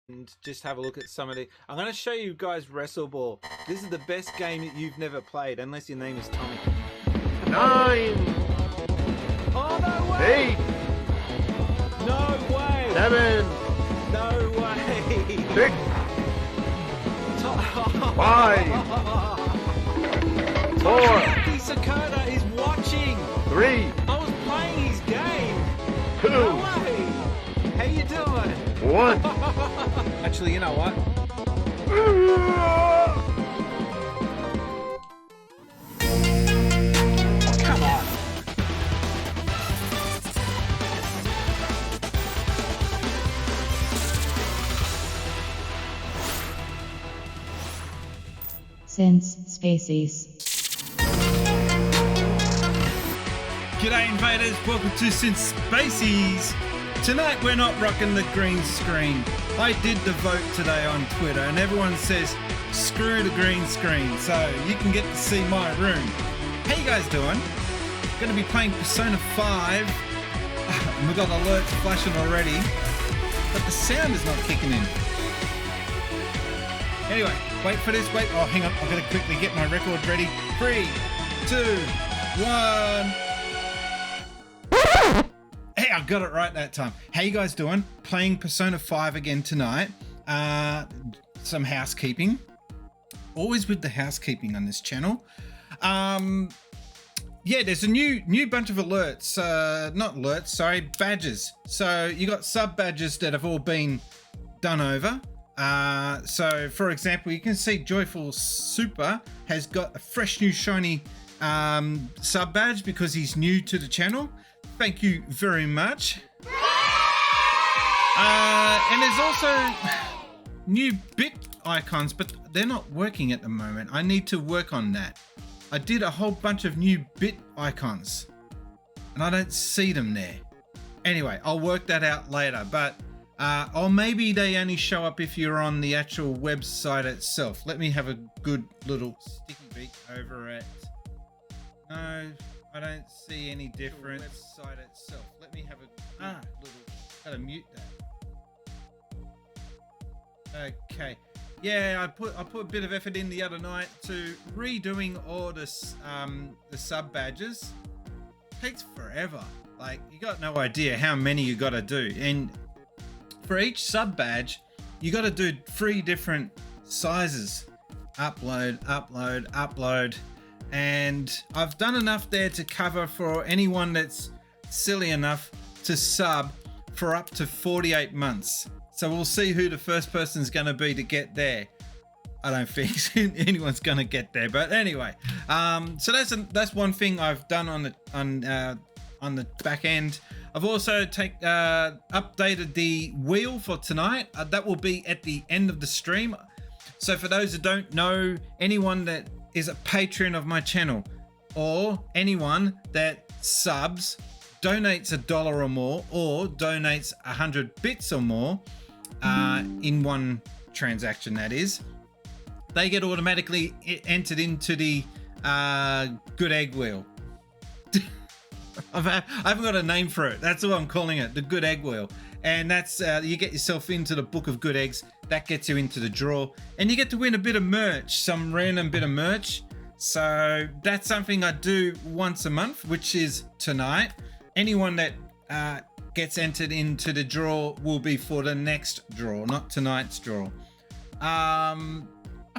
and just have a look at some of the... I'm going to show you guys Wrestle Ball. This is the best game that you've never played, unless your name is Tommy. 9. Oh, no way! 8. No way! 7. No way! 6. 5. 4. Taki Sakota is watching! 3. I was playing his game! 2. No way! How you doing? 1. Actually, you know what? Come on! Since Spacies. G'day invaders, welcome to Since Spacies. Tonight we're not rocking the green screen. I did the vote today on Twitter and everyone says screw the green screen, so you can get to see my room. How you guys doing? Going to be playing Persona 5. And we've got alerts flashing already, but the sound is not kicking in. Anyway, wait for this, wait. Oh, hang on, I've got to quickly get my record ready. 3, 2, 1. Hey, I got it right that time. How you guys doing? Playing Persona 5 again tonight. Some housekeeping. Always with the housekeeping on this channel. Yeah, there's a new bunch of alerts. Not alerts, sorry, badges. So you got sub badges that have all been done over. So for example, you can see Joyful Super has got a fresh new shiny sub badge because he's new to the channel. Thank you very much. And there's also new bit icons, but they're not working at the moment. I need to work on that. I did a whole bunch of new bit icons and I don't see them there. Anyway, I'll work that out later, but or maybe they only show up if you're on the actual website itself. Let me have a good little sticky beak over it. No, I don't see any difference. Website itself. Let me have a little. Gotta mute that. Okay. Yeah, I put a bit of effort in the other night to redoing all the sub badges. Takes forever. Like, you got no idea how many you got to do, and for each sub badge, you got to do 3 different sizes. Upload, upload, upload. And I've done enough there to cover for anyone that's silly enough to sub for up to 48 months. So we'll see who the first person's going to be to get there. I don't think anyone's going to get there, but anyway. So that's one thing I've done on the back end. I've also updated the wheel for tonight. That will be at the end of the stream. So for those who don't know, anyone that is a patron of my channel or anyone that subs, donates $1 or more, or donates 100 bits or more in one transaction, that is, they get automatically entered into the Good Egg Wheel. I haven't got a name for it. That's what I'm calling it, the Good Egg Wheel. And that's you get yourself into the Book of Good Eggs. That gets you into the draw, and you get to win a bit of merch, some random bit of merch. So that's something I do once a month, which is tonight. Anyone that gets entered into the draw will be for the next draw, not tonight's draw. I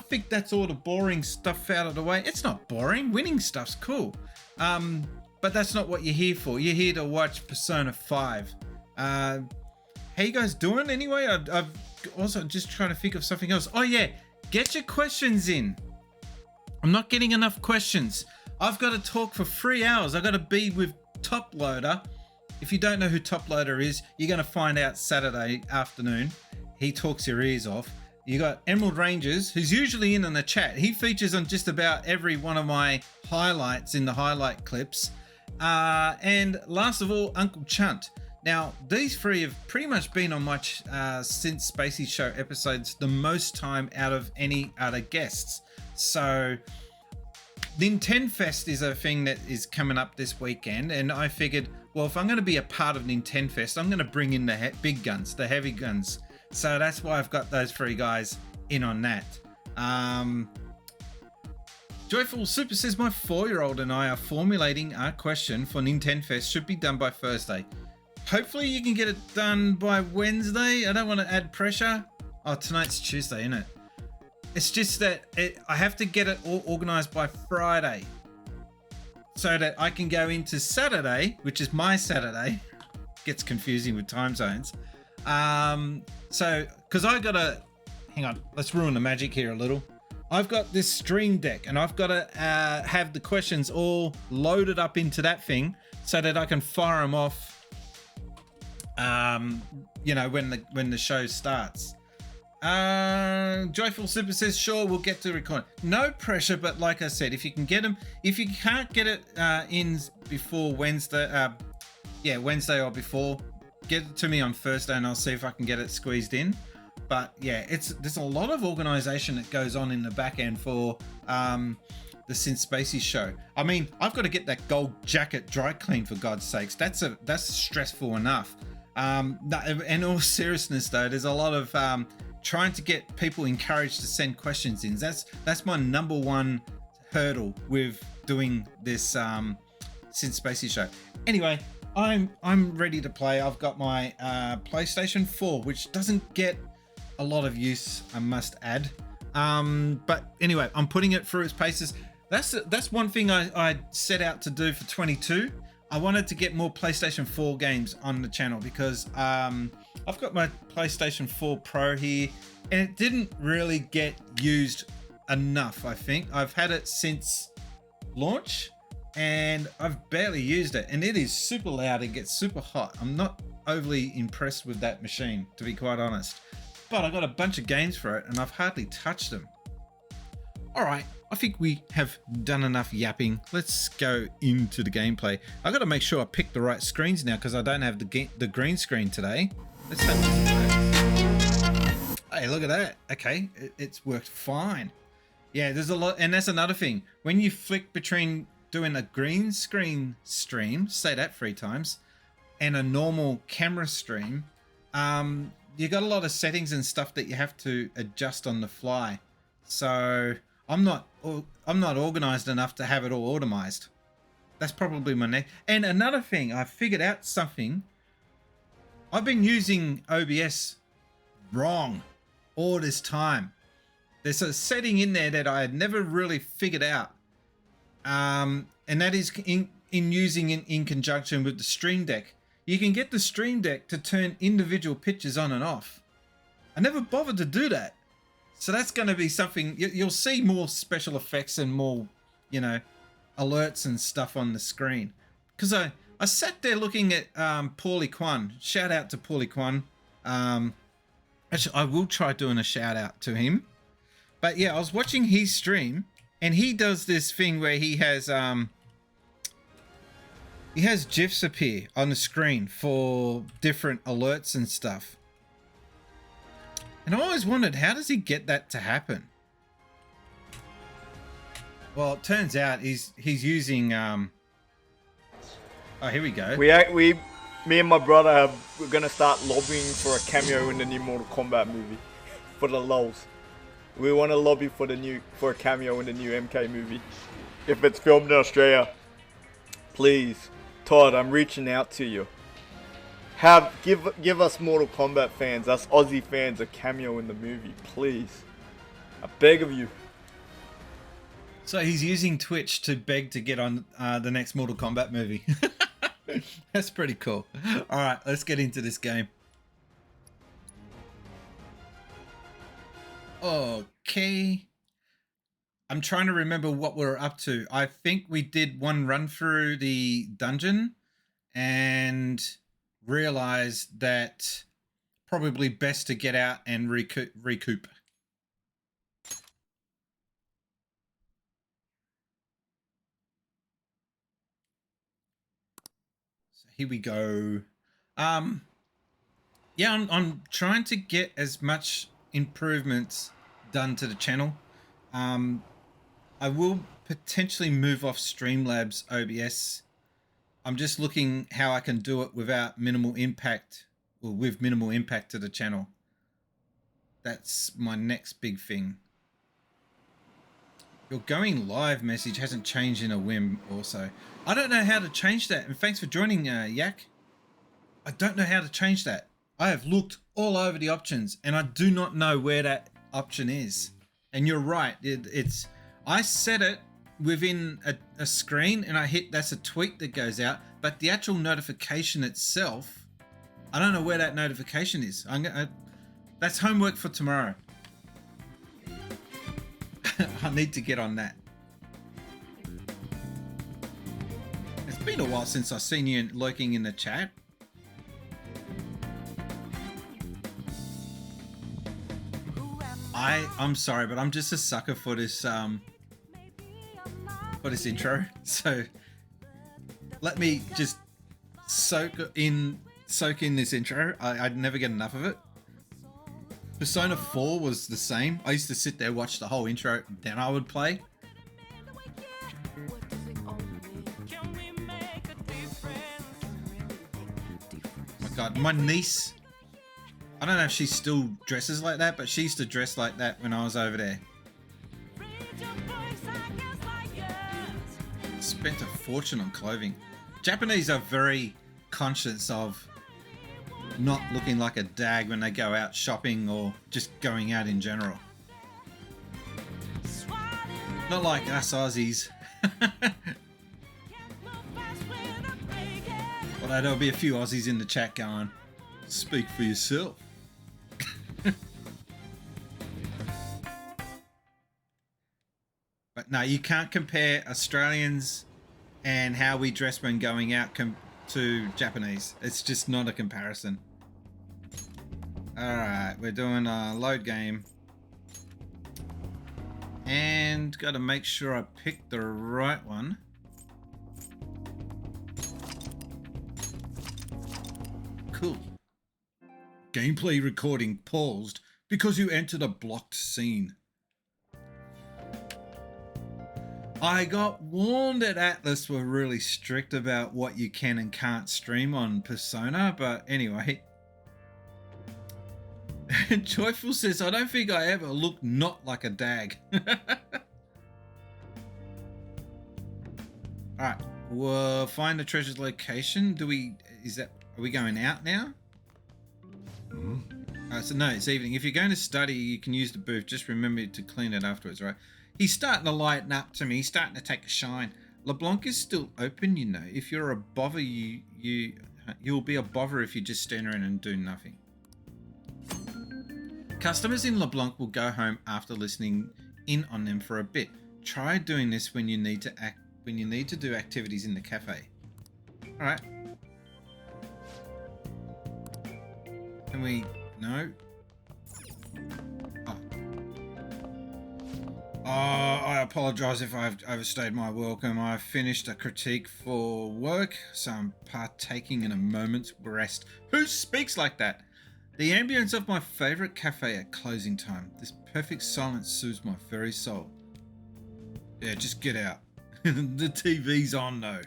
think that's all the boring stuff out of the way. It's not boring. Winning stuff's cool. But that's not what you're here for. You're here to watch Persona 5. How you guys doing anyway? I've also just trying to think of something else. Oh yeah, get your questions in. I'm not getting enough questions. I've got to talk for 3 hours. I've got to be with Top Loader. If you don't know who Top Loader is, you're going to find out Saturday afternoon. He talks your ears off. You got Emerald Rangers, who's usually in on the chat. He features on just about every one of my highlights in the highlight clips. And last of all, Uncle Chunt. Now, these 3 have pretty much been on my Since Spacey Show episodes the most time out of any other guests. So, Nintendo Fest is a thing that is coming up this weekend, and I figured, well, if I'm going to be a part of Nintendo Fest, I'm going to bring in the big guns, the heavy guns. So that's why I've got those 3 guys in on that. Joyful Super says, my 4-year-old and I are formulating our question for Nintendo Fest. Should be done by Thursday. Hopefully you can get it done by Wednesday. I don't want to add pressure. Oh, tonight's Tuesday, isn't it? It's just that I have to get it all organized by Friday so that I can go into Saturday, which is my Saturday. Gets confusing with time zones. So, because I got to, hang on, let's ruin the magic here a little. I've got this Stream Deck and I've got to have the questions all loaded up into that thing so that I can fire them off, you know, when the show starts. Joyful Super says, sure, we'll get to record. No pressure, but like I said, if you can get them, if you can't get it in before Wednesday, Wednesday or before, get it to me on Thursday and I'll see if I can get it squeezed in. But yeah, there's a lot of organization that goes on in the back end for the Synth Spacey show. I mean, I've got to get that gold jacket dry clean, for God's sakes. That's stressful enough. In all seriousness though, there's a lot of trying to get people encouraged to send questions in. That's my number one hurdle with doing this Synth Spacey show. Anyway, I'm ready to play. I've got my PlayStation 4, which doesn't get a lot of use, I must add. But anyway, I'm putting it through its paces. That's one thing I set out to do for 22. I wanted to get more PlayStation 4 games on the channel because I've got my PlayStation 4 Pro here and it didn't really get used enough, I think. I've had it since launch and I've barely used it, and it is super loud. It gets super hot. I'm not overly impressed with that machine, to be quite honest. But I got a bunch of games for it and I've hardly touched them. All right, I think we have done enough yapping. Let's go into the gameplay. I got to make sure I pick the right screens now because I don't have the green screen today. Let's have hey, look at that. Okay, it's worked fine. Yeah, there's a lot, and that's another thing. When you flick between doing a green screen stream, say that 3 times, and a normal camera stream, you got a lot of settings and stuff that you have to adjust on the fly. So I'm not organized enough to have it all automized. That's probably my next. And another thing, I figured out something. I've been using OBS wrong all this time. There's a setting in there that I had never really figured out. And that is in using it in conjunction with the Stream Deck. You can get the Stream Deck to turn individual pictures on and off. I never bothered to do that. So that's going to be something, you'll see more special effects and more, you know, alerts and stuff on the screen. Because I sat there looking at Paulie Kwan. Shout out to Paulie Kwan. Actually, I will try doing a shout out to him. But yeah, I was watching his stream and he does this thing where he has GIFs appear on the screen for different alerts and stuff. And I always wondered, how does he get that to happen? Well, it turns out he's using oh, here we go. Me and my brother we're gonna start lobbying for a cameo in the new Mortal Kombat movie for the lulz. We want to lobby for a cameo in the new MK movie if it's filmed in Australia. Please, Todd, I'm reaching out to you. Give us Mortal Kombat fans, us Aussie fans, a cameo in the movie, please. I beg of you. So he's using Twitch to beg to get on the next Mortal Kombat movie. That's pretty cool. All right, let's get into this game. Okay. I'm trying to remember what we're up to. I think we did one run through the dungeon and realized that probably best to get out and recoup. So here we go. Yeah, I'm trying to get as much improvements done to the channel. I will potentially move off Streamlabs OBS. I'm just looking how I can do it without minimal impact, or with minimal impact to the channel. That's my next big thing. Your going live message hasn't changed in a whim also. I don't know how to change that. And thanks for joining, Yak. I don't know how to change that. I have looked all over the options and I do not know where that option is. And you're right. It's I set it within a screen and I hit, that's a tweet that goes out. But the actual notification itself, I don't know where that notification is. That's homework for tomorrow. I need to get on that. It's been a while since I've seen you lurking in the chat. I'm sorry, but I'm just a sucker for this intro. So let me just soak in this intro. I'd never get enough of it. Persona 4 was the same. I used to sit there, watch the whole intro, then I would play. My God, my niece, I don't know if she still dresses like that, but she used to dress like that when I was over there. Spent a fortune on clothing. Japanese are very conscious of not looking like a dag when they go out shopping or just going out in general. Not like us Aussies. Although there'll be a few Aussies in the chat going, speak for yourself. But no, you can't compare Australians and how we dress when going out to Japanese. It's just not a comparison. Alright, we're doing a load game. And got to make sure I pick the right one. Cool. Gameplay recording paused because you entered a blocked scene. I got warned that Atlas were really strict about what you can and can't stream on Persona, but anyway. Joyful says, I don't think I ever looked not like a dag. Alright, we'll find the treasure's location. Are we going out now? So no, it's evening. If you're going to study, you can use the booth. Just remember to clean it afterwards, right? He's starting to lighten up to me. He's starting to take a shine. LeBlanc is still open, you know. If you're a bother, you'll be a bother if you just stand around and do nothing. Customers in LeBlanc will go home after listening in on them for a bit. Try doing this when you need to do activities in the cafe. All right. Can we? No. I apologize if I've overstayed my welcome. I've finished a critique for work, so I'm partaking in a moment's rest. Who speaks like that? The ambience of my favorite cafe at closing time. This perfect silence soothes my very soul. Yeah, just get out. The TV's on though.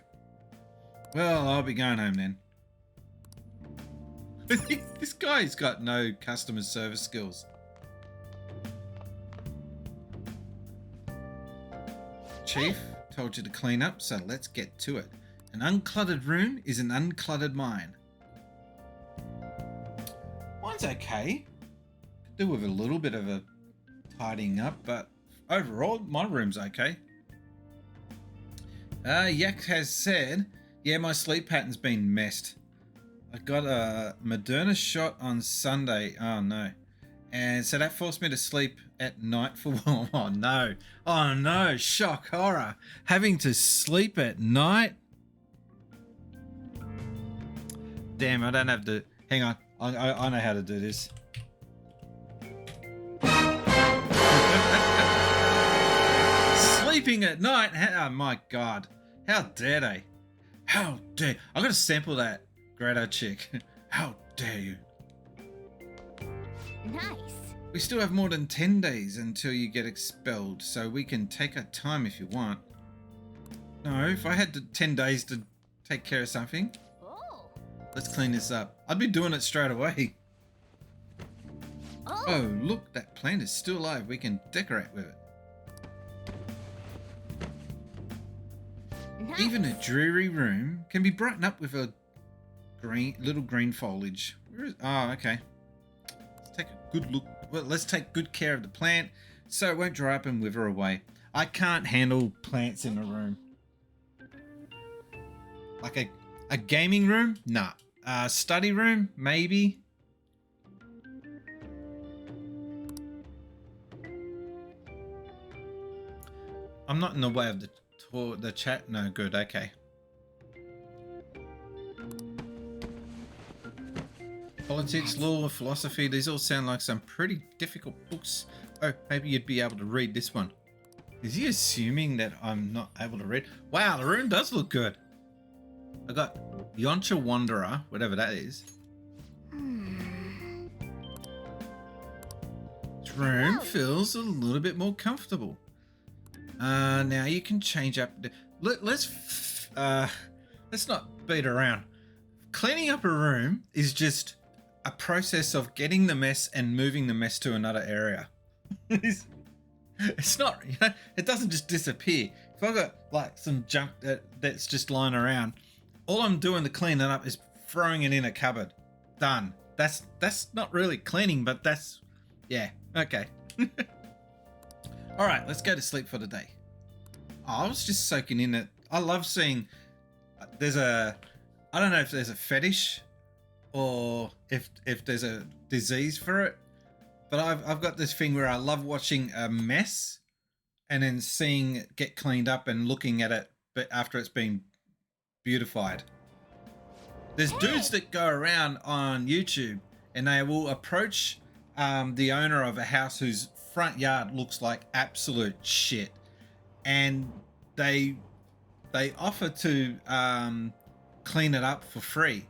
Well, I'll be going home then. This guy's got no customer service skills. Chief told you to clean up, so let's get to it. An uncluttered room is an uncluttered mind. Mine's okay. Could do with a little bit of a tidying up, but overall, my room's okay. Yak has said, yeah, my sleep pattern's been messed. I got a Moderna shot on Sunday. Oh no. And so that forced me to sleep at night for oh no, shock, horror. Having to sleep at night? Damn, I don't have to, hang on, I know how to do this. Sleeping at night? Oh my God, how dare they? How dare, I gotta sample that Grado chick. How dare you? Nice. We still have more than 10 days until you get expelled, so we can take our time if you want. No, if I had 10 days to take care of something. Oh. Let's clean this up. I'd be doing it straight away. Oh. Oh, look, that plant is still alive. We can decorate with it. Even a dreary room can be brightened up with a little green foliage. Where is? Oh, okay. Let's take a good look. Well, let's take good care of the plant so it won't dry up and wither away. I can't handle plants in a room. Like a gaming room? Nah. Study room? Maybe. I'm not in the way of the chat. No, good. Okay. Politics, law, philosophy. These all sound like some pretty difficult books. Oh, maybe you'd be able to read this one. Is he assuming that I'm not able to read? Wow, the room does look good. I got Yoncha Wanderer, whatever that is. This room feels a little bit more comfortable. Now you can change up. Let's not beat around. Cleaning up a room is just a process of getting the mess and moving the mess to another area. It's not, you know, it doesn't just disappear. If I've got like some junk that's just lying around, all I'm doing to clean it up is throwing it in a cupboard. Done. That's not really cleaning, but that's, yeah, okay. All right, let's go to sleep for the day. Oh, I was just soaking in it. I love seeing, I don't know if there's a fetish or if there's a disease for it, but I've got this thing where I love watching a mess and then seeing it get cleaned up and looking at it, but after it's been beautified. There's dudes that go around on YouTube and they will approach the owner of a house whose front yard looks like absolute shit, and they offer to clean it up for free,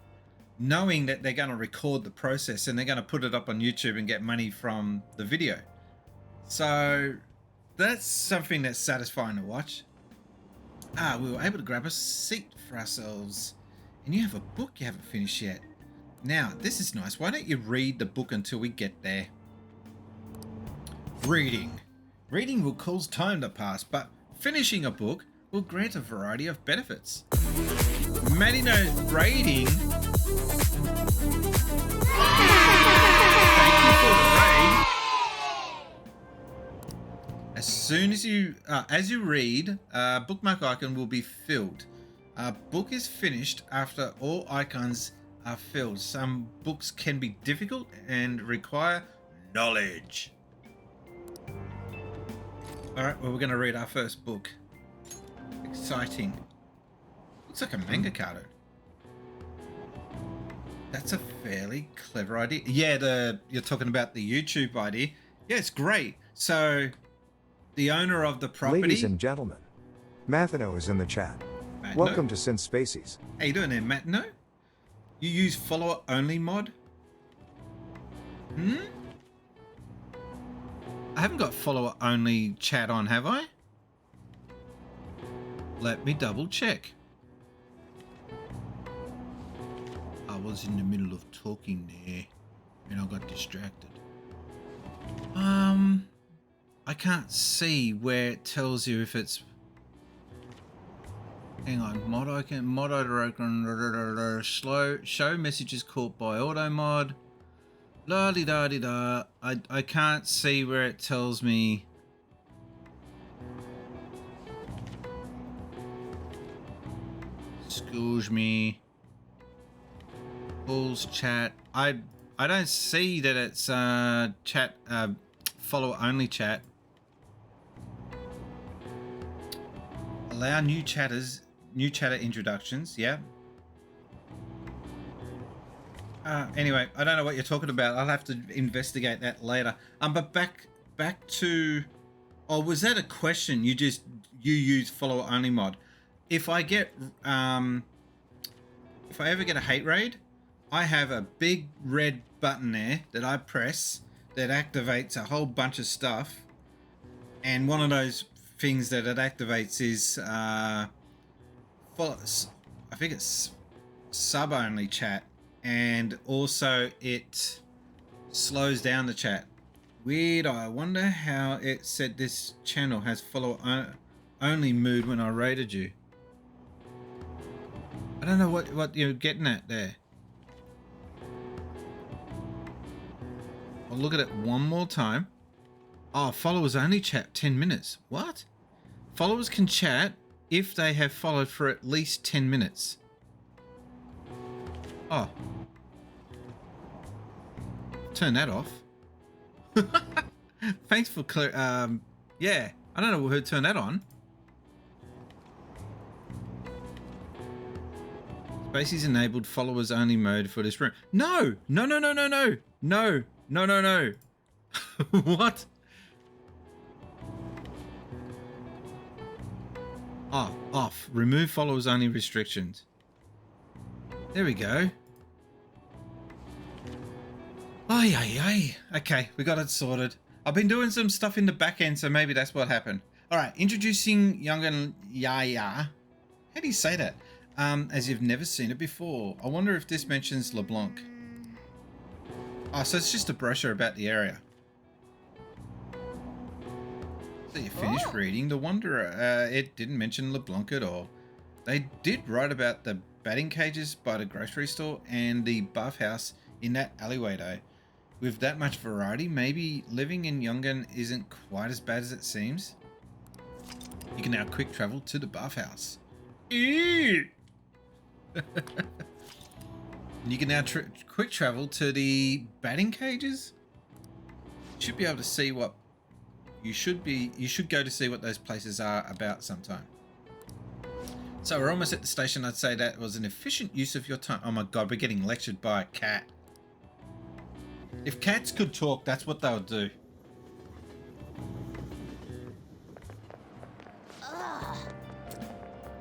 knowing that they're going to record the process and they're going to put it up on YouTube and get money from the video. So that's something that's satisfying to watch. We were able to grab a seat for ourselves, and you have a book you haven't finished yet. Now, this is nice. Why don't you read the book until we get there? Reading. Reading will cause time to pass, but finishing a book will grant a variety of benefits. Maddie knows reading. Thank you for the raid. As you read, bookmark icon will be filled. Book is finished after all icons are filled. Some books can be difficult and require knowledge. Alright, well, we're going to read our first book. Exciting. Looks like a manga cartoon. That's a fairly clever idea. Yeah, you're talking about the YouTube idea. Yeah, it's great. So, the owner of the property... Ladies and gentlemen, Mathino is in the chat. Matno? Welcome to Synth Spaces. How you doing there, Matno? You use follower only mod? I haven't got follower only chat on, have I? Let me double check. I was in the middle of talking there and I got distracted. I can't see where it tells you if it's... Hang on, mod icon, slow, show messages caught by auto mod. La di da di da. I can't see where it tells me. Excuse me. Pulls chat. I don't see that it's chat follower only chat. Allow new chatter introductions. Yeah. Anyway, I don't know what you're talking about. I'll have to investigate that later. But back to, oh, was that a question? You use follower only mod. If I get if I ever get a hate raid, I have a big red button there that I press that activates a whole bunch of stuff, and one of those things that it activates is I think it's sub only chat. And also it slows down the chat. Weird. I wonder how it said this channel has follow-only mood when I rated you. I don't know what you're getting at there. I'll look at it one more time. Oh, followers only chat 10 minutes. What? Followers can chat if they have followed for at least 10 minutes. Oh. Turn that off. Thanks for clear. Yeah, I don't know who turned that on. Spacey's enabled followers only mode for this room. No. What? Oh, off. Remove followers only restrictions. There we go. Ay. Okay, we got it sorted. I've been doing some stuff in the back end, so maybe that's what happened. All right, introducing Young Yaya. How do you say that? As you've never seen it before. I wonder if this mentions LeBlanc. Oh, so it's just a brochure about the area. So you finished reading The Wanderer. It didn't mention LeBlanc at all. They did write about the batting cages by the grocery store and the buff house in that alleyway though. With that much variety, maybe living in Yongan isn't quite as bad as it seems. You can now quick travel to the buff house. You can now quick travel to the batting cages. You should be able to see what you should go to see what those places are about sometime. So we're almost at the station. I'd say that was an efficient use of your time. Oh my god, we're getting lectured by a cat. If cats could talk, that's what they would do.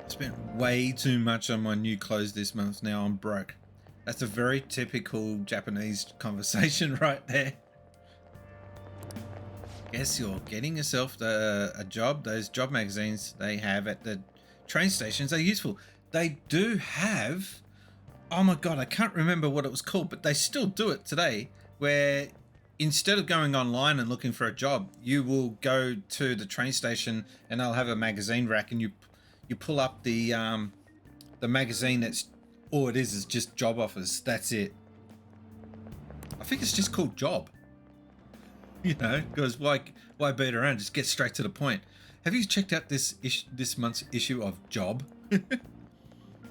Spent way too much on my new clothes this month. Now I'm broke. That's a very typical Japanese conversation right there. Guess you're getting yourself a job. Those job magazines they have at the train stations are useful. They do have, oh my god, I can't remember what it was called, but they still do it today, where instead of going online and looking for a job, you will go to the train station and they'll have a magazine rack, and you pull up the magazine that's all it is just job offers. That's it. I think it's just called Job. You know, because why beat around? Just get straight to the point. Have you checked out this month's issue of Job?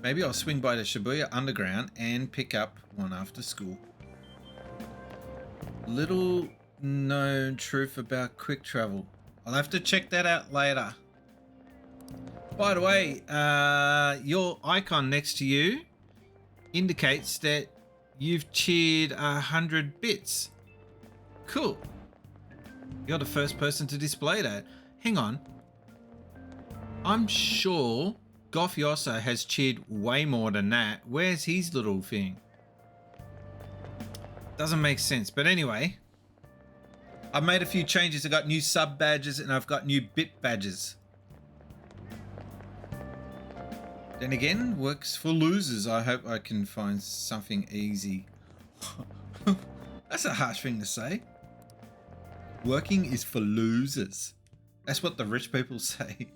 Maybe I'll swing by the Shibuya Underground and pick up one after school. Little known truth about quick travel. I'll have to check that out later. By the way, your icon next to you indicates that you've cheered 100 bits. Cool. You're the first person to display that. Hang on. I'm sure Goff Yossa has cheered way more than that. Where's his little thing? Doesn't make sense. But anyway, I've made a few changes. I got new sub badges and I've got new bit badges. Then again, works for losers. I hope I can find something easy. That's a harsh thing to say. Working is for losers. That's what the rich people say.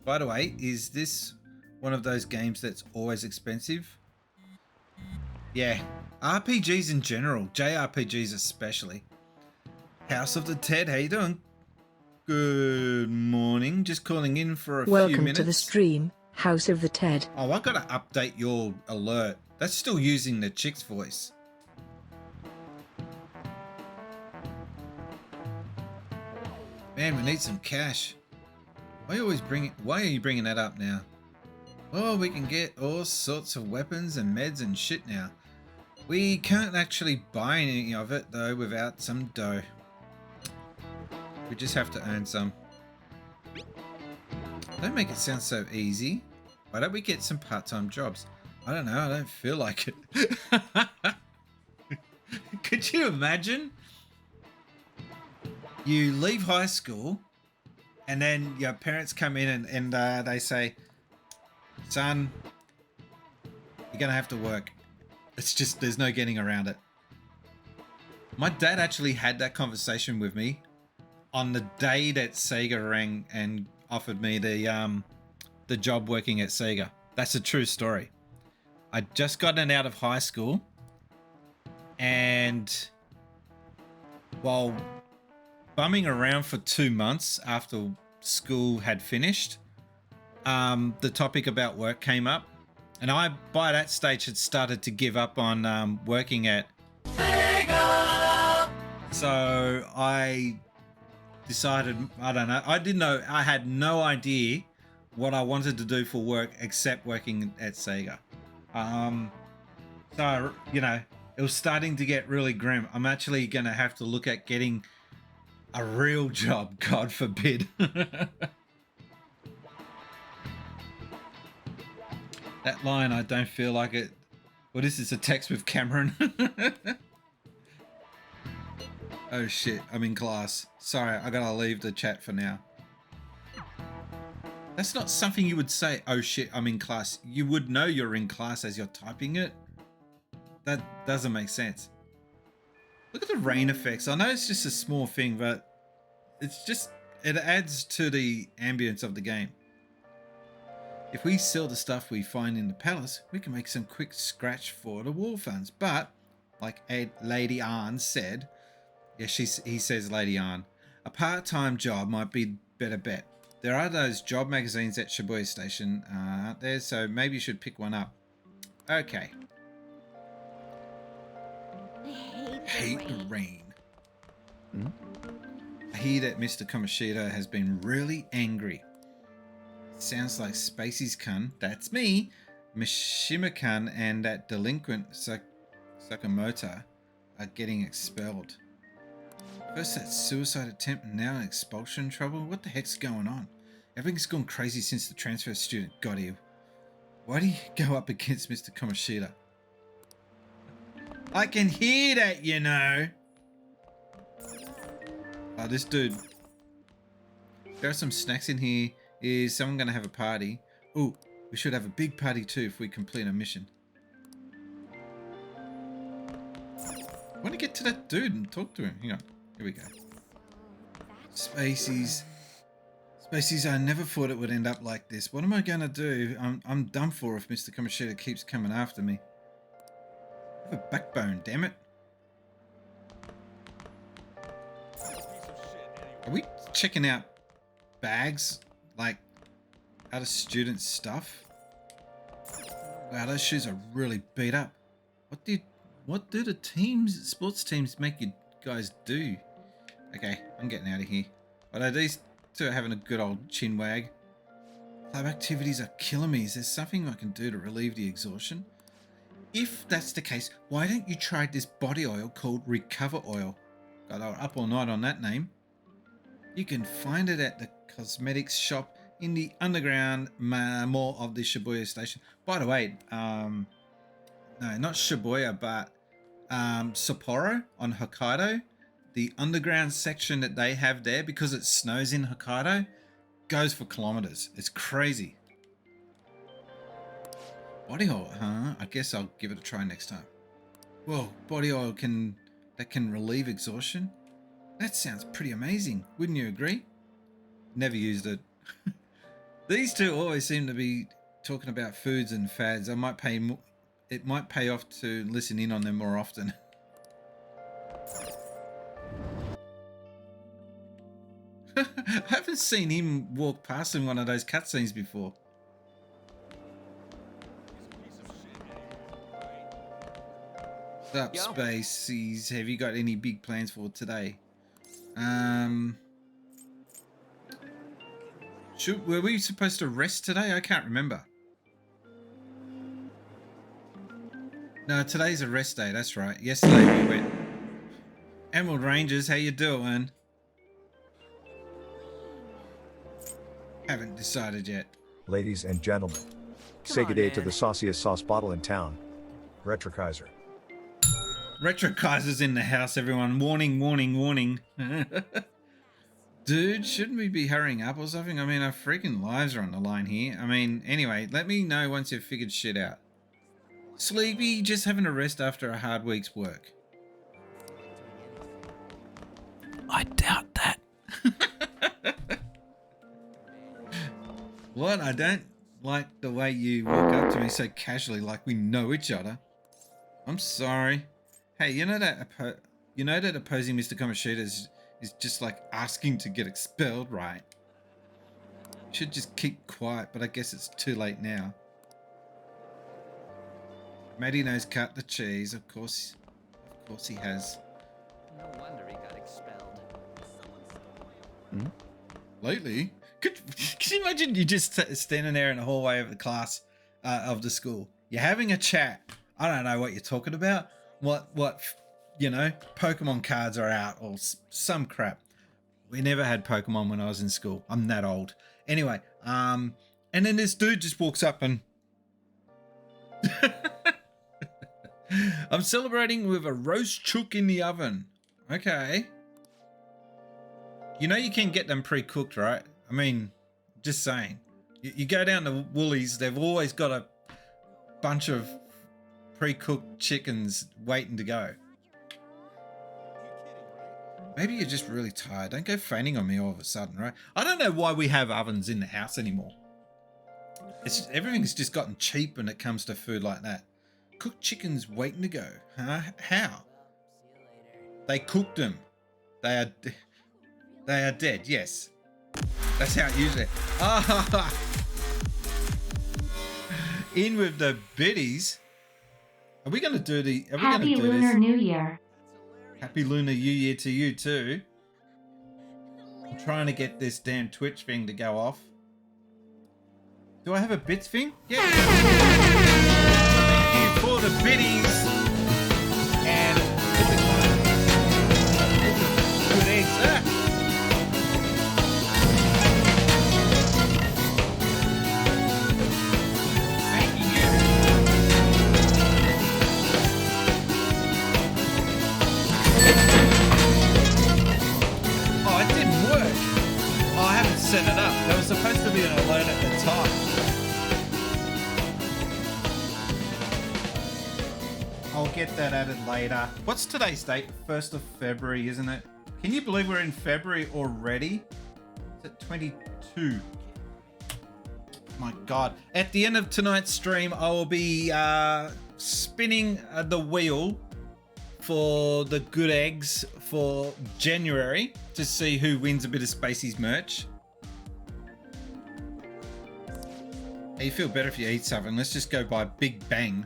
By the way, is this one of those games that's always expensive? Yeah. RPGs in general, JRPGs especially. House of the Ted, how you doing? Good morning. Just calling in for a few minutes. Welcome to the stream, House of the Ted. Oh, I've got to update your alert. That's still using the chick's voice. Man, we need some cash. Why are you bringing that up now? Oh, we can get all sorts of weapons and meds and shit now. We can't actually buy any of it though without some dough. We just have to earn some. Don't make it sound so easy. Why don't we get some part-time jobs? I don't know, I don't feel like it. Could you imagine? You leave high school and then your parents come in and they say, son, you're going to have to work. It's just, there's no getting around it. My dad actually had that conversation with me on the day that Sega rang and offered me the job working at Sega. That's a true story. I'd just gotten out of high school, and while bumming around for 2 months after school had finished, the topic about work came up, and I, by that stage, had started to give up on working at Sega. So I decided, I don't know, I had no idea what I wanted to do for work except working at Sega. So, you know, it was starting to get really grim. I'm actually going to have to look at getting a real job, God forbid. That line, I don't feel like it. Well, this is a text with Cameron. Oh shit, I'm in class. Sorry, I gotta leave the chat for now. That's not something you would say, oh shit, I'm in class. You would know you're in class as you're typing it. That doesn't make sense. Look at the rain effects. I know it's just a small thing, but it's just, it adds to the ambience of the game. If we sell the stuff we find in the palace, we can make some quick scratch for the war funds. But, like Lady Arn said, yeah, he says Lady Arn, a part-time job might be better bet. There are those job magazines at Shibuya Station, aren't there? So maybe you should pick one up. Okay. Hate the rain. I hear that Mr. Kamoshida has been really angry. Sounds like Spacey's Kun, that's me, Mishima-kun, and that delinquent Sakamoto are getting expelled. First that suicide attempt and now an expulsion trouble? What the heck's going on? Everything's gone crazy since the transfer student got here. Why do you go up against Mr. Kamoshida? I can hear that, you know. Oh, this dude. There are some snacks in here. Is someone going to have a party? Ooh, we should have a big party too if we complete a mission. I want to get to that dude and talk to him. Hang on. Here we go. Spaceys. Spaceys, I never thought it would end up like this. What am I going to do? I'm done for if Mr. Kamoshida keeps coming after me. I have a backbone, damn it. Are we checking out bags? Like, out of student stuff? Wow, those shoes are really beat up. What do the sports teams make you guys do? Okay, I'm getting out of here. Although these two are having a good old chin wag. Club activities are killing me. Is there something I can do to relieve the exhaustion? If that's the case, why don't you try this body oil called Recover Oil? God, I was up all night on that name. You can find it at the cosmetics shop in the underground mall of the Shibuya Station. By the way, no, not Shibuya, but Sapporo on Hokkaido. The underground section that they have there, because it snows in Hokkaido, goes for kilometers. It's crazy. Body oil, huh? I guess I'll give it a try next time. Whoa, body oil that can relieve exhaustion? That sounds pretty amazing. Wouldn't you agree? Never used it. These two always seem to be talking about foods and fads. It might pay off to listen in on them more often. I haven't seen him walk past in one of those cutscenes before. What's up, Spaceys? Have you got any big plans for today? Were we supposed to rest today? I can't remember. No, today's a rest day. That's right. Yesterday we went. Emerald Rangers, how you doing? Haven't decided yet. Ladies and gentlemen, say good day to the sauciest sauce bottle in town, Retrokaiser. Retrokaiser's in the house, everyone. Warning, warning, warning. Dude, shouldn't we be hurrying up or something? I mean, our freaking lives are on the line here. I mean, anyway, let me know once you've figured shit out. Sleepy, just having a rest after a hard week's work. I doubt that. What? I don't like the way you walk up to me so casually, like we know each other. I'm sorry. Hey, you know that opposing Mr. Kamoshida is just like asking to get expelled, right? You should just keep quiet, but I guess it's too late now. Maddie knows cut the cheese, of course he has. No wonder he got expelled. Lately? Could you imagine you just standing there in the hallway of the class of the school? You're having a chat. I don't know what you're talking about. What Pokemon cards are out or some crap. We never had Pokemon when I was in school. I'm that old. Anyway, and then this dude just walks up and I'm celebrating with a roast chook in the oven. Okay. You know you can get them pre-cooked, right? I mean, just saying. You go down to Woolies, they've always got a bunch of pre-cooked chickens waiting to go. Maybe you're just really tired. Don't go fainting on me all of a sudden, right? I don't know why we have ovens in the house anymore. Everything's just gotten cheap when it comes to food like that. Cooked chickens waiting to go. Huh? How? They cooked them. They are dead. Yes. That's how it usually. Ah. In with the biddies. Are we going to do the? Are we going to Happy do Lunar this? New Year. Happy Lunar New Year to you too. I'm trying to get this damn Twitch thing to go off. Do I have a bits thing? Yeah. Thank you for the biddies. And good eggs. Thank you. Oh, it didn't work. Oh, I haven't set it up. There was supposed to be an alert at the top. I'll get that added later. What's today's date? 1st of February, isn't it? Can you believe we're in February already? It's at 22. My God. At the end of tonight's stream, I will be spinning the wheel for the good eggs for January to see who wins a bit of Spacey's merch. Hey, you feel better if you eat something. Let's just go by Big Bang.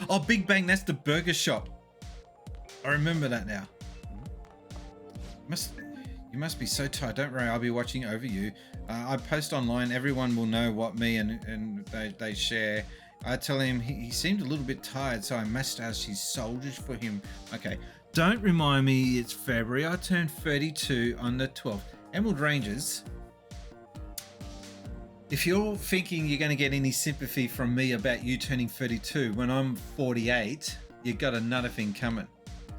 Oh, Big Bang, that's the burger shop. I remember that now. You must be so tired. Don't worry, I'll be watching over you. I post online. Everyone will know what me and they share. I tell him he seemed a little bit tired, so I massaged his soldiers for him. Okay, don't remind me it's February. I turned 32 on the 12th. Emerald Rangers, if you're thinking you're going to get any sympathy from me about you turning 32 when I'm 48, you got another thing coming.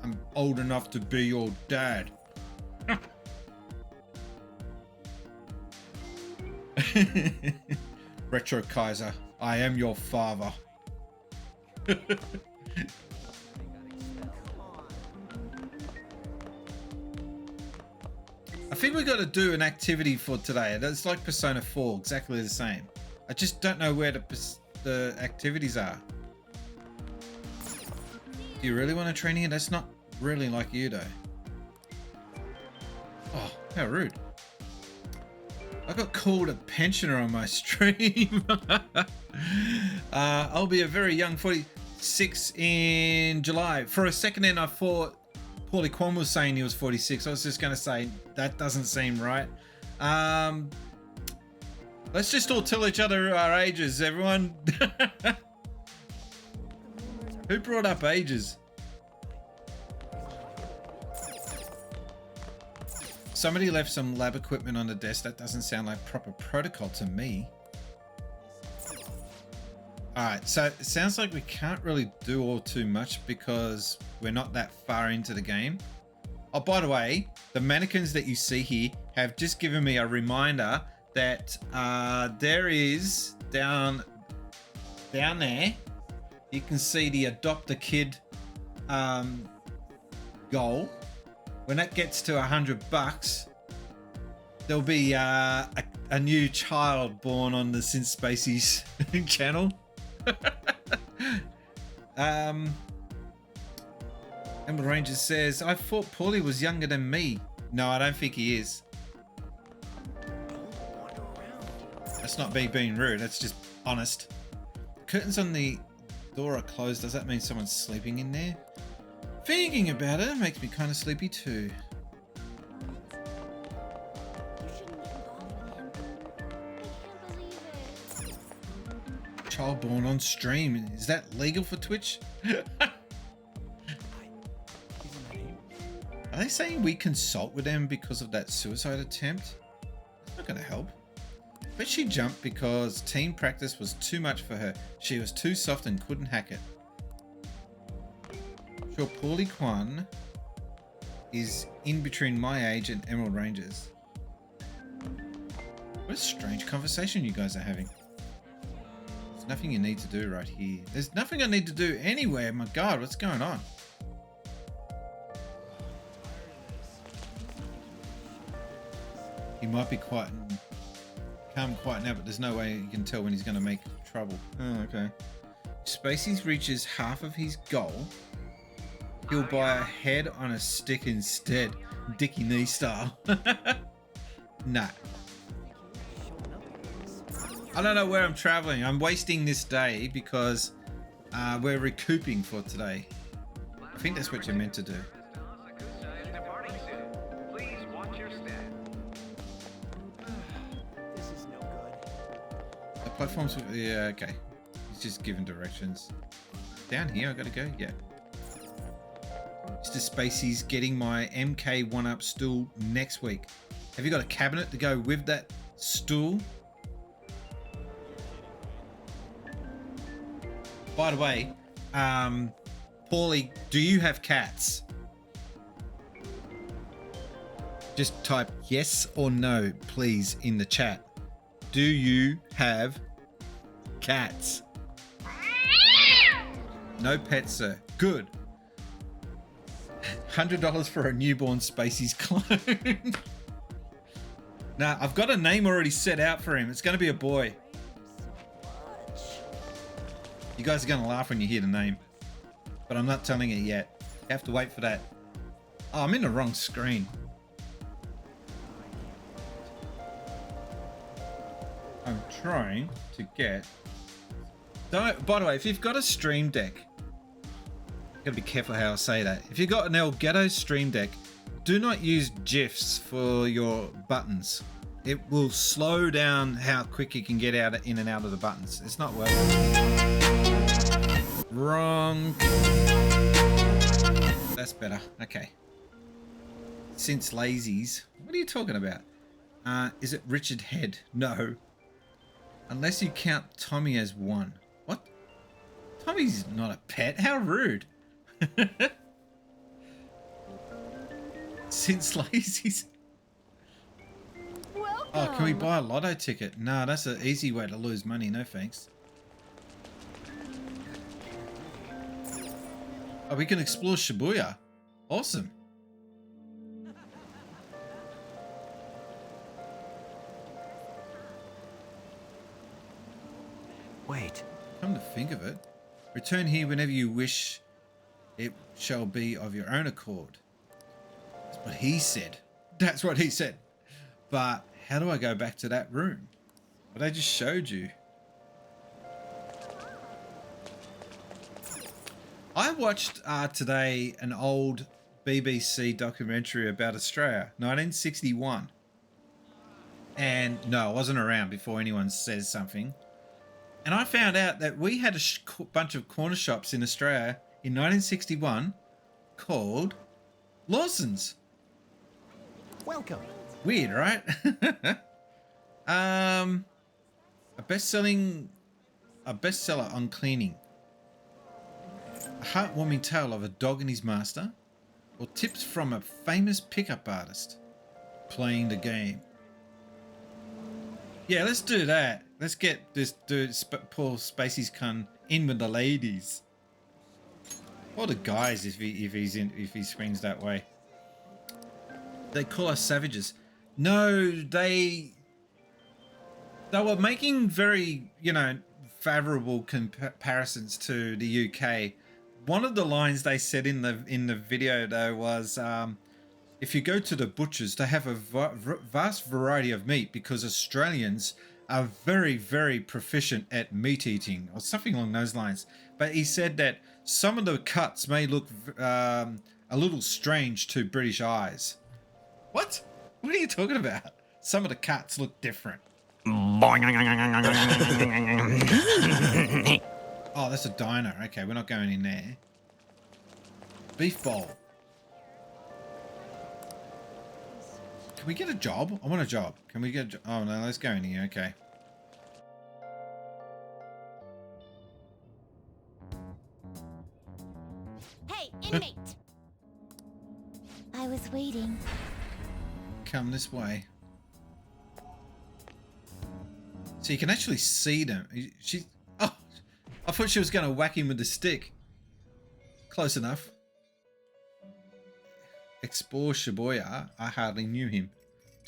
I'm old enough to be your dad. Retro Kaiser, I am your father. I think we got to do an activity for today. It's like Persona 4, exactly the same. I just don't know where the activities are. Do you really want to train here? That's not really like you, though. Oh, how rude. I got called a pensioner on my stream. I'll be a very young 46 in July. For a second then I thought Paulie Kwan was saying he was 46. I was just going to say, that doesn't seem right. Let's just all tell each other our ages, everyone. Who brought up ages? Somebody left some lab equipment on the desk. That doesn't sound like proper protocol to me. Alright, so it sounds like we can't really do all too much because we're not that far into the game. Oh, by the way, the mannequins that you see here have just given me a reminder that there is down there, you can see the Adopt a Kid goal. when that gets to $100, there'll be a new child born on the Synth Spaceys channel. Emerald Ranger says, I thought Paulie was younger than me. No, I don't think he is. That's not me being rude, that's just honest. Curtains on the door are closed. Does that mean someone's sleeping in there? Thinking about it makes me kind of sleepy too. Child born on stream. Is that legal for Twitch? Are they saying we consult with them because of that suicide attempt? That's not going to help. But she jumped because team practice was too much for her. She was too soft and couldn't hack it. Sure, Paulie Kwan is in between my age and Emerald Rangers. What a strange conversation you guys are having. There's nothing you need to do right here. There's nothing I need to do anywhere. My God, what's going on? He might be quiet and calm quiet now, but there's no way you can tell when he's going to make trouble. Oh, okay. Spaceys reaches half of his goal. He'll buy a head on a stick instead. Dickie Knee style. Nah. I don't know where I'm traveling. I'm wasting this day because we're recouping for today. I think that's what you're meant to do. The platforms, yeah, okay. He's just giving directions. Down here, I gotta go? Yeah. Mr. Spacey's getting my MK 1-up stool next week. Have you got a cabinet to go with that stool? By the way, Paulie, do you have cats? Just type yes or no, please, in the chat. Do you have cats? No pets, sir. Good. $100 for a newborn Spacey's clone. Nah, I've got a name already set out for him. It's going to be a boy. You guys are going to laugh when you hear the name. But I'm not telling it yet. You have to wait for that. Oh, I'm in the wrong screen. I'm trying to get... Don't, by the way, if you've got a Stream Deck... Gotta be careful how I say that. If you've got an Elgato Stream Deck, do not use GIFs for your buttons. It will slow down how quick you can get out in and out of the buttons. It's not worth it. Wrong. That's better. Okay. Since lazies. What are you talking about? Is it Richard Head? No. Unless you count Tommy as one. What? Tommy's not a pet. How rude. Since lazies. Oh, can we buy a lotto ticket? No, that's an easy way to lose money. No thanks. Oh, we can explore Shibuya. Awesome. Wait. Come to think of it, return here whenever you wish. It shall be of your own accord. That's what he said. That's what he said. But how do I go back to that room? But I just showed you. I watched today an old BBC documentary about Australia, 1961. And no, I wasn't around before anyone says something. And I found out that we had a bunch of corner shops in Australia in 1961 called Lawson's. Welcome. Weird, right? A bestseller on cleaning. A heartwarming tale of a dog and his master, or tips from a famous pickup artist playing the game. Yeah, let's do that. Let's get this dude, Paul Spacey's cunt, in with the ladies. Or the guys if he swings that way. They call us savages. No, they were making very, favorable comparisons to the UK. One of the lines they said in the video though was, if you go to the butchers, they have a vast variety of meat because Australians are very, very proficient at meat eating, or something along those lines. But he said that some of the cuts may look a little strange to British eyes. What? What are you talking about? Some of the cuts look different. Oh, that's a diner. Okay, we're not going in there. Beef bowl. Can we get a job? I want a job. Can we get a job? Oh, no, let's go in here. Okay. Hey, inmate! I was waiting. Come this way. So you can actually see them. Oh, I thought she was going to whack him with the stick. Close enough. Explore Shibuya. I hardly knew him.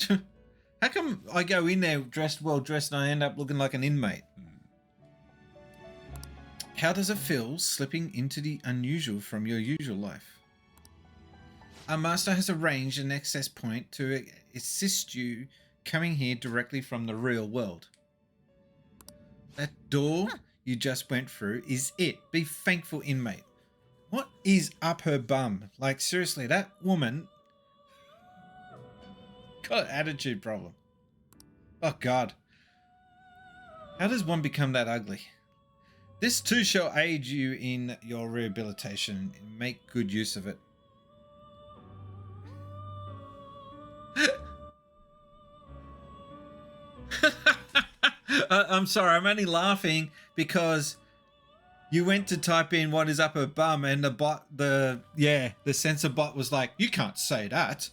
How come I go in there well dressed and I end up looking like an inmate? How does it feel slipping into the unusual from your usual life? Our master has arranged an access point to assist you coming here directly from the real world. That door you just went through is it. Be thankful, inmate. What is up her bum? Like, seriously, that woman got an attitude problem. Oh, God. How does one become that ugly? This too shall aid you in your rehabilitation. Make good use of it. I'm sorry, I'm only laughing because you went to type in what is up her bum and the censor bot was like, you can't say that.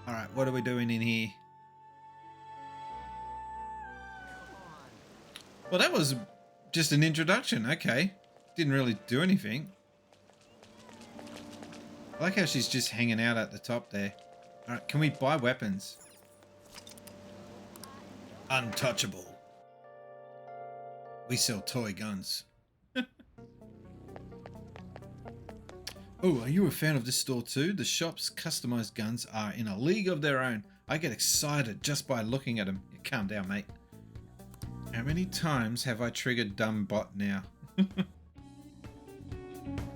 All right, what are we doing in here? Well, that was just an introduction. Okay. Didn't really do anything. I like how she's just hanging out at the top there. All right, can we buy weapons? Untouchable. We sell toy guns. Oh, are you a fan of this store too? The shop's customized guns are in a league of their own. I get excited just by looking at them. Calm down, mate. How many times have I triggered dumb bot now?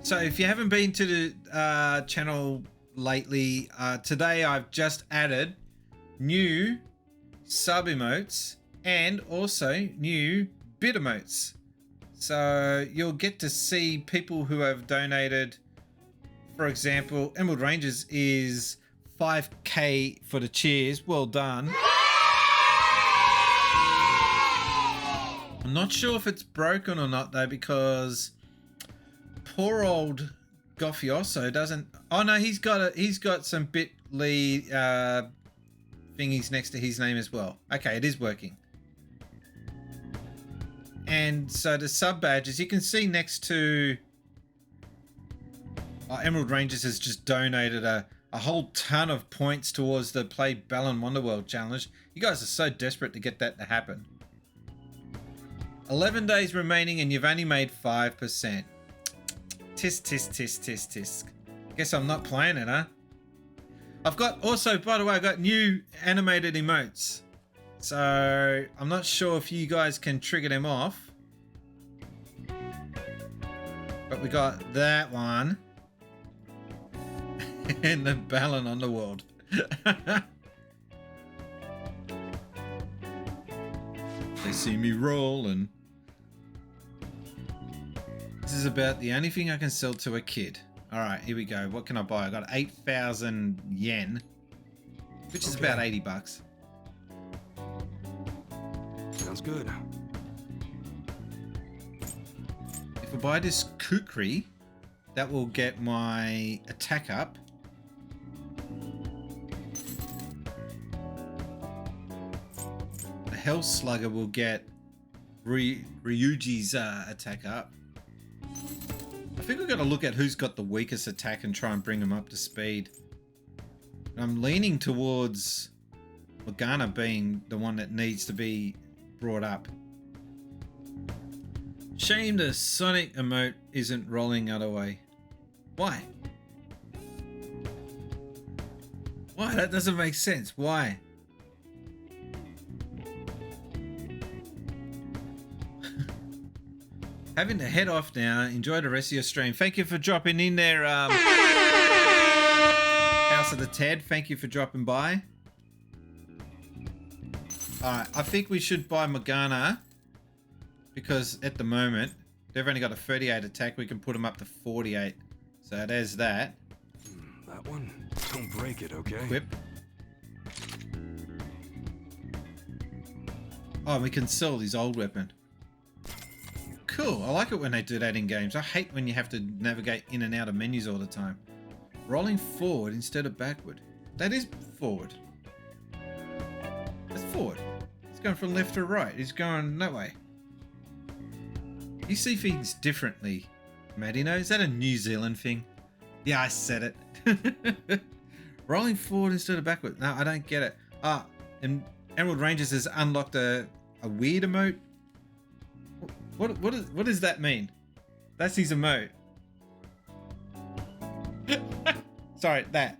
So if you haven't been to the channel lately, today I've just added new sub emotes and also new bit emotes. So you'll get to see people who have donated. For example, Emerald Rangers is 5k for the cheers. Well done. I'm not sure if it's broken or not though, because poor old Goffioso doesn't. Oh no, he's got some bit.ly thingies next to his name as well. Okay, it is working. And so the sub badges, you can see next to Emerald Rangers has just donated a whole ton of points towards the Play Balan Wonderworld challenge. You guys are so desperate to get that to happen. 11 days remaining and you've only made 5%. Tisk, tisk, tisk, tisk, tisk. Guess I'm not playing it, huh? I've got also, by the way, I got new animated emotes. So I'm not sure if you guys can trigger them off. But we got that one. And the Balan Underworld. They see me rolling. This is about the only thing I can sell to a kid. Alright, here we go. What can I buy? I got 8,000 yen, which is about 80 bucks. Sounds good. If I buy this kukri, that will get my attack up. The Hell Slugger will get Ryuji's attack up. think we've got to look at who's got the weakest attack and try and bring them up to speed. I'm leaning towards Morgana being the one that needs to be brought up. Shame the Sonic emote isn't rolling out away. Why? Why? That doesn't make sense. Why? Having to head off now. Enjoy the rest of your stream. Thank you for dropping in there, House of the Ted. Thank you for dropping by. Alright, I think we should buy Morgana because at the moment they've only got a 38 attack. We can put them up to 48. So there's that. That one? Don't break it, okay? Equip. Oh, we can sell his old weapon. Cool. I like it when they do that in games. I hate when you have to navigate in and out of menus all the time. Rolling forward instead of backward. That is forward. That's forward. It's going from left to right. It's going that way. You see things differently, Madino. Is that a New Zealand thing? Yeah, I said it. Rolling forward instead of backward. No, I don't get it. And Emerald Rangers has unlocked a weird emote. What does that mean? That's his emote. Sorry, that.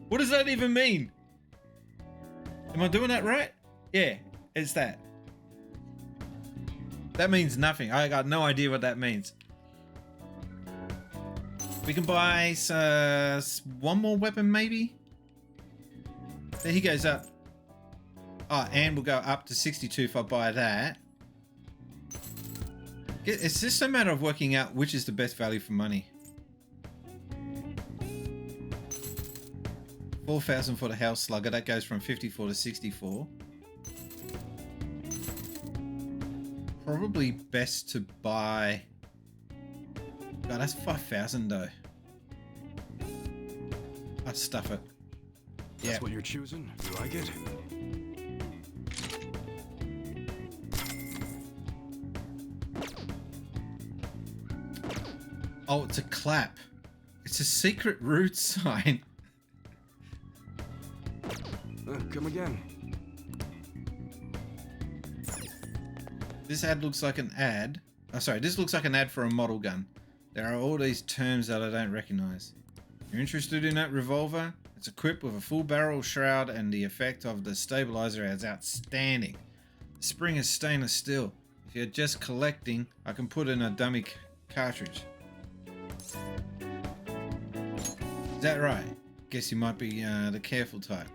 What does that even mean? Am I doing that right? Yeah, it's that. That means nothing. I got no idea what that means. We can buy one more weapon, maybe? There he goes up. Oh, and we'll go up to 62 if I buy that. It's just a matter of working out which is the best value for money. 4,000 for the House Slugger. That goes from 54 to 64. Probably best to buy... God, that's 5,000 though. I'd stuff it. That's what you're choosing? You like it? Oh, it's a clap. It's a secret root sign. Come again. This ad looks like an ad. Oh, sorry, this looks like an ad for a model gun. There are all these terms that I don't recognize. You're interested in that revolver? It's equipped with a full barrel shroud and the effect of the stabilizer is outstanding. The spring is stainless steel. If you're just collecting, I can put in a dummy cartridge. Is that right? Guess you might be the careful type.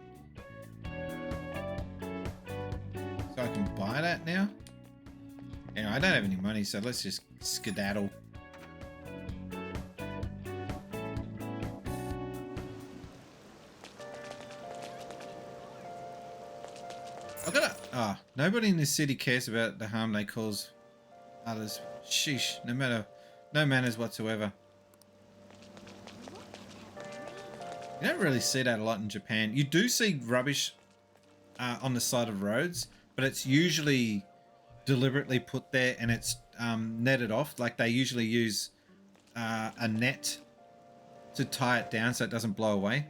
So I can buy that now? Anyway, I don't have any money, so let's just skedaddle. Nobody in this city cares about the harm they cause others. Sheesh, no manners whatsoever. You don't really see that a lot in Japan. You do see rubbish on the side of roads, but it's usually deliberately put there and it's netted off. Like they usually use a net to tie it down so it doesn't blow away.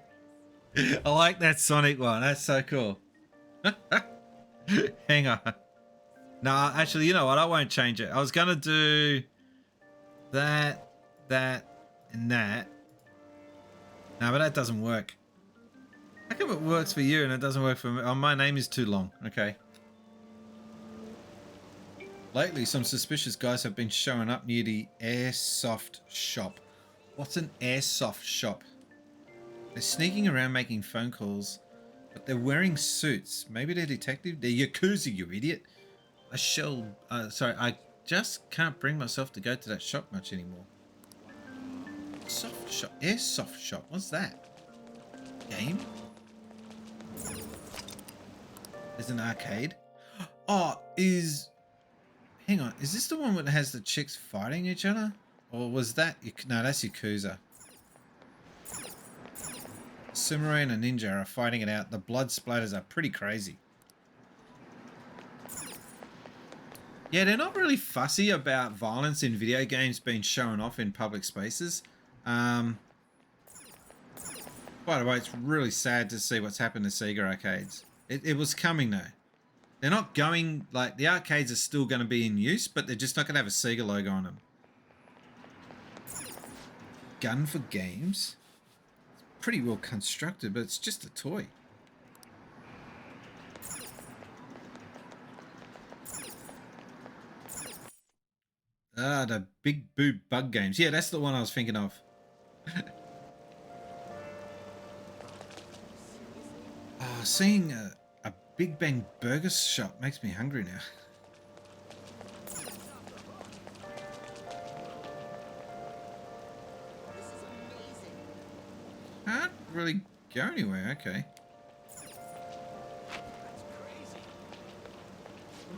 I like that Sonic one. That's so cool. Hang on. Nah, actually, you know what? I won't change it. I was going to do that, and that. No, but that doesn't work. How come it works for you and it doesn't work for me? Oh, my name is too long. Okay. Lately, some suspicious guys have been showing up near the airsoft shop. What's an airsoft shop? They're sneaking around making phone calls, but they're wearing suits. Maybe they're detective? They're Yakuza, you idiot. I just can't bring myself to go to that shop much anymore. Soft shop, airsoft shop. What's that? Game? There's an arcade. Oh, hang on. Is this the one that has the chicks fighting each other? Or was that? No, that's Yakuza. Samurai and a ninja are fighting it out. The blood splatters are pretty crazy. Yeah, they're not really fussy about violence in video games being shown off in public spaces. By the way, it's really sad to see what's happened to Sega arcades. It was coming though. They're not going, like, the arcades are still going to be in use, but they're just not going to have a Sega logo on them. Gun for games? It's pretty well constructed, but it's just a toy. Ah, the Big Boo Bug games. Yeah, that's the one I was thinking of. Oh, seeing a Big Bang Burger shop makes me hungry now. Can't really go anywhere. Okay.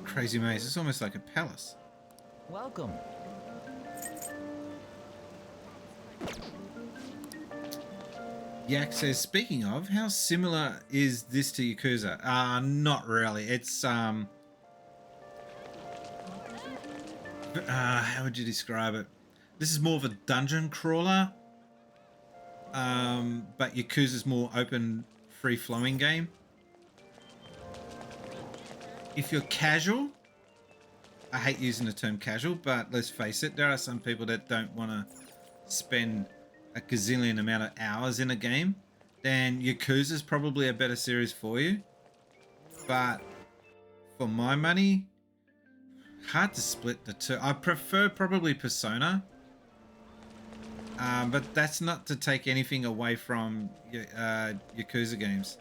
Crazy maze. It's almost like a palace. Welcome. Yak says, speaking of, how similar is this to Yakuza? Not really. It's how would you describe it? This is more of a dungeon crawler. But Yakuza's more open, free-flowing game. If you're casual, I hate using the term casual, but let's face it, there are some people that don't want to spend a gazillion amount of hours in a game, then Yakuza's probably a better series for you. But for my money, hard to split the two. I prefer probably Persona, but that's not to take anything away from Yakuza games.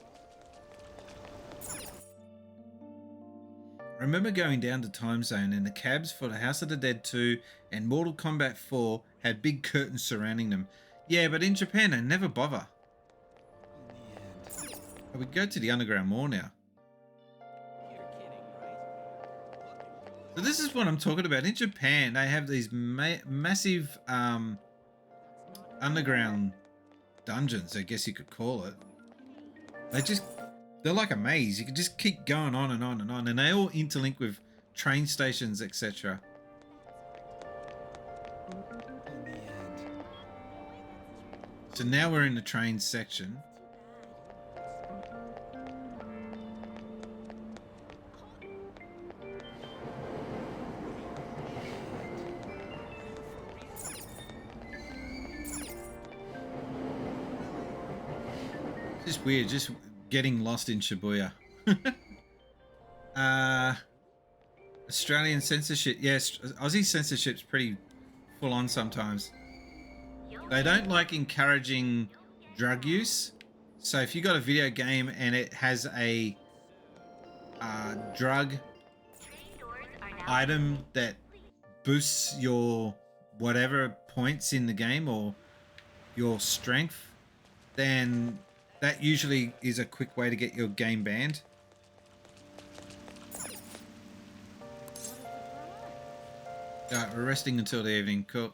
I remember going down to Time Zone and the cabs for the House of the Dead 2 and Mortal Kombat 4 had big curtains surrounding them. Yeah, but in Japan they never bother. I would go to the underground mall now. So this is what I'm talking about. In Japan, they have these massive underground dungeons, I guess you could call it. They're like a maze. You can just keep going on and on and on, and they all interlink with train stations, etc. So now we're in the train section. It's just weird, just getting lost in Shibuya. Australian censorship. Yes, Aussie censorship's pretty full on sometimes. They don't like encouraging drug use. So if you got a video game and it has a drug item that boosts your whatever points in the game or your strength, then that usually is a quick way to get your game banned. Alright, we're resting until the evening. Cool.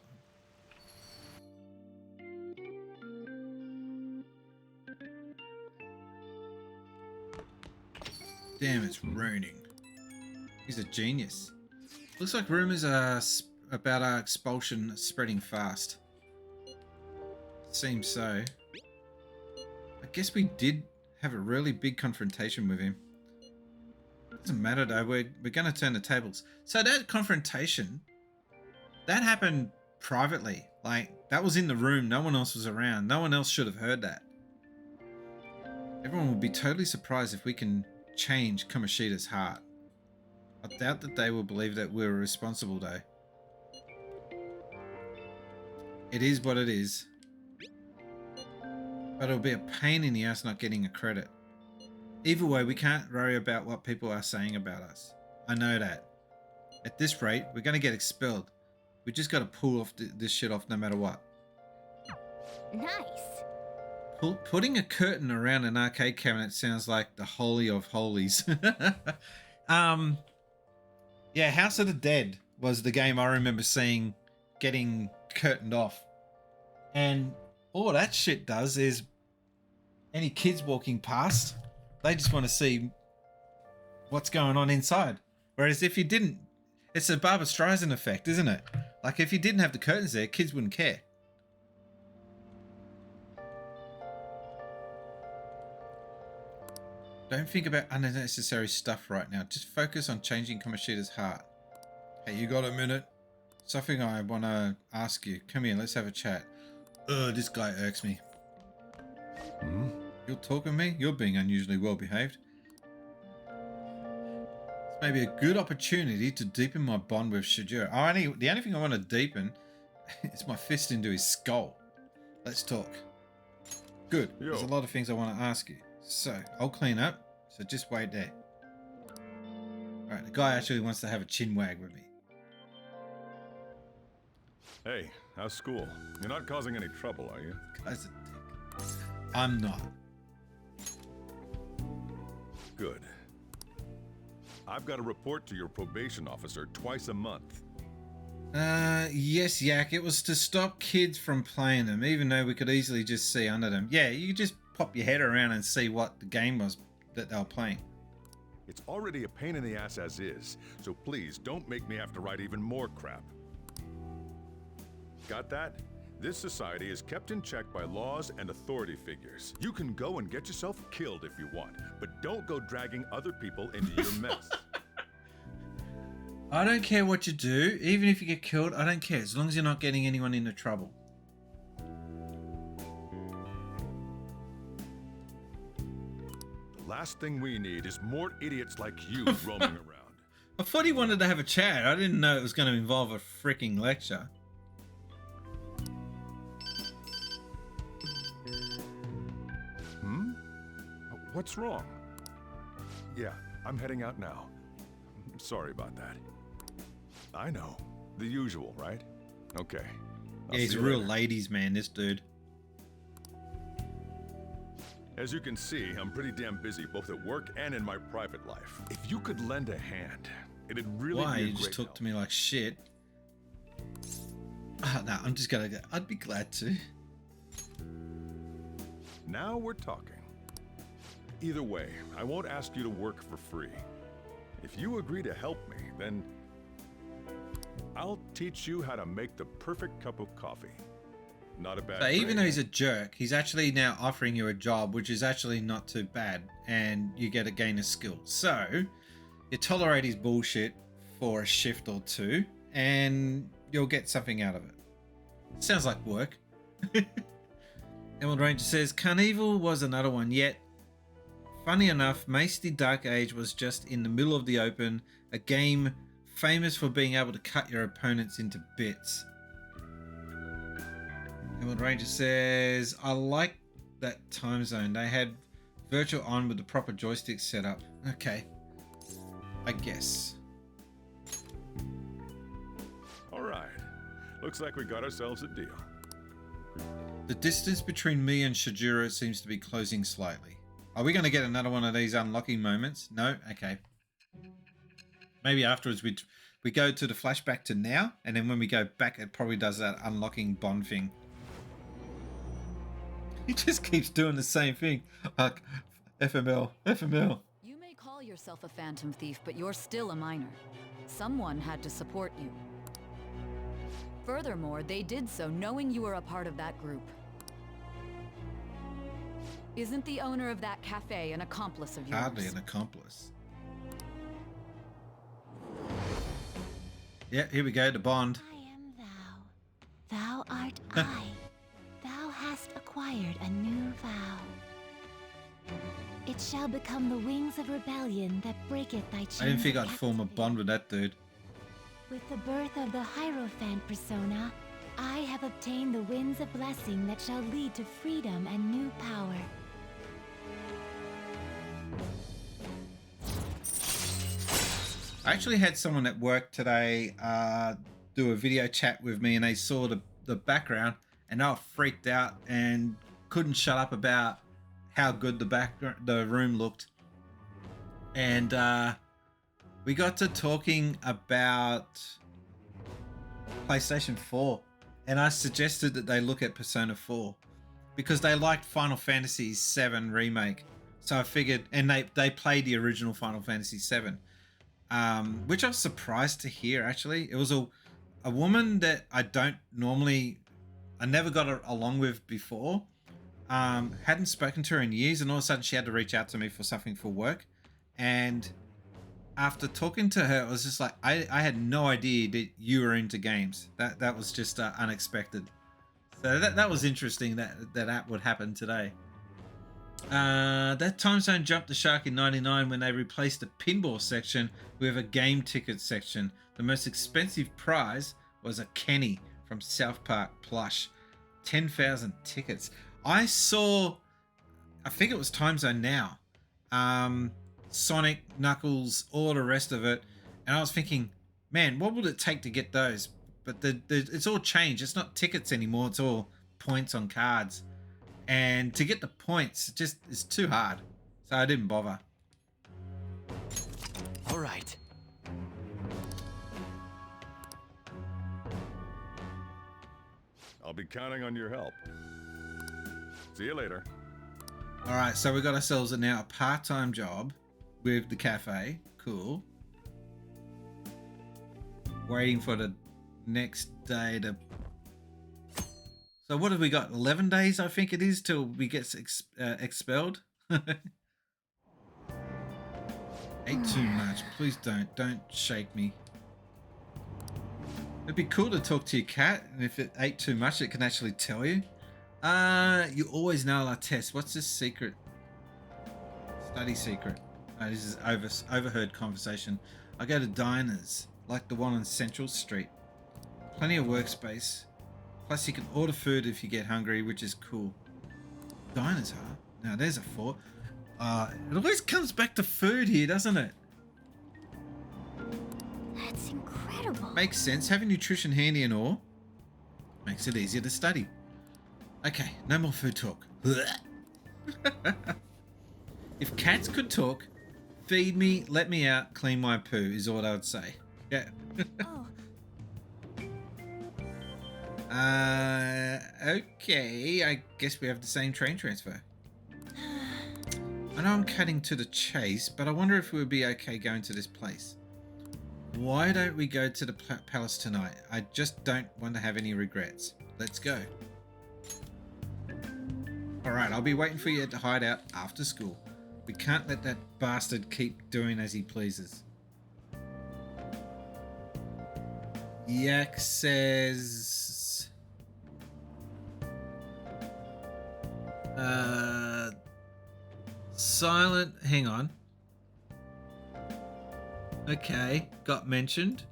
Damn, it's raining. He's a genius. Looks like rumors are about our expulsion spreading fast. Seems so. I guess we did have a really big confrontation with him. Doesn't matter though, we're going to turn the tables. So that confrontation, that happened privately. Like, that was in the room, no one else was around. No one else should have heard that. Everyone would be totally surprised if we can change Kamoshida's heart. I doubt that they will believe that we were responsible though. It is what it is. But it'll be a pain in the ass not getting a credit. Either way, we can't worry about what people are saying about us. I know that. At this rate, we're going to get expelled. We just got to pull off this shit off no matter what. Nice. Putting a curtain around an arcade cabinet sounds like the holy of holies. Yeah, House of the Dead was the game I remember seeing getting curtained off. And all that shit does is any kids walking past, they just want to see what's going on inside. Whereas if you didn't, It's a Barbra Streisand effect, isn't it? Like if you didn't have the curtains there, kids wouldn't care. Don't think about unnecessary stuff right now. Just focus on changing Kamoshida's heart. Hey, you got a minute? Something I want to ask you. Come here, let's have a chat. Ugh, this guy irks me. Hmm? You're talking to me? You're being unusually well behaved. This may be a good opportunity to deepen my bond with Shijiro. The only thing I want to deepen is my fist into his skull. Let's talk. Good. Yo. There's a lot of things I want to ask you. So, I'll clean up. So just wait there. Alright, the guy actually wants to have a chin wag with me. Hey, how's school? You're not causing any trouble, are you? Guy's a dick. I'm not. Good. I've got to report to your probation officer twice a month. Yes, Yak. It was to stop kids from playing them, even though we could easily just see under them. Yeah, you could just pop your head around and see what the game was that they were playing. It's already a pain in the ass as is, so please don't make me have to write even more crap. Got that? This society is kept in check by laws and authority figures. You can go and get yourself killed if you want, but don't go dragging other people into your mess. I don't care what you do, even if you get killed, I don't care, as long as you're not getting anyone into trouble. The last thing we need is more idiots like you roaming around. I thought he wanted to have a chat. I didn't know it was going to involve a freaking lecture. Hmm? What's wrong? Yeah, I'm heading out now. Sorry about that. I know. The usual, right? Okay. Yeah, he's a real ladies' man, this dude. As you can see, I'm pretty damn busy both at work and in my private life. If you could lend a hand, it'd really Why? be a You just great talk help. to me like shit. No, I'm just gonna go. I'd be glad to. Now we're talking. Either way, I won't ask you to work for free. If you agree to help me, then I'll teach you how to make the perfect cup of coffee. Not a bad So even trade. though he's a jerk, he's actually now offering you a job, which is actually not too bad, and you get a gain of skill. So you tolerate his bullshit for a shift or two, and you'll get something out of it. Sounds like work. Emerald Ranger says, Carnival was another one, yet funny enough, Macy Dark Age was just in the middle of the open, a game famous for being able to cut your opponents into bits. Emerald Ranger says, I like that time zone. They had virtual on with the proper joystick setup. Okay. I guess. Alright. Looks like we got ourselves a deal. The distance between me and Shijiro seems to be closing slightly. Are we going to get another one of these unlocking moments? No? Okay. Maybe afterwards we go to the flashback to now, and then when we go back, it probably does that unlocking bond thing. He just keeps doing the same thing. Like, FML, FML. You may call yourself a phantom thief, but you're still a minor. Someone had to support you. Furthermore, they did so knowing you were a part of that group. Isn't the owner of that cafe an accomplice of yours? Hardly an accomplice. Yeah, here we go, the bond. I am thou. Thou art I. Thou hast acquired a new vow. It shall become the wings of rebellion that breaketh thy chains. I didn't think of I'd form a captivity. bond with that dude. With the birth of the Hierophant persona, I have obtained the winds of blessing that shall lead to freedom and new power. I actually had someone at work today do a video chat with me, and they saw the background, and they were freaked out and couldn't shut up about how good the room looked. And we got to talking about PlayStation 4, and I suggested that they look at Persona 4 because they liked Final Fantasy VII Remake. So I figured, and they played the original Final Fantasy VII. which I was surprised to hear. Actually, it was a woman that I never got along with before. Hadn't spoken to her in years, and all of a sudden she had to reach out to me for something for work. And after talking to her, it was just like I had no idea that you were into games. That was just unexpected. So that was interesting that would happen today. That time zone jumped the shark in '99 when they replaced the pinball section with a game ticket section. The most expensive prize was a Kenny from South Park plush. 10,000 tickets. I think it was Time Zone Now. Sonic, Knuckles, all the rest of it. And I was thinking, man, what would it take to get those? But it's all changed. It's not tickets anymore. It's all points on cards. And to get the points, it's too hard. So I didn't bother. All right. I'll be counting on your help. See you later. All right, so we got ourselves now a part-time job with the cafe. Cool. Waiting for the next day to... So what have we got? 11 days, I think it is, till we get expelled. Ate too much. Please don't shake me. It'd be cool to talk to your cat, and if it ate too much, it can actually tell you. You always nail our test. What's this secret? Study secret. Oh, this is overheard conversation. I go to diners, like the one on Central Street. Plenty of workspace. Plus you can order food if you get hungry, which is cool. Diners, huh? Now there's a thought. It always comes back to food here, doesn't it? That's incredible. Makes sense. Having nutrition handy and all makes it easier to study. Okay, no more food talk. If cats could talk, feed me, let me out, clean my poo is what I would say. Yeah. Okay, I guess we have the same train transfer. I know I'm cutting to the chase, but I wonder if we would be okay going to this place. Why don't we go to the palace tonight? I just don't want to have any regrets. Let's go. Alright, I'll be waiting for you at the hideout after school. We can't let that bastard keep doing as he pleases. Yak says... Silent... Hang on. Okay, got mentioned.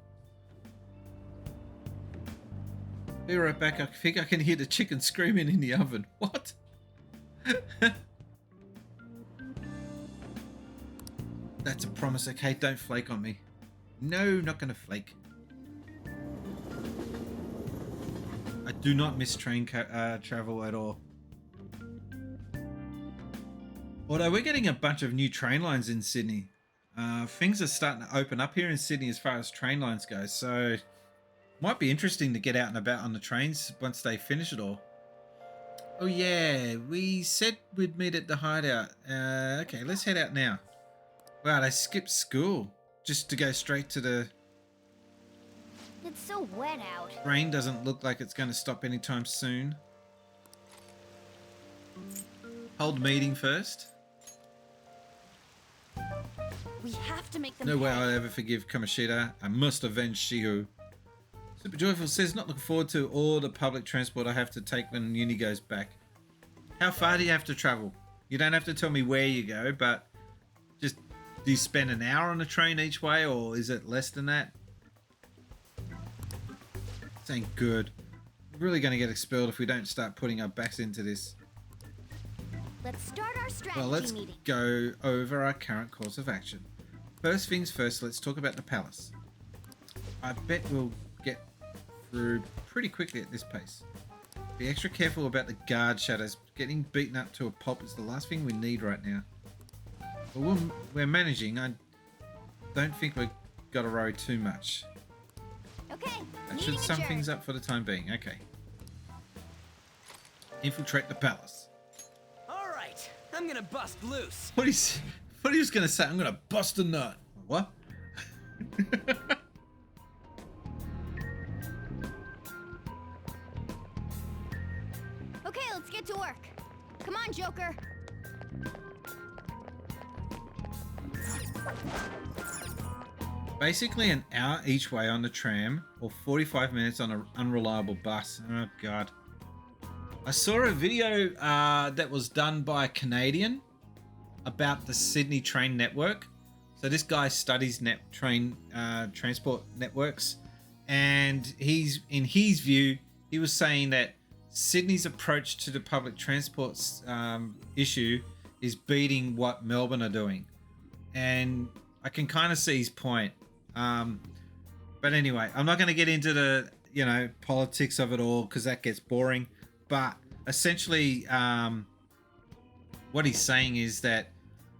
Be right back. I think I can hear the chicken screaming in the oven. What? That's a promise, okay? Don't flake on me. No, not gonna flake. I do not miss train travel at all. Although we're getting a bunch of new train lines in Sydney. Things are starting to open up here in Sydney as far as train lines go, so might be interesting to get out and about on the trains once they finish it all. Oh yeah, we said we'd meet at the hideout. Okay, let's head out now. Wow, they skipped school just to go straight to the... It's so wet out. Rain doesn't look like it's going to stop anytime soon. Hold meeting first. We have to make them No way I'll ever forgive Kamoshida. I must avenge Shihu. Super Joyful says, not looking forward to all the public transport I have to take when uni goes back. How far do you have to travel? You don't have to tell me where you go, but just, do you spend an hour on a train each way, or is it less than that? This ain't good. We're really going to get expelled if we don't start putting our backs into this. Let's start our strategy Well, let's meeting. go over our current course of action. First things first, let's talk about the palace. I bet we'll get through pretty quickly at this pace. Be extra careful about the guard shadows. Getting beaten up to a pulp is the last thing we need right now. But we're managing. I don't think we've got to worry too much. Okay. That should sum things up for the time being. Okay. Infiltrate the palace. All right, I'm gonna bust loose. What he was going to say? I'm going to bust a nut. What? Okay, let's get to work. Come on, Joker. Basically an hour each way on the tram or 45 minutes on an unreliable bus. Oh god. I saw a video that was done by a Canadian about the Sydney train network. So this guy studies transport networks, and in his view, he was saying that Sydney's approach to the public transport issue is beating what Melbourne are doing, and I can kind of see his point. But anyway, I'm not going to get into the politics of it all because that gets boring. But essentially, what he's saying is that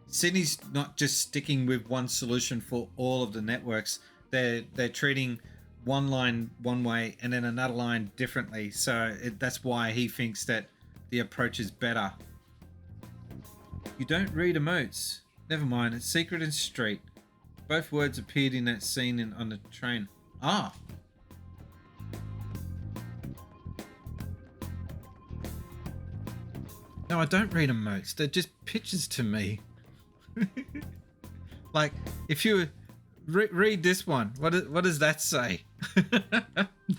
Sydney's not just sticking with one solution for all of the networks. They're treating one line one way and then another line differently. So that's why he thinks that the approach is better. You don't read emotes. Never mind, it's secret and street. Both words appeared in that scene on the train. Ah. No, I don't read emotes. They're just pictures to me. Like, if you read this one, what does that say?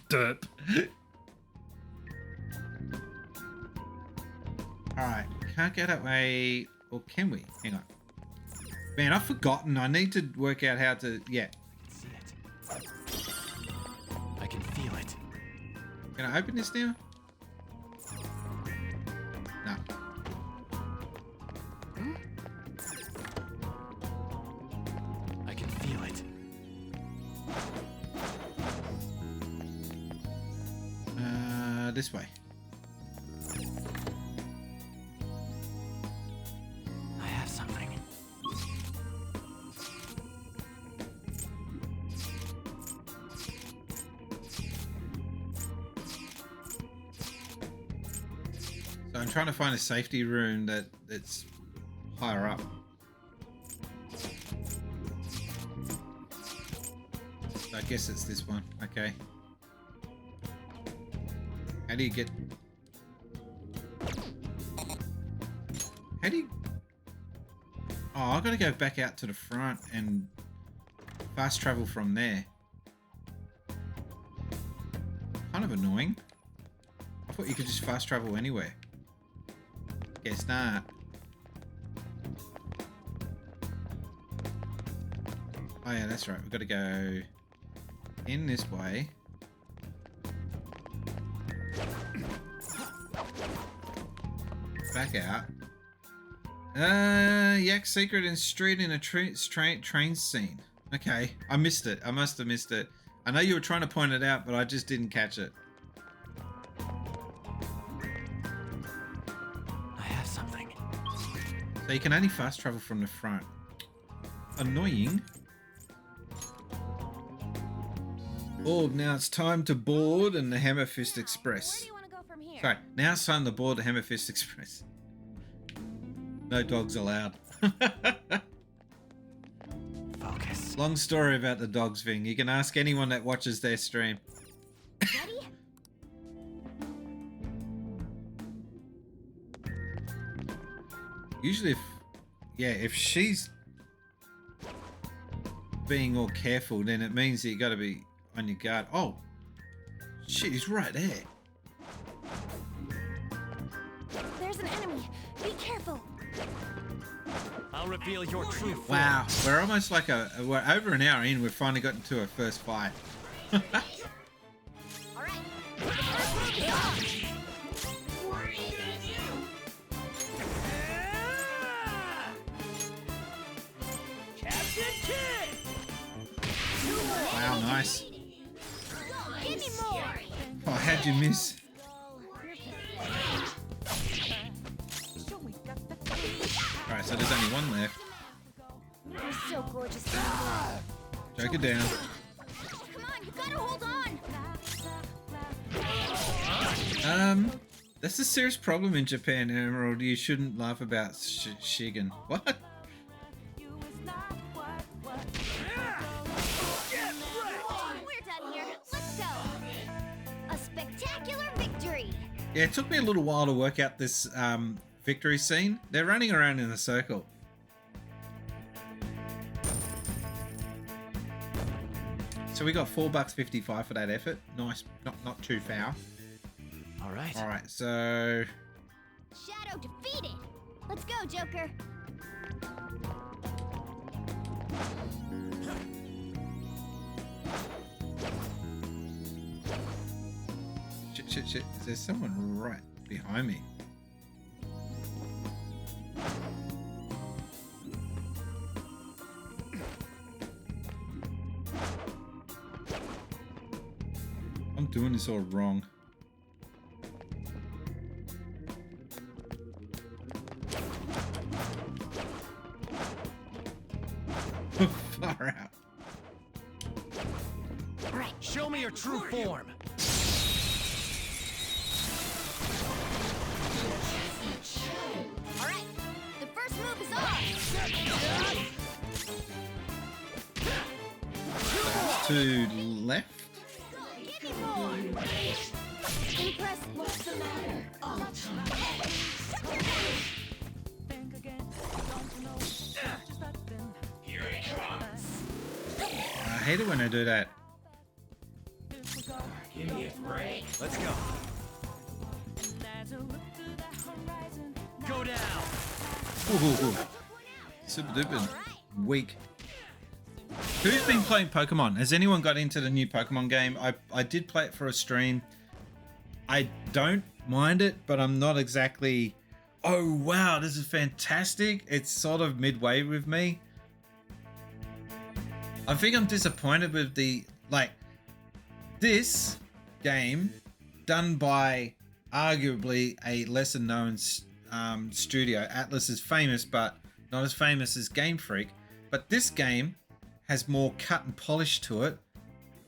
Derp. Alright, can't get away, or can we? Hang on. Man, I've forgotten. I need to work out how to, yeah. See it. I can feel it. Can I open this now? No. I can feel it. This way. I have something. So I'm trying to find a safety room that's higher up. So I guess it's this one. Okay. How do you get... How do you... Oh, I've got to go back out to the front and fast travel from there. Kind of annoying. I thought you could just fast travel anywhere. Guess not. Oh yeah, that's right. We've got to go in this way. Back out. Yak secret and street in a train scene. Okay, I missed it. I must have missed it. I know you were trying to point it out, but I just didn't catch it. I have something. So you can only fast travel from the front. Annoying. Oh, now it's time to board and the Hammerfist Express. Where do you want to go from here? Sorry, now it's time to board the Hammerfist Express. No dogs allowed. Focus. Long story about the dogs thing. You can ask anyone that watches their stream. Ready? Usually if she's being all careful, then it means that you got to be on your guard. Oh, shit, he's right there. There's an enemy. Be careful. I'll reveal your true form. Wow, we're almost like we're over an hour in. We've finally gotten to our first fight. All right. Wow, nice. Give me more. Oh, how'd you miss? Alright, so there's only one left. You're so gorgeous. Joker down. Come on, you gotta hold on. That's a serious problem in Japan, Emerald. You shouldn't laugh about Shigen. What? Yeah, it took me a little while to work out this victory scene. They're running around in a circle. So we got $4.55 for that effort. Nice, not too foul. All right. All right, so Shadow defeated. Let's go, Joker. shit. There's someone right behind me. I'm doing this all wrong. Far out. All right, show me your true form. All right, the first move is on. To left. Give me more. Impressive. What's the matter? I hate it when I do that. Give me a break. Let's go. Go down. Ooh. Super duper weak. Who's been playing Pokemon? Has anyone got into the new Pokemon game? I did play it for a stream. I don't mind it, but I'm not exactly, oh wow, this is fantastic. It's sort of midway with me. I think I'm disappointed with the, like, this game done by arguably a lesser known studio. Atlas is famous, but not as famous as Game Freak. But this game has more cut and polish to it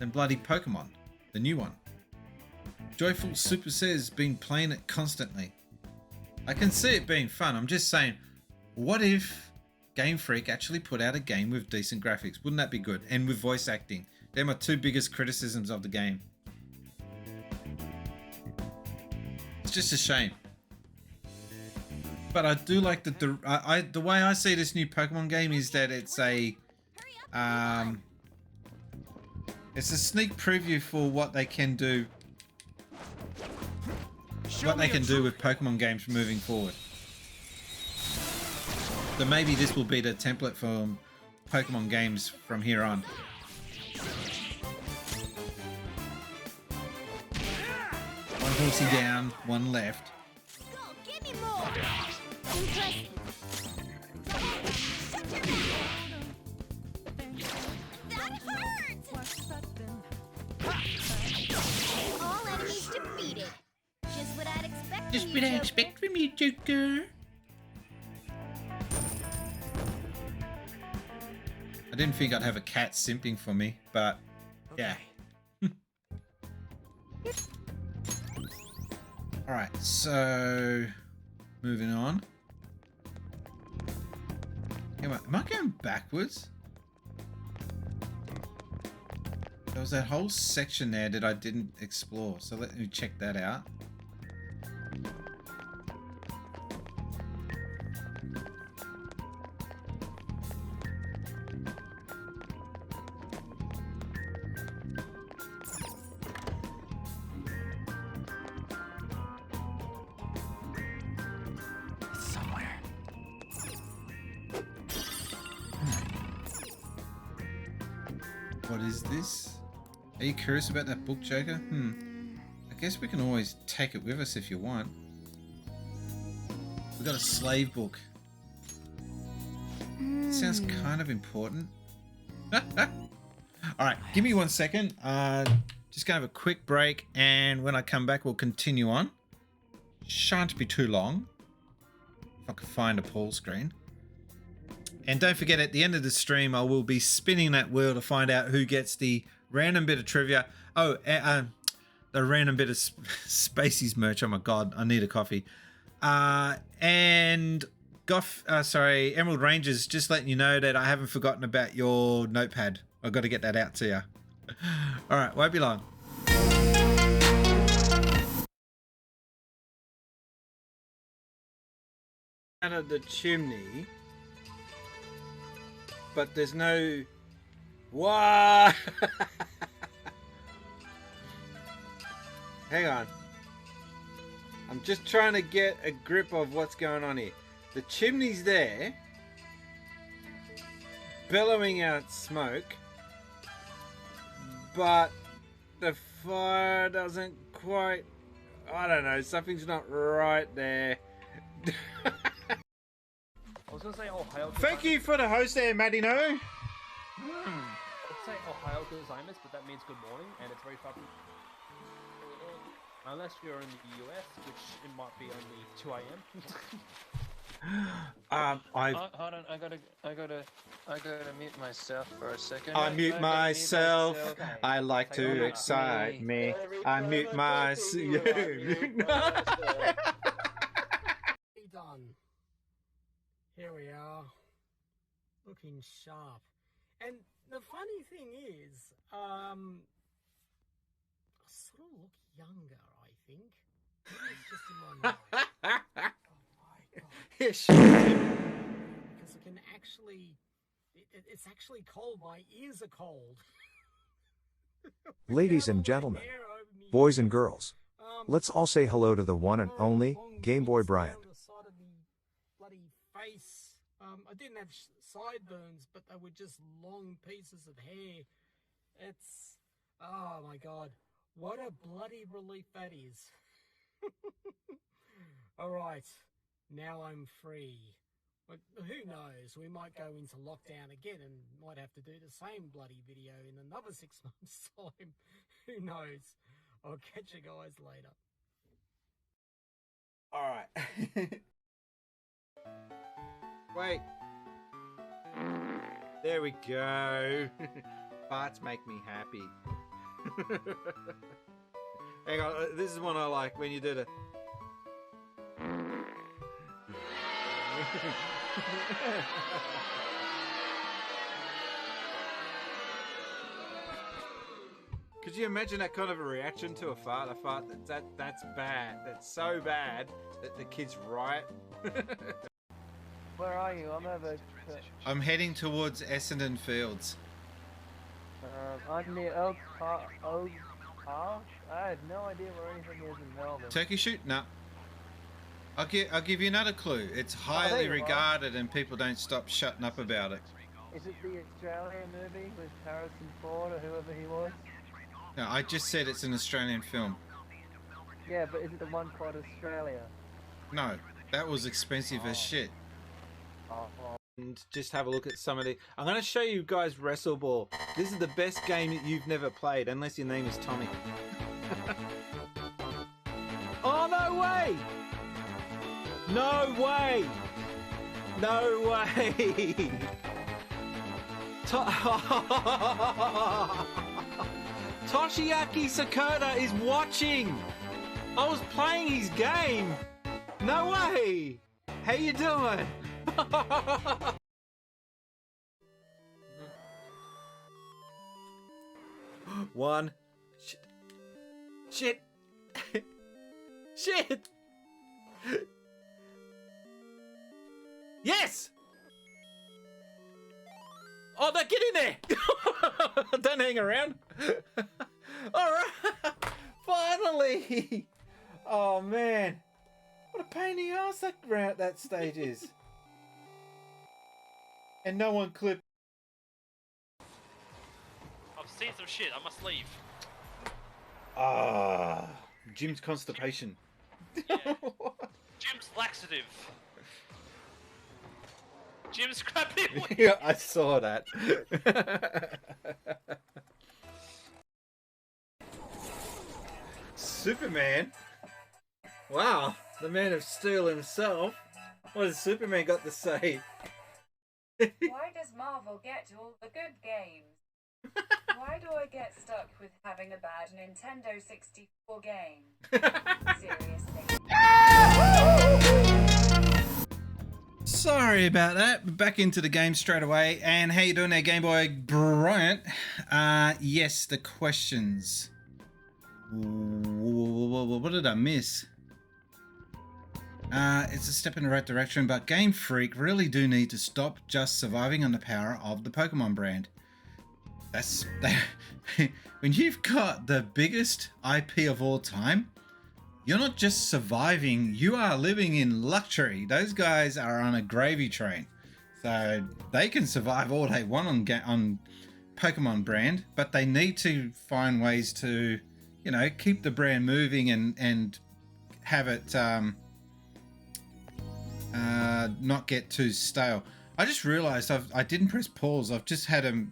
than bloody Pokemon, the new one. Joyful Super says been playing it constantly. I can see it being fun. I'm just saying, what if Game Freak actually put out a game with decent graphics? Wouldn't that be good? And with voice acting. They're my two biggest criticisms of the game. It's just a shame. But I do like the way I see this new Pokemon game is that it's a sneak preview for what they can do. What they can do with Pokemon games moving forward. So maybe this will be the template for Pokemon games from here on. One horsey down, one left. Go, give me more. Impressive. That hurts. All enemies defeated. Just what I'd expect. Just what I expect from you, Joker. I didn't think I'd have a cat simping for me, but yeah. Alright, so moving on. Am I going backwards? There was that whole section there that I didn't explore, so let me check that out. What is this? Are you curious about that book, Joker? I guess we can always take it with us if you want. We got a slave book. Sounds kind of important. Alright, give me 1 second. Just gonna have a quick break, and when I come back we'll continue on. Shan't be too long. If I can find a pull screen. And don't forget, at the end of the stream, I will be spinning that wheel to find out who gets the random bit of trivia. Oh, the random bit of Spaceys merch. Oh my god, I need a coffee. And Emerald Rangers, just letting you know that I haven't forgotten about your notepad. I've got to get that out to you. All right, won't be long. out of the chimney, but there's no. What? Hang on. I'm just trying to get a grip of what's going on here. The chimney's there, bellowing out smoke, but the fire doesn't quite. I don't know. Something's not right there. I was gonna say Ohio. Thank you for the host there, Madino. I'd say Ohio gozaimasu, but that means good morning, and it's very far from. Unless you're in the US, which it might be only 2 a.m. Hold on, I gotta mute myself for a second. I mute myself. I like to excite me. I mute myself. Done. Here we are, looking sharp. And the funny thing is, I sort of look younger, I think. Maybe it's just in my mind. Oh my god. Because I can actually, it's actually cold. My ears are cold. Ladies and gentlemen, boys and girls, let's all say hello to the one and only Game Boy Brian. Bloody face. I didn't have sideburns, but they were just long pieces of hair. It's, oh my god, what a bloody relief that is. Alright, now I'm free. But who knows, we might go into lockdown again and might have to do the same bloody video in another 6 months' time. Who knows? I'll catch you guys later. Alright. Wait. There we go. Farts make me happy. Hang on, this is one I like when you do the. Could you imagine that kind of a reaction to a fart? A fart that's bad. That's so bad that the kids riot. Where are you? I'm over. I'm heading towards Essendon Fields. I'm near Oak Park. I have no idea where anything is in Melbourne. Turkey shoot? No. I'll give you another clue. It's highly regarded and people don't stop shutting up about it. Is it the Australian movie with Harrison Ford or whoever he was? No, I just said it's an Australian film. Yeah, but is it the one called Australia? No, that was expensive as shit. And just have a look at some of the. I'm going to show you guys WrestleBall. This is the best game that you've never played, unless your name is Tommy. Oh, no way! No way! No way! Toshiaki Sakota is watching! I was playing his game! No way! How you doing? One. Shit. Shit. Yes. Oh, no, get in there. Don't hang around. All right. Finally. Oh, man. What a pain in the ass that stage is. And no one clipped. I've seen some shit. I must leave. Ah, Jim's constipation. Yeah. Jim's laxative. Jim's crappy. Yeah, I saw that. Superman. Wow, the Man of Steel himself. What has Superman got to say? Why does Marvel get all the good games? Why do I get stuck with having a bad Nintendo 64 game? Seriously. Sorry about that. Back into the game straight away. And how you doing there, Game Boy Bryant? Yes, the questions. What did I miss? It's a step in the right direction, but Game Freak really do need to stop just surviving on the power of the Pokemon brand. That's when you've got the biggest IP of all time, you're not just surviving, you are living in luxury. Those guys are on a gravy train. So they can survive all they want on Pokemon brand, but they need to find ways to, you know, keep the brand moving and have it not get too stale. I just realized I didn't press pause. I've just had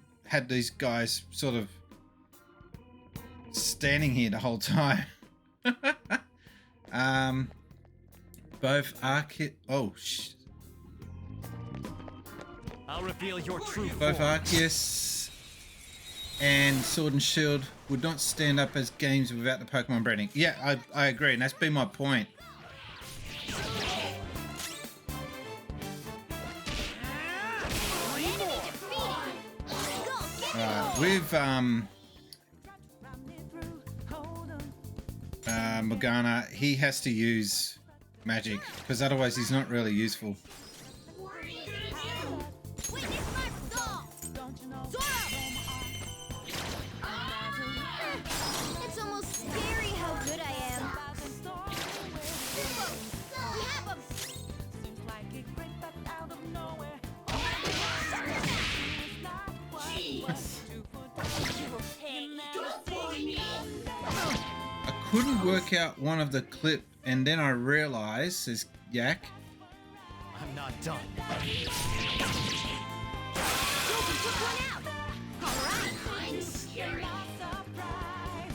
these guys sort of standing here the whole time. Both I'll reveal your true both form. Arceus and Sword and Shield would not stand up as games without the Pokemon branding. Yeah, I agree, and that's been my point. With Morgana, he has to use magic because otherwise he's not really useful. It's almost scary how good I am. I couldn't work out one of the clip, and then I realized, says Yak, I'm not done.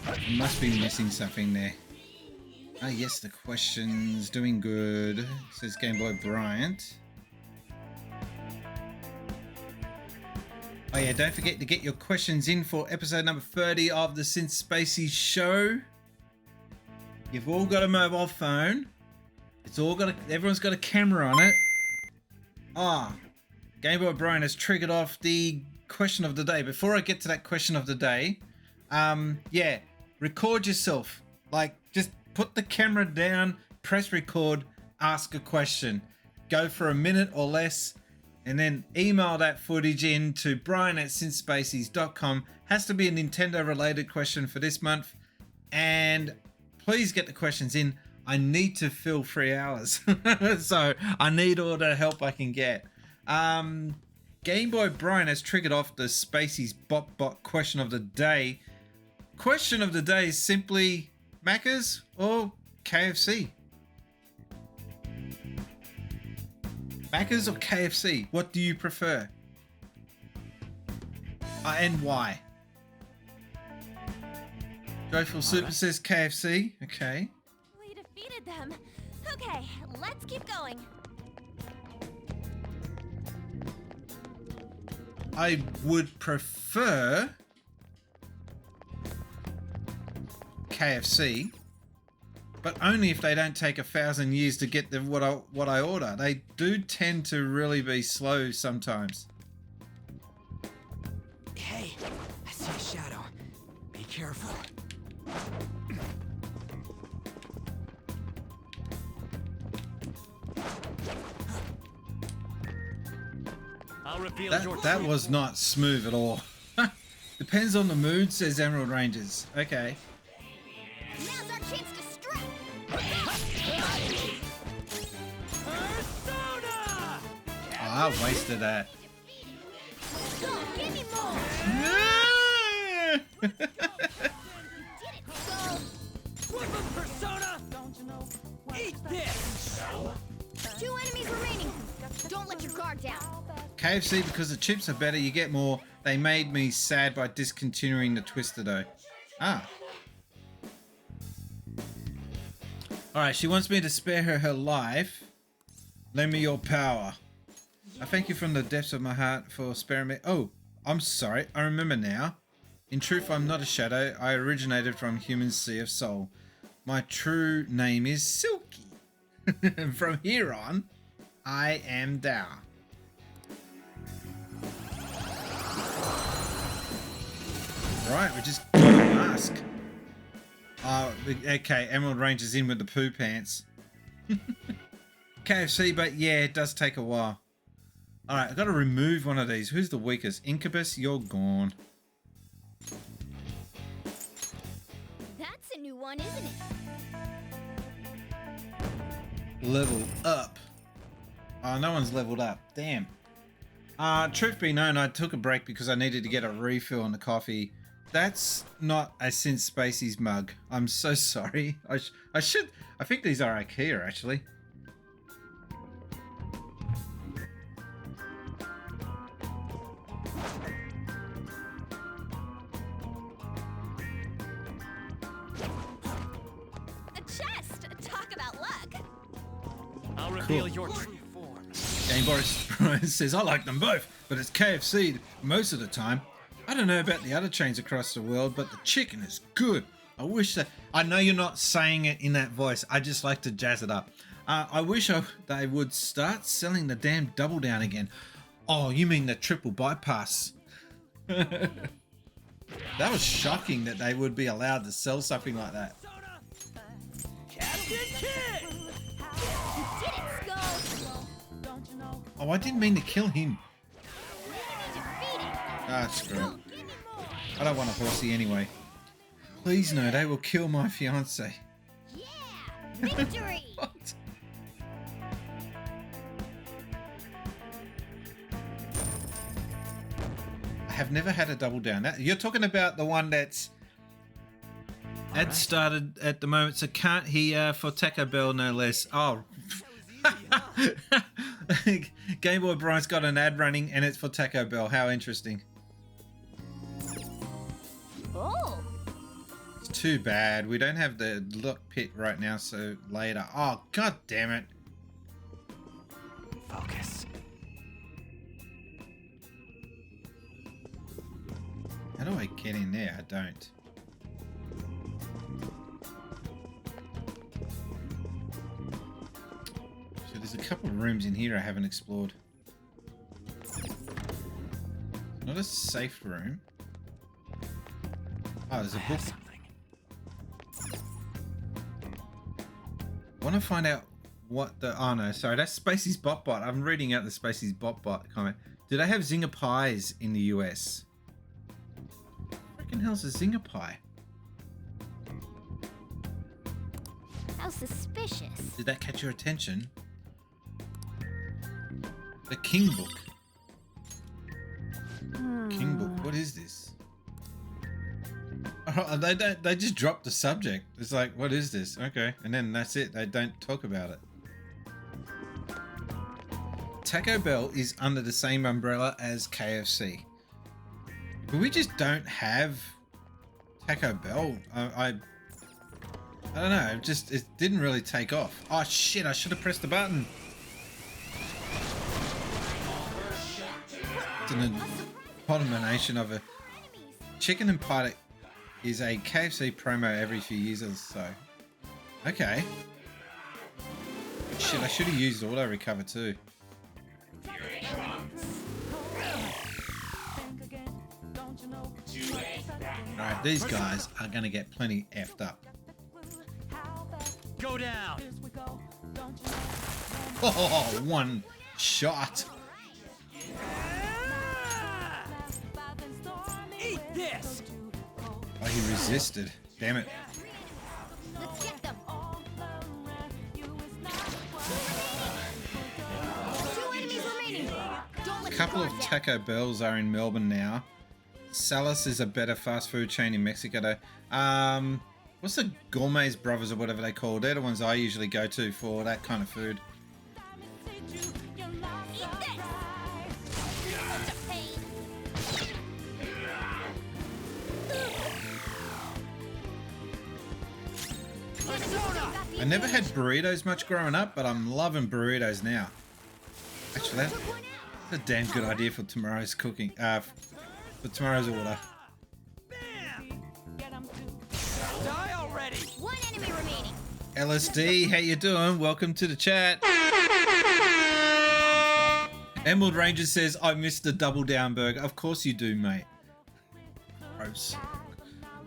I must be missing something there. Ah, yes, the questions doing good, says Game Boy Bryant. Oh yeah, don't forget to get your questions in for episode number 30 of the Synth Spacey Show. You've all got a mobile phone. Everyone's got a camera on it. Game Boy Brian has triggered off the question of the day. Before I get to that question of the day, yeah, record yourself. Like, just put the camera down, press record, ask a question. Go for a minute or less, and then email that footage in to brian@synthspaceys.com. Has to be a Nintendo related question for this month. And please get the questions in. I need to fill 3 hours. So I need all the help I can get. Game Boy Brian has triggered off the Spacey's Bot question of the day. Question of the day is simply Macca's or KFC? Macca's or KFC? What do you prefer? And why? Joyful Super says KFC. Okay. We defeated them. Okay, let's keep going. I would prefer KFC, but only if they don't take 1,000 years to get what I order. They do tend to really be slow sometimes. Hey, I see a shadow. Be careful. I'll reveal That was not smooth at all. Depends on the mood, says Emerald Rangers. Okay. Now's our chance to strike. I wasted that. Give me more. Persona! Eat this! 2 enemies remaining. Don't let your guard down. KFC, because the chips are better, you get more. They made me sad by discontinuing the Twister dough. Alright, she wants me to spare her life. Lend me your power. I thank you from the depths of my heart for sparing me. Oh, I'm sorry. I remember now. In truth, I'm not a shadow. I originated from human sea of soul. My true name is Silky. From here on, I am Dao. Right, we just got a mask. Okay, Emerald Ranger's in with the poo pants. KFC, but yeah, it does take a while. All right, I've got to remove one of these. Who's the weakest? Incubus, you're gone. That's a new one, isn't it? Level up. Oh, no one's leveled up. Damn. Truth be known, I took a break because I needed to get a refill on the coffee. That's not a Synth Spacies mug. I'm so sorry. I think these are IKEA, actually. A chest! Talk about luck! I'll reveal your true form. Game Boris says, I like them both, but it's KFC most of the time. I don't know about the other chains across the world, but the chicken is good. I wish that... I know you're not saying it in that voice. I just like to jazz it up. I wish they would start selling the damn Double Down again. Oh, you mean the triple bypass? That was shocking that they would be allowed to sell something like that. Captain Kidd! You did it, Skull! Oh, I didn't mean to kill him. Ah, screw it. I don't want a horsey anyway. Please no, they will kill my fiance. Yeah! Victory! What? I have never had a Double Down. You're talking about the one that's... That started at the moment, so can't hear for Taco Bell, no less. Oh. Game Boy Brian's got an ad running and it's for Taco Bell. How interesting. Oh! It's too bad. We don't have the lock pit right now, so later. Oh, god damn it. Focus. How do I get in there? I don't. So there's a couple of rooms in here I haven't explored. Not a safe room. Oh, there's a book. I want to find out what the... Oh no, sorry, that's Spacey's Botbot. I'm reading out the Spacey's Botbot comment. Do they have Zinger Pies in the US? What the hell's a Zinger Pie? How suspicious. Did that catch your attention? The King Book. King Book, what is this? Oh, they just dropped the subject. It's like, what is this? Okay, and then that's it. They don't talk about it. Taco Bell is under the same umbrella as KFC. But we just don't have Taco Bell. I don't know. It didn't really take off. Oh shit! I should have pressed the button. It's an abomination of a chicken and pie is a KFC promo every few years or so. Okay. Shit! I should have used auto recover too. Alright, these guys are gonna get plenty effed up. Go down. Oh, one shot. Eat this. Oh, he resisted. Damn it. Let's get them. Two enemies remaining. Don't A let couple your of guard down. Taco Bells are in Melbourne now. Salas is a better fast food chain in Mexico though. What's the Gourmet's Brothers or whatever they call? They're the ones I usually go to for that kind of food. Eat this. Such a pain. I never had burritos much growing up, but I'm loving burritos now. Actually, that's a damn good idea for tomorrow's cooking. For tomorrow's order. Die already. One enemy remaining. LSD, how you doing? Welcome to the chat. Emerald Ranger says, I missed the Double Down burger. Of course you do, mate. Gross.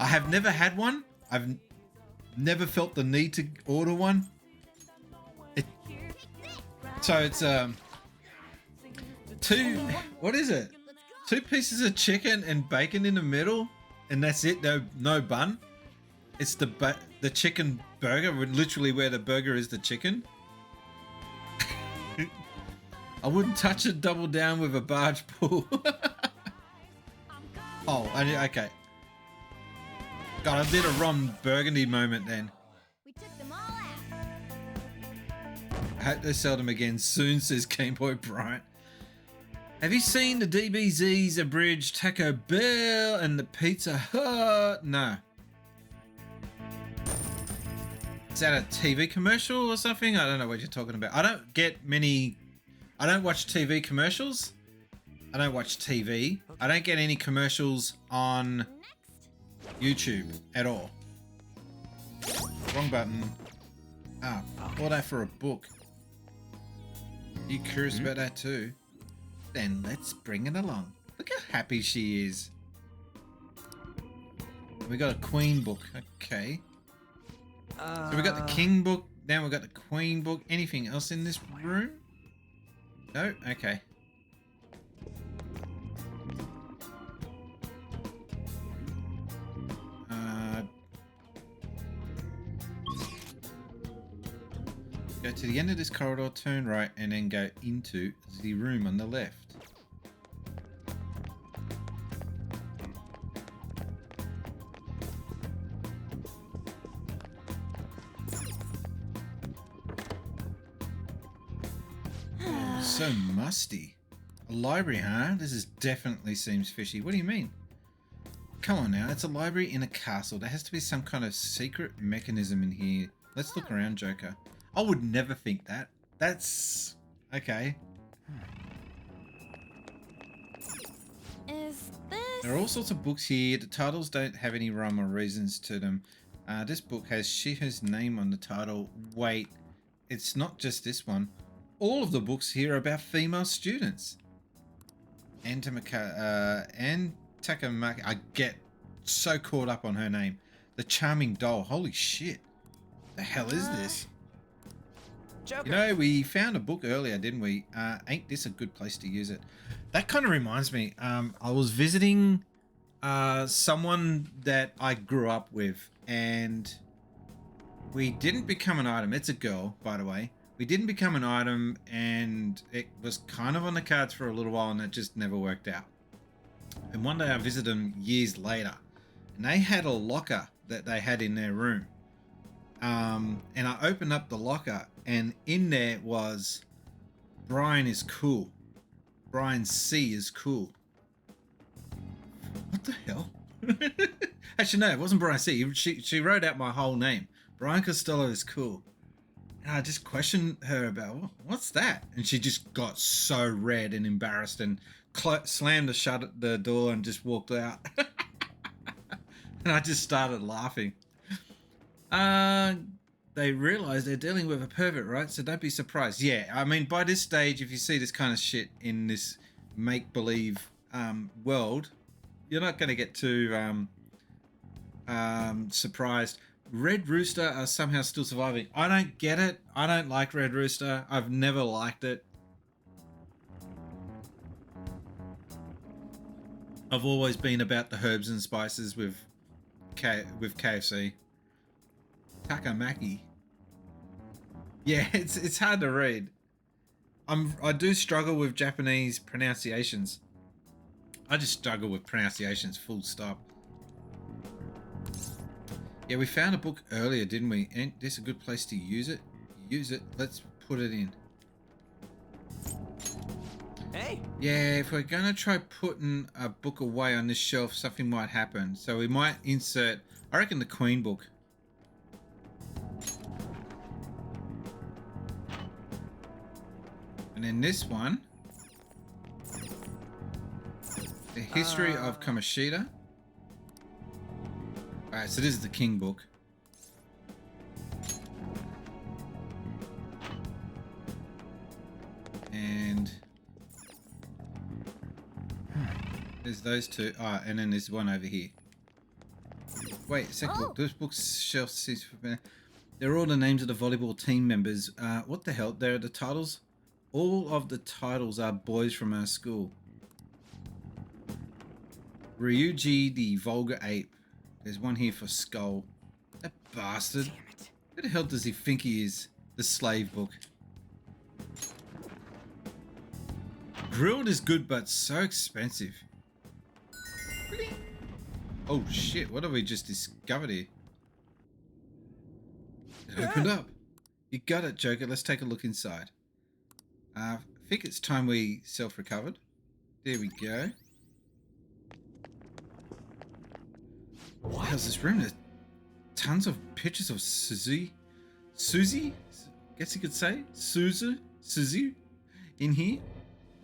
I have never had one. I've never felt the need to order one. So it's two. What is it? 2 pieces of chicken and bacon in the middle, and that's it. No bun. It's the chicken burger, literally where the burger is the chicken. I wouldn't touch it. Double down with a barge pull. Oh, okay. God, I did a Ron Burgundy moment then. I hope they sell them again soon, says Game Boy Bryant. Have you seen the DBZ's abridged Taco Bell and the Pizza Hut? No. Is that a TV commercial or something? I don't know what you're talking about. I don't watch TV commercials. I don't watch TV. I don't get any commercials on YouTube at all. Wrong button. Ah, bought that for a book. You curious about that too? Then let's bring it along. Look how happy she is. We got a Queen book. Okay. So we got the King book. Now we got the Queen book. Anything else in this room? No? Okay. Go to the end of this corridor, turn right, and then go into the room on the left. Oh, so musty. A library, huh? This is definitely seems fishy. What do you mean? Come on now, it's a library in a castle. There has to be some kind of secret mechanism in here. Let's look around, Joker. I would never think that. That's... okay. Is this... There are all sorts of books here. The titles don't have any rhyme or reasons to them. This book has Shiha's name on the title. Wait, it's not just this one. All of the books here are about female students. And Takamaki... I get so caught up on her name. The Charming Doll. Holy shit. The hell is this? Joker. You know, we found a book earlier, didn't we? Ain't this a good place to use it? That kind of reminds me. I was visiting someone that I grew up with, and we didn't become an item. It's a girl, by the way. We didn't become an item, and it was kind of on the cards for a little while, and it just never worked out. And one day I visited them years later, and they had a locker that they had in their room. And I opened up the locker, and in there was Brian is cool. Brian C is cool. What the hell? Actually, no, it wasn't Brian C. She wrote out my whole name. Brian Costello is cool. And I just questioned her about, what's that? And she just got so red and embarrassed and slammed the door and just walked out. And I just started laughing. They realize they're dealing with a pervert, right? So don't be surprised. Yeah, I mean, by this stage, if you see this kind of shit in this make-believe world, you're not going to get too surprised. Red Rooster are somehow still surviving. I don't get it. I don't like Red Rooster. I've never liked it. I've always been about the herbs and spices with KFC. Takamaki. Yeah, it's hard to read. I do struggle with Japanese pronunciations. I just struggle with pronunciations, full stop. Yeah, we found a book earlier, didn't we? Ain't this a good place to use it? Use it. Let's put it in. Hey. Yeah, if we're gonna try putting a book away on this shelf, something might happen. So we might insert, I reckon, the Queen book. And then this one, the history of Kamoshida. Alright, so this is the King book. And there's those two. Ah, and then there's one over here. Wait, second book. This book's shelf says they're all the names of the volleyball team members. What the hell? They're the titles All of the titles are boys from our school. Ryuji the Vulgar Ape. There's one here for Skull. That bastard. Who the hell does he think he is? The slave book. Grilled is good, but so expensive. Oh shit, what have we just discovered here? It opened up. You got it, Joker. Let's take a look inside. I think it's time we self-recovered. There we go. What hell's this room? There's tons of pictures of Susie? Guess you could say? Susie? In here?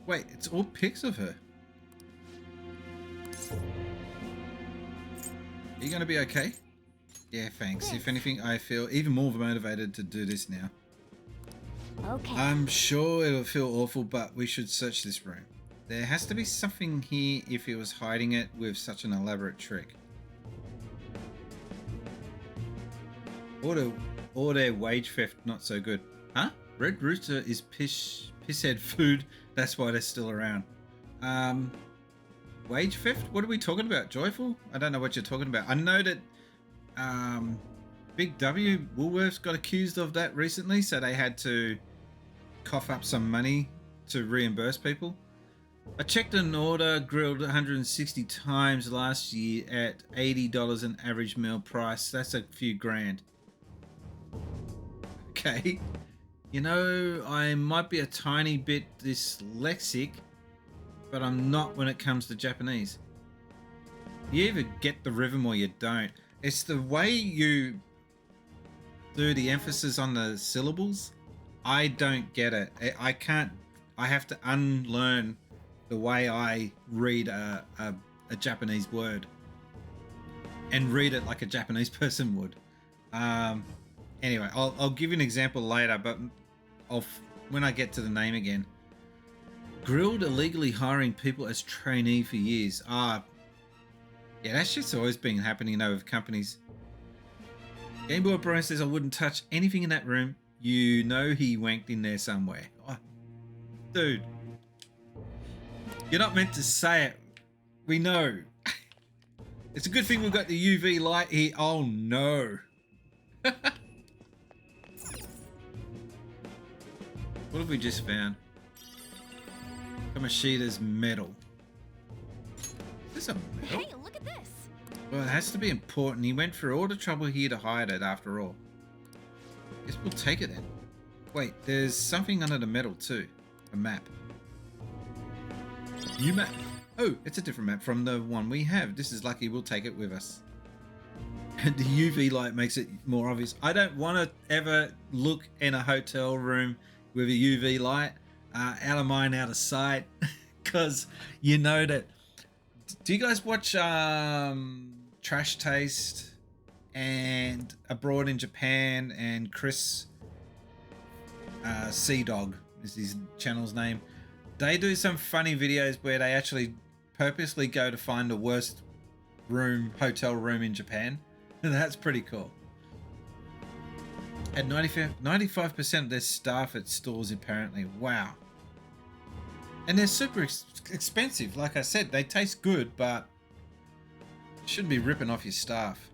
Wait, it's all pics of her. Are you gonna be okay? Yeah, thanks. If anything, I feel even more motivated to do this now. Okay. I'm sure it'll feel awful, but we should search this room. There has to be something here if he was hiding it with such an elaborate trick. Order wage theft, not so good. Huh? Red Rooster is pisshead food. That's why they're still around. Wage theft? What are we talking about? Joyful? I don't know what you're talking about. I know that Big W, Woolworths got accused of that recently, so they had to cough up some money to reimburse people. I checked an order grilled 160 times last year at $80 an average meal price. That's a few grand. Okay. You know, I might be a tiny bit dyslexic, but I'm not when it comes to Japanese. You either get the rhythm or you don't. It's the way you do the emphasis on the syllables. I don't get it. I can't. I have to unlearn the way I read a Japanese word and read it like a Japanese person would. Anyway, I'll give you an example later, but when I get to the name again. Grilled illegally hiring people as trainee for years. Yeah, that shit's always been happening though with companies. Game Boy Bro says I wouldn't touch anything in that room. You know he wanked in there somewhere. Oh, dude. You're not meant to say it. We know. It's a good thing we've got the UV light here. Oh no. What have we just found? Kamoshida's medal. Is this a medal? Hey, look at this. Well, it has to be important. He went through all the trouble here to hide it after all. Guess we'll take it then. Wait, there's something under the medal too. A map. New map. Oh, it's a different map from the one we have. This is lucky, we'll take it with us. And the UV light makes it more obvious. I don't want to ever look in a hotel room with a UV light. Out of mind, out of sight. Because you know that... Do you guys watch Trash Taste and Abroad in Japan and Chris Sea Dog is his channel's name? They do some funny videos where they actually purposely go to find the worst hotel room in Japan. That's pretty cool. At 95% of their staff at stores apparently. Wow. And they're super expensive. Like I said, they taste good, but shouldn't be ripping off your staff.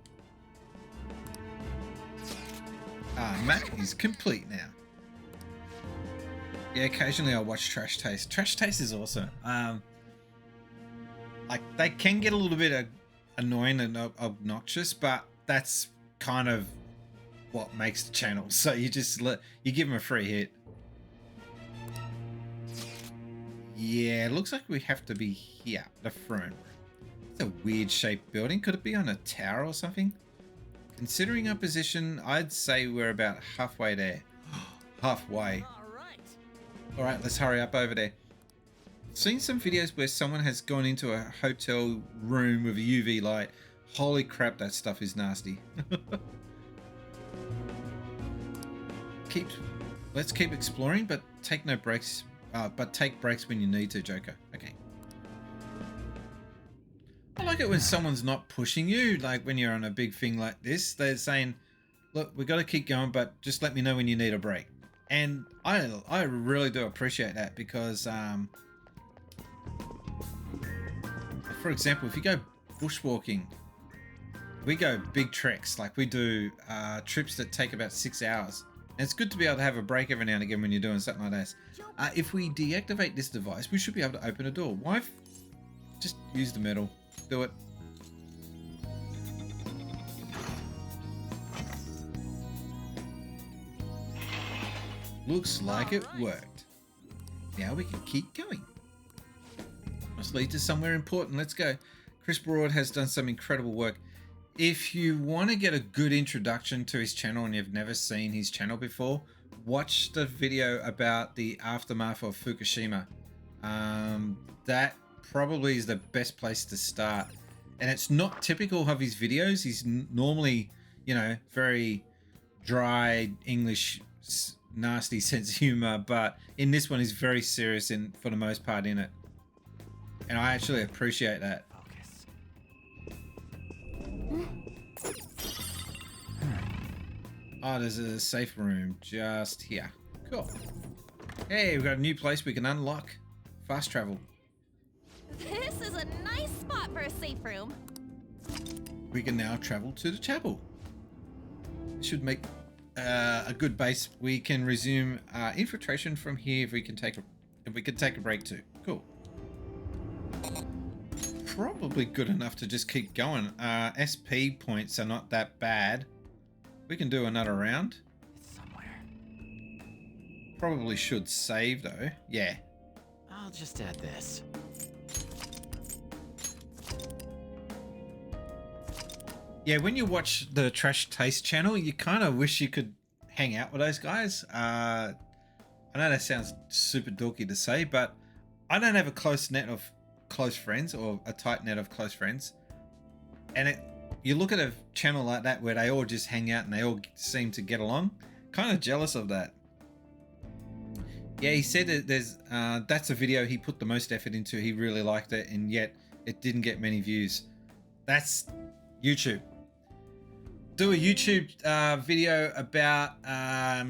Map is complete now. Yeah, occasionally I watch Trash Taste. Trash Taste is awesome. Like they can get a little bit annoying and obnoxious, but that's kind of what makes the channel. So you just you give them a free hit. Yeah, it looks like we have to be here, the front. It's a weird shaped building. Could it be on a tower or something? Considering our position, I'd say we're about halfway there. Halfway. Alright, let's hurry up over there. I've seen some videos where someone has gone into a hotel room with a UV light. Holy crap, that stuff is nasty. Let's keep exploring, but take no breaks. But take breaks when you need to, Joker. Okay. I like it when someone's not pushing you, like when you're on a big thing like this. They're saying, look, we've got to keep going, but just let me know when you need a break. And I really do appreciate that because, for example, if you go bushwalking, we go big treks, like we do trips that take about 6 hours. And it's good to be able to have a break every now and again when you're doing something like this. If we deactivate this device, we should be able to open a door. Why? Just use the metal. Do it. Looks like it worked. Now we can keep going. Must lead to somewhere important. Let's go. Chris Broad has done some incredible work. If you want to get a good introduction to his channel and you've never seen his channel before, watch the video about the aftermath of Fukushima. That probably is the best place to start. And it's not typical of his videos. He's normally, you know, very dry English, nasty sense of humor, but in this one he's very serious for the most part in it. And I actually appreciate that. Oh, there's a safe room just here. Cool. Hey, we've got a new place we can unlock. Fast travel. This is a nice spot for a safe room. We can now travel to the chapel. This should make a good base. We can resume infiltration from here if we can take a break too. Cool. Probably good enough to just keep going. SP points are not that bad. We can do another round. It's somewhere. Probably should save though. Yeah. I'll just add this. Yeah, when you watch the Trash Taste channel, you kind of wish you could hang out with those guys. I know that sounds super dorky to say, but I don't have a close net of close friends or a tight net of close friends. And you look at a channel like that where they all just hang out and they all seem to get along. Kind of jealous of that. Yeah, he said that that's a video he put the most effort into. He really liked it, and yet it didn't get many views. That's YouTube. Do a YouTube video about I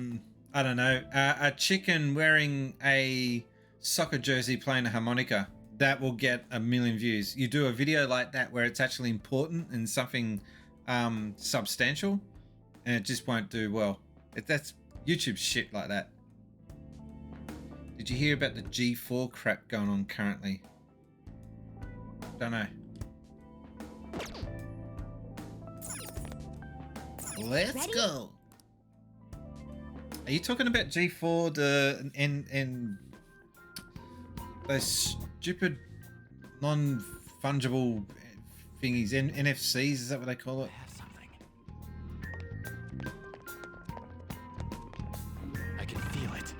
don't know, a chicken wearing a soccer jersey playing a harmonica. That will get 1 million views. You do a video like that where it's actually important and something substantial, and it just won't do well. That's YouTube shit like that. Did you hear about the G4 crap going on currently? Don't know. Let's go. Are you talking about G4 and those stupid non-fungible thingies, NFCs? Is that what they call it? I have something. I can feel it.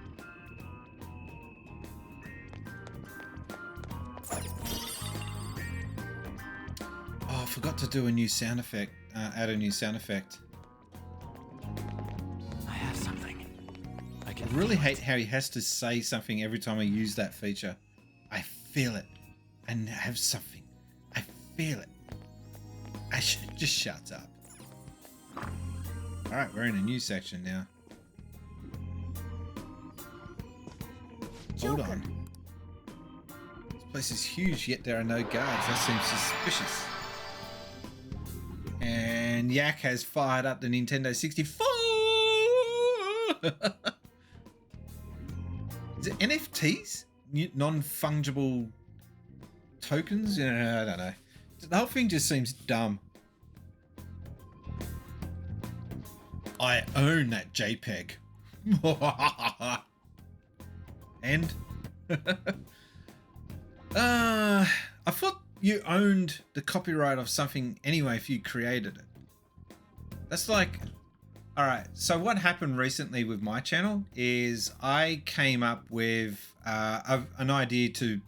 Oh, I forgot to do a new sound effect. Add a new sound effect. I have something. I really hate how he has to say something every time I use that feature. I feel it. I have something. I feel it. I should just shut up. Alright, we're in a new section now. Hold on. This place is huge, yet there are no guards. That seems suspicious. And Yak has fired up the Nintendo 64. Is it NFTs? Non-fungible tokens? Yeah, I don't know. The whole thing just seems dumb. I own that JPEG. And I thought you owned the copyright of something anyway if you created it. That's like, all right, so what happened recently with my channel is I came up with an idea to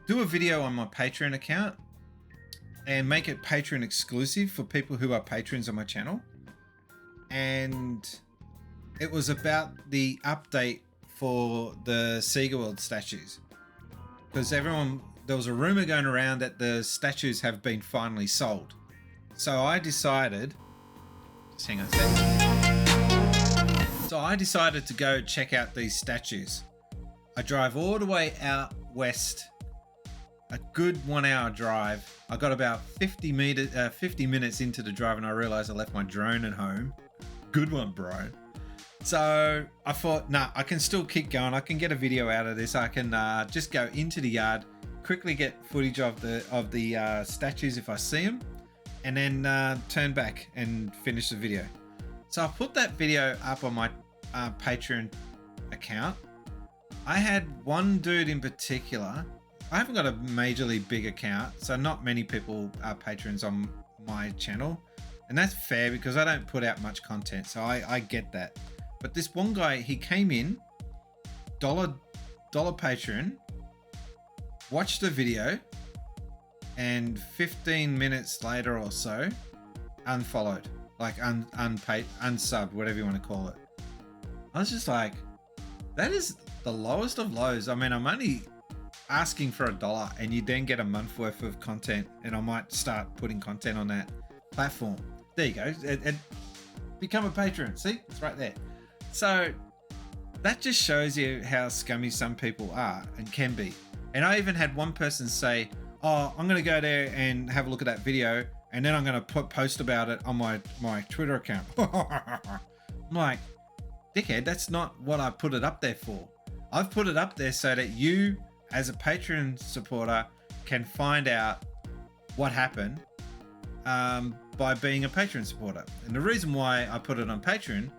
do a video on my Patreon account and make it Patreon exclusive for people who are patrons on my channel. And it was about the update for the Sega World statues. Because there was a rumor going around that the statues have been finally sold. So I decided, just hang on a second. So I decided to go check out these statues. I drive all the way out west, a good 1 hour drive. I got about 50 minutes into the drive and I realized I left my drone at home. Good one, bro. So I thought, nah, I can still keep going. I can get a video out of this. I can just go into the yard, quickly get footage of the statues if I see them, and then turn back and finish the video. So I put that video up on my Patreon account. I had one dude in particular. I haven't got a majorly big account, so not many people are patrons on my channel, and that's fair because I don't put out much content, so I get that. But this one guy, he came in, dollar patron, watched the video, and 15 minutes later or so, unfollowed, like unpaid, unsubbed, whatever you want to call it. I was just like, that is the lowest of lows. I mean, I'm only asking for $1 and you then get a month worth of content, and I might start putting content on that platform. There you go. And become a patron. See, it's right there. So that just shows you how scummy some people are and can be. And I even had one person say, oh, I'm going to go there and have a look at that video, and then I'm going to post about it on my Twitter account. I'm like, dickhead, that's not what I put it up there for. I've put it up there so that you, as a Patreon supporter, can find out what happened by being a Patreon supporter. And the reason why I put it on Patreon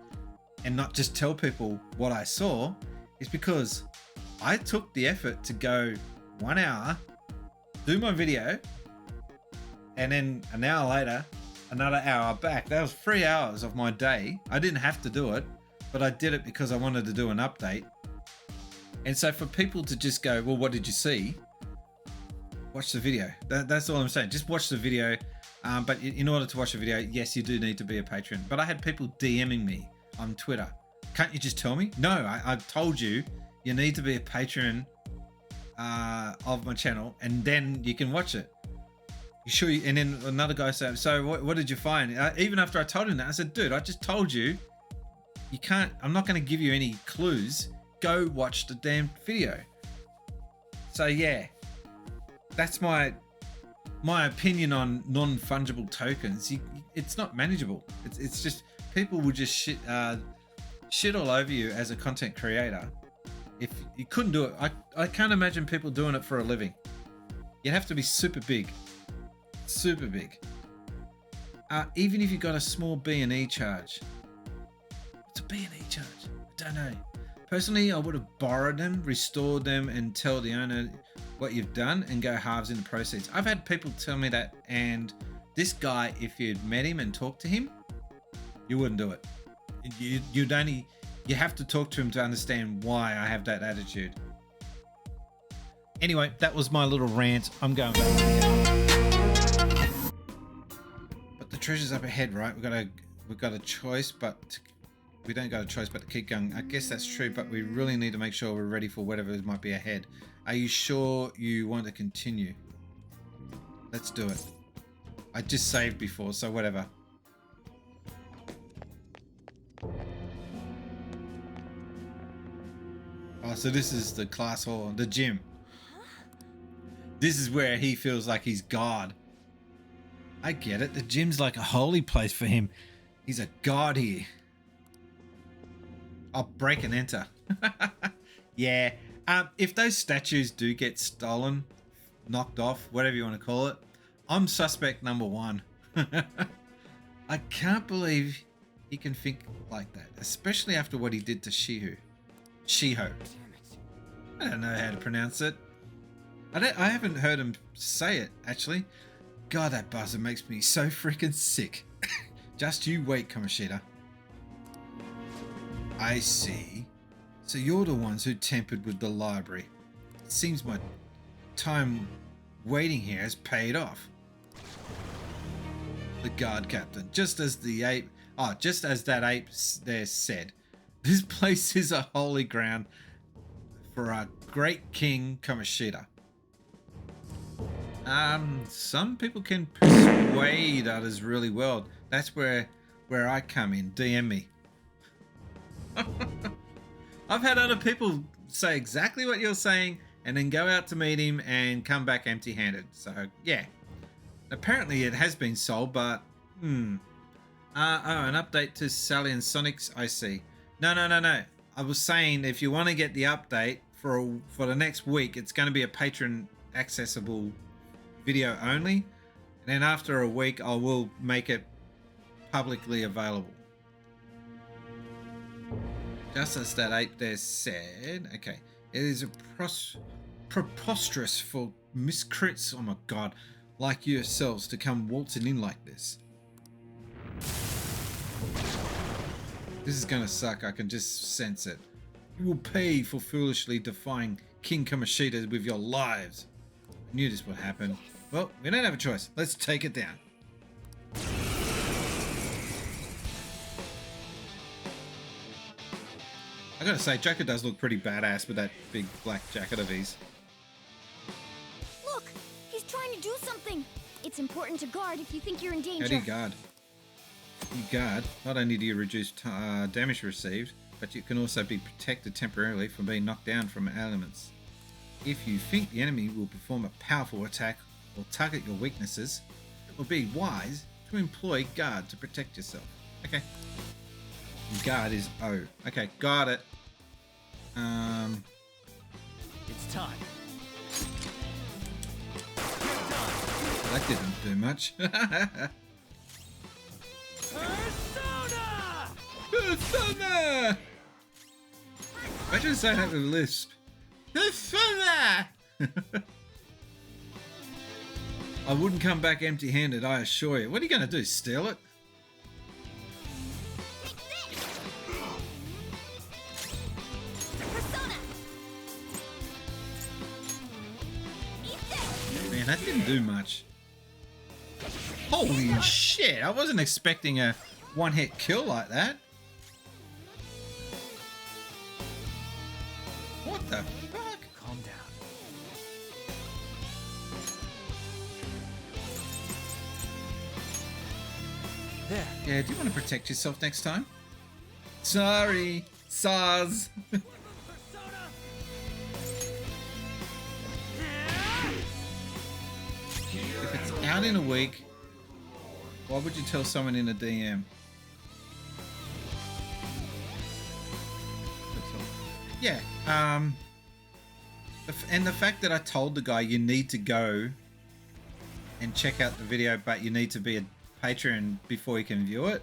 and not just tell people what I saw is because I took the effort to go 1 hour, do my video, and then an hour later, another hour back. That was 3 hours of my day. I didn't have to do it, but I did it because I wanted to do an update. And so for people to just go, well, what did you see? Watch the video. That's all I'm saying. Just watch the video. But in order to watch the video, yes, you do need to be a patron. But I had people DMing me on Twitter. Can't you just tell me? No, I've told you, you need to be a patron of my channel, and then you can watch it. You sure? And then another guy said, so what did you find? Even after I told him that, I said, dude, I just told you, you can't, I'm not going to give you any clues. Go watch the damn video. So yeah, that's my opinion on non-fungible tokens. It's not manageable. It's just people will just shit all over you as a content creator. If you couldn't do it, I can't imagine people doing it for a living. You'd have to be super big. Super big. Even if you got a small B&E charge. What's a B&E charge? I don't know. Personally, I would have borrowed them, restored them, and tell the owner what you've done and go halves in the proceeds. I've had people tell me that, and this guy, if you'd met him and talked to him, you wouldn't do it. You have to talk to him to understand why I have that attitude. Anyway, that was my little rant. I'm going back. But the treasure's up ahead, right? We've got a choice, but we don't got a choice but to keep going. I guess that's true, but we really need to make sure we're ready for whatever might be ahead. Are you sure you want to continue? Let's do it. I just saved before, so whatever. Oh, so this is the class hall, the gym. This is where he feels like he's God. I get it. The gym's like a holy place for him. He's a god here. I'll break and enter. Yeah. If those statues do get stolen, knocked off, whatever you want to call it, I'm suspect number one. I can't believe he can think like that, especially after what he did to Shiho. I don't know how to pronounce it. I haven't heard him say it, actually. God, that buzzer makes me so freaking sick. Just you wait, Kamoshida. I see. So you're the ones who tampered with the library. It seems my time waiting here has paid off. The guard captain, just as that ape there said, this place is a holy ground for our great king Kamoshida. Some people can persuade others really well. That's where I come in. DM me. I've had other people say exactly what you're saying and then go out to meet him and come back empty-handed. So, yeah. Apparently it has been sold, but... an update to Sally and Sonic's, I see. No. I was saying if you want to get the update for the next week, it's going to be a Patreon accessible video only. And then after a week, I will make it publicly available. Just as that ape there said, okay, it is preposterous for miscrits, oh my god, like yourselves to come waltzing in like this. This is gonna suck, I can just sense it. You will pay for foolishly defying King Kamoshida with your lives. I knew this would happen. Well, we don't have a choice. Let's take it down. I gotta say, Joker does look pretty badass with that big black jacket of his. Look! He's trying to do something! It's important to guard if you think you're in danger. How do you guard? You guard, not only do you reduce damage received, but you can also be protected temporarily from being knocked down from elements. If you think the enemy will perform a powerful attack or target your weaknesses, it will be wise to employ guard to protect yourself. Okay. Guard is O. Okay, got it. It's time. That didn't do much. Persona! Imagine saying that with a lisp. Persona! I wouldn't come back empty-handed, I assure you. What are you going to do, steal it? Man, that didn't do much. Holy shit, I wasn't expecting a one-hit kill like that. What the fuck? Calm down. There. Yeah, do you want to protect yourself next time? Sorry, Saz. If it's out in a week, why would you tell someone in a DM? Yeah, and the fact that I told the guy you need to go and check out the video, but you need to be a patron before you can view it,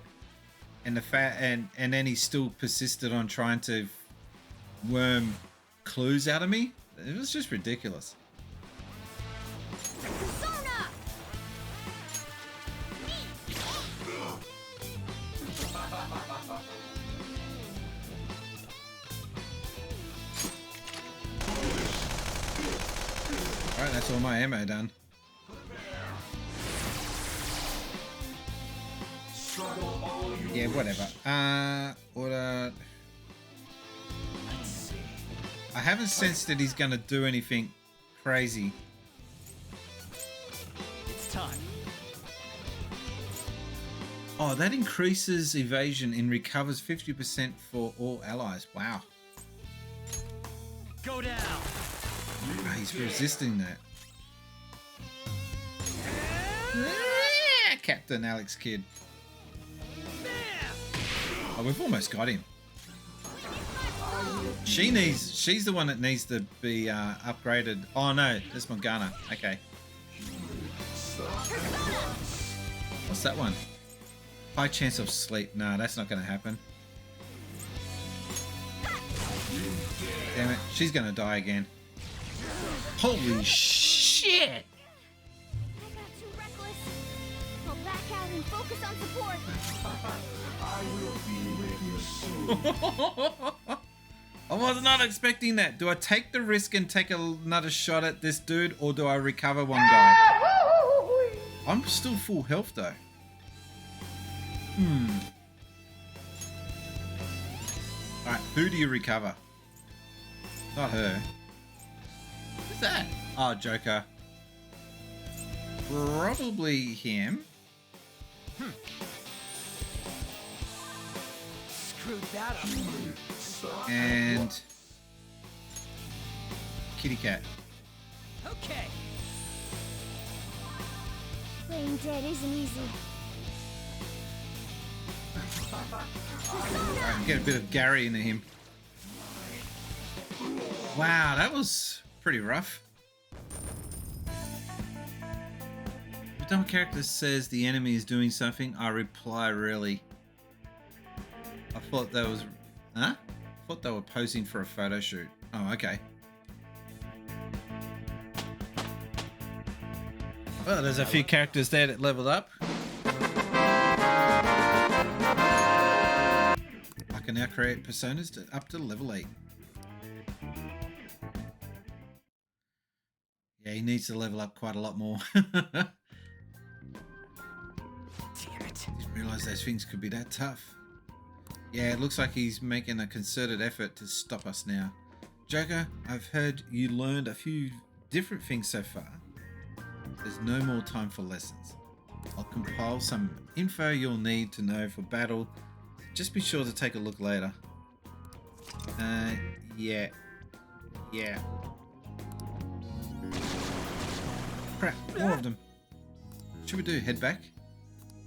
and the and then he still persisted on trying to worm clues out of me. It was just ridiculous. Alright, that's all my ammo done. Yeah, whatever. Order. I haven't sensed that he's gonna do anything crazy. It's time. Oh, that increases evasion and recovers 50% for all allies. Wow. Go down. Oh, he's resisting that. Captain Alex Kidd. Oh, we've almost got him. She's the one that needs to be upgraded. Oh no, that's Morgana. Okay. What's that one? High chance of sleep. No, that's not going to happen. Damn it, she's going to die again. Holy shit! I got too reckless. I'll back out and focus on support. I will be with you soon. I was not expecting that. Do I take the risk and take another shot at this dude, or do I recover one guy? I'm still full health though. Alright, who do you recover? Not her. Who's that? Oh, Joker. Probably him. screwed that up. And kitty cat. Okay. Playing dead isn't easy. I can get a bit of Gary into him. Wow, that was pretty rough. The dumb character says the enemy is doing something. I reply, really. I thought that was... Huh? I thought they were posing for a photo shoot. Oh, okay. Well, there's a few characters there that leveled up. I can now create personas up to level 8. Yeah, he needs to level up quite a lot more. Damn it. Didn't realise those things could be that tough. Yeah, it looks like he's making a concerted effort to stop us now. Joker, I've heard you learned a few different things so far. There's no more time for lessons. I'll compile some info you'll need to know for battle. Just be sure to take a look later. Yeah. Crap, more of them. What should we do? Head back?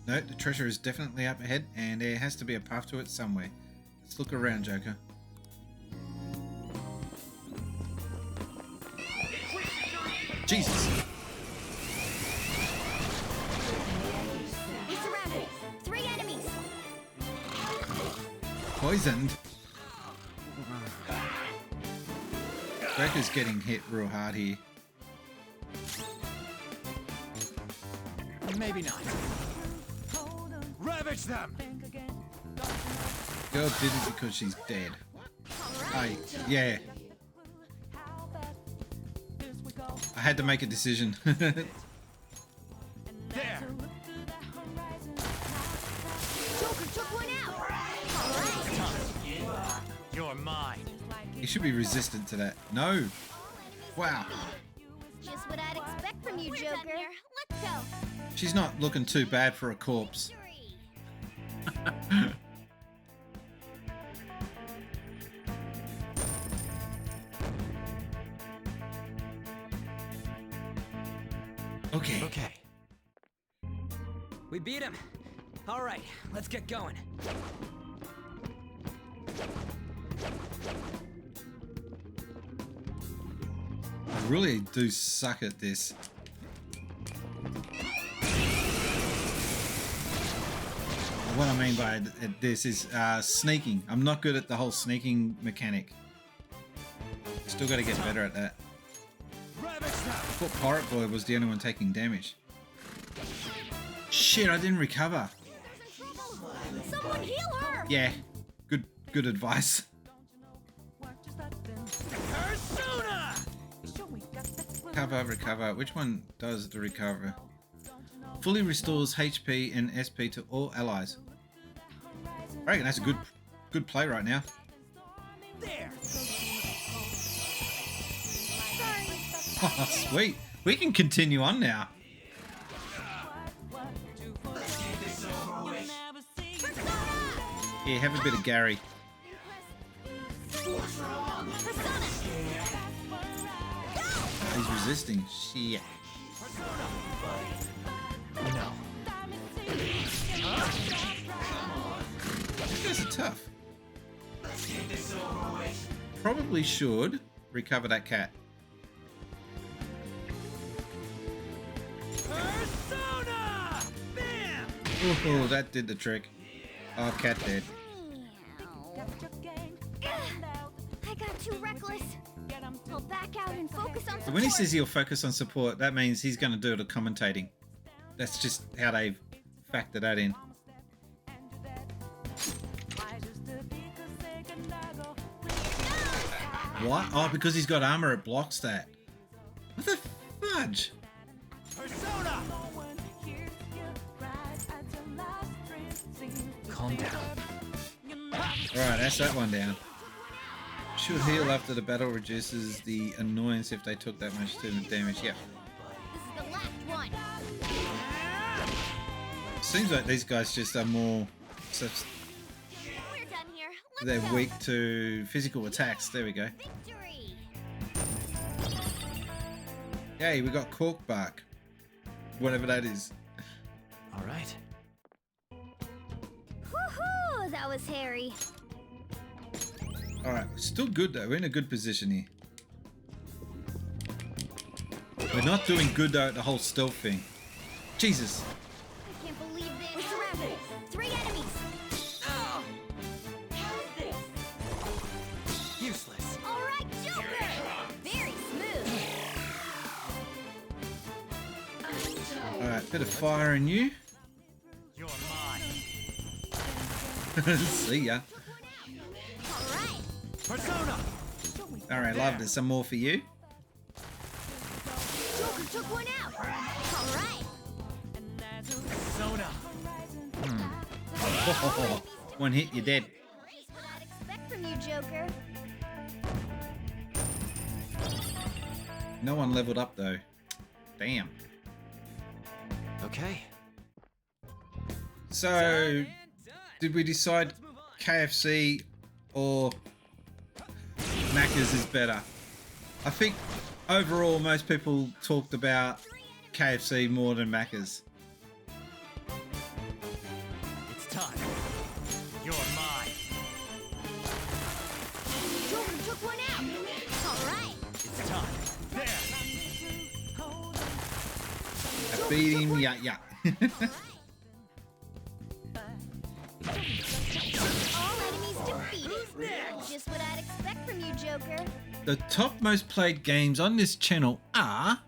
No, the treasure is definitely up ahead, and there has to be a path to it somewhere. Let's look around, Joker. Jesus! Be surrounded. 3 enemies. Poisoned? Joker's getting hit real hard here. Maybe not. Ravage them! Girl did it because she's dead. Yeah. I had to make a decision. There! Joker took one out. You're mine. He should be resistant to that. No. Wow. Just what I'd expect from you, Joker. Let's go. She's not looking too bad for a corpse. Okay. We beat him. All right, let's get going. I really do suck at this. What I mean by this is sneaking. I'm not good at the whole sneaking mechanic. Still got to get better at that. I thought Pirate Boy was the only one taking damage. Shit, I didn't recover. Someone heal her. Yeah, good advice. Recover. Which one does the recover? Fully restores HP and SP to all allies. I reckon that's a good play right now. Oh, sweet. We can continue on now. Yeah, have a bit of Gary. He's resisting. Shit. No. These guys are tough. Probably should recover that cat. Oh, that did the trick. Oh, cat dead. I got too reckless. I'll back out and focus on So when he says he'll focus on support, that means he's going to do the commentating. That's just how they've factored that in. What? Oh, because he's got armor, it blocks that. What the fudge? Calm down. Alright, that's that one down. Should heal after the battle reduces the annoyance if they took that much damage. Yep. This is the last one. Seems like these guys just are more... We're done here. They're weak to physical attacks. There we go. Yay, we got cork bark. Whatever that is. All right. Woohoo! That was hairy. Alright, still good though. We're in a good position here. We're not doing good though at the whole stealth thing. Jesus. I can't believe this. We're surrounded. 3 enemies. Oh. How's this? Useless. All right, Joker. Very smooth. Alright, bit of fire in you. You're mine. See ya. Persona. Alright, love. There's some more for you. Joker took one out. All right. Persona. One hit, you're dead. Just what I'd expect from you, Joker. No one leveled up though. Damn. Okay. So, did we decide KFC or Macca's is better? I think overall most people talked about KFC more than Macca's. It's time. You're mine. Joker took one out. All right. It's time. There. I beat him, yeah. All enemies defeated. Just what I'd expect from you, Joker. The top most played games on this channel are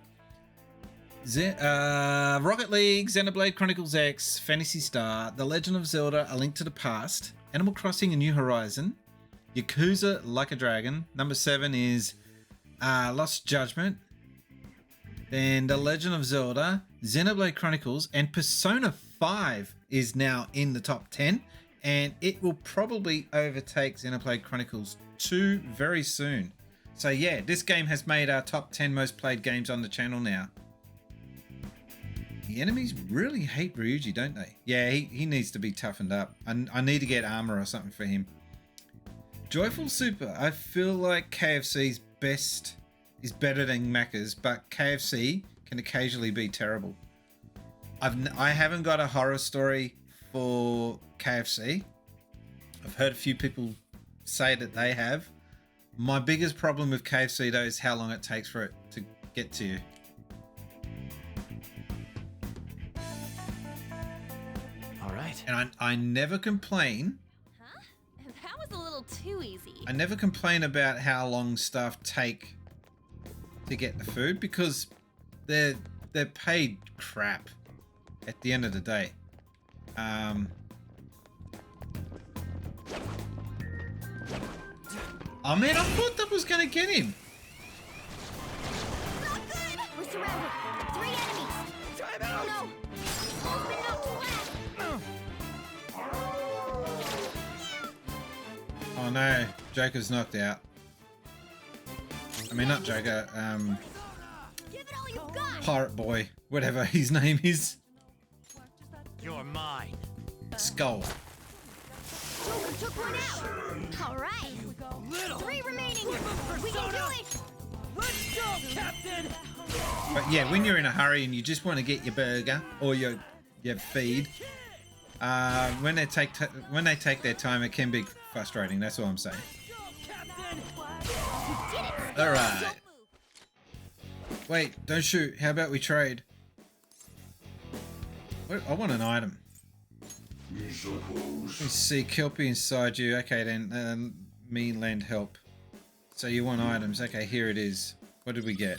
Rocket League, Xenoblade Chronicles X, Phantasy Star, The Legend of Zelda: A Link to the Past, Animal Crossing: A New Horizon, Yakuza Like a Dragon. Number 7 is Lost Judgment. Then The Legend of Zelda, Xenoblade Chronicles, and Persona 5 is now in the top 10. And it will probably overtake Xenoblade Chronicles 2 very soon. So yeah, this game has made our top 10 most played games on the channel now. The enemies really hate Ryuji, don't they? Yeah, he needs to be toughened up. I need to get armor or something for him. Joyful Super. I feel like KFC's best is better than Macca's, but KFC can occasionally be terrible. I haven't got a horror story for KFC. I've heard a few people say that they have. My biggest problem with KFC though is how long it takes for it to get to you. All right. And I never complain. Huh? That was a little too easy. I never complain about how long stuff take to get the food because they're paid crap at the end of the day. Oh man, I thought that was gonna get him. Not good. We're surrounded. 3 enemies. Time out. No. Almost been knocked flat. Oh no, Joker's knocked out. I mean, not Joker. Give it all you've got. Pirate Boy, whatever his name is. You're mine. Skull. Joker took one out. All right. 3 remaining. We can do it. Let's go, Captain. But yeah, when you're in a hurry and you just want to get your burger or your feed, when they take their time, it can be frustrating. That's all I'm saying. All right. Wait, don't shoot. How about we trade? I want an item. Let me see, Kelpie inside you. Okay then, me lend help. So you want items. Okay, here it is. What did we get?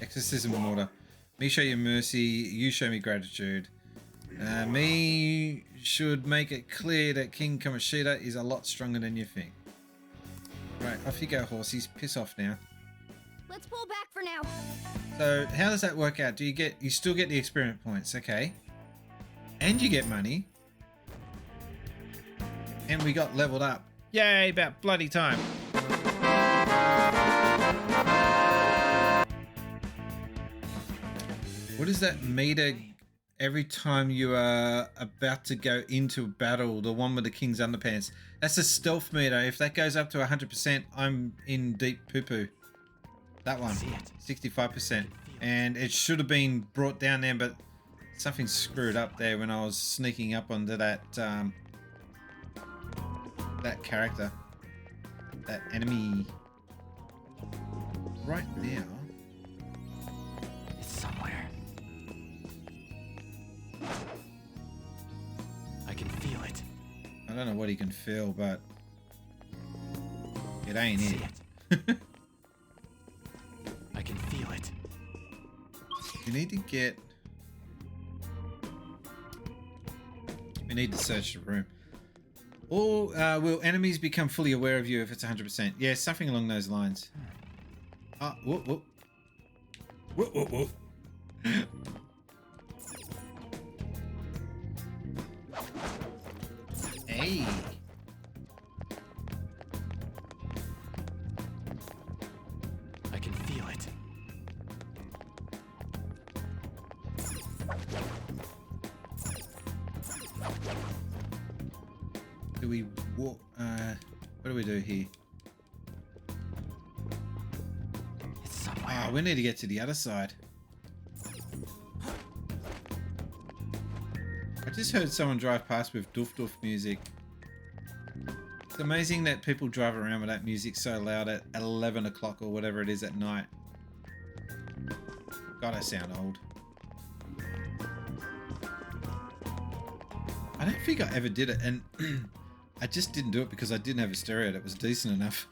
Exorcism water. Me show you mercy, you show me gratitude. Me should make it clear that King Kamoshida is a lot stronger than you think. Right, off you go, horsies. Piss off now. Let's pull back for now. So how does that work out? You still get the experiment points, okay? And you get money. And we got leveled up. Yay, about bloody time. What is that meter every time you are about to go into a battle, the one with the King's Underpants. That's a stealth meter. If that goes up to 100%, I'm in deep poo-poo. That one, 65%. And it should have been brought down there, but something screwed up there when I was sneaking up onto that that character, that enemy. Right now, It's somewhere. I can feel it. I don't know what he can feel, but it ain't See it. I can feel it. You need to get. We need to search the room. Or will enemies become fully aware of you if it's 100%? Yeah, something along those lines. Ah, whoop, whoop. Whoop, whoop, whoop. Hey. I can feel it. Do we walk? What do we do here? It's somewhere. Ah, we need to get to the other side. I just heard someone drive past with doof doof music. It's amazing that people drive around with that music so loud at 11 o'clock or whatever it is at night. God, I sound old. I don't think I ever did it, and I just didn't do it because I didn't have a stereo that was decent enough.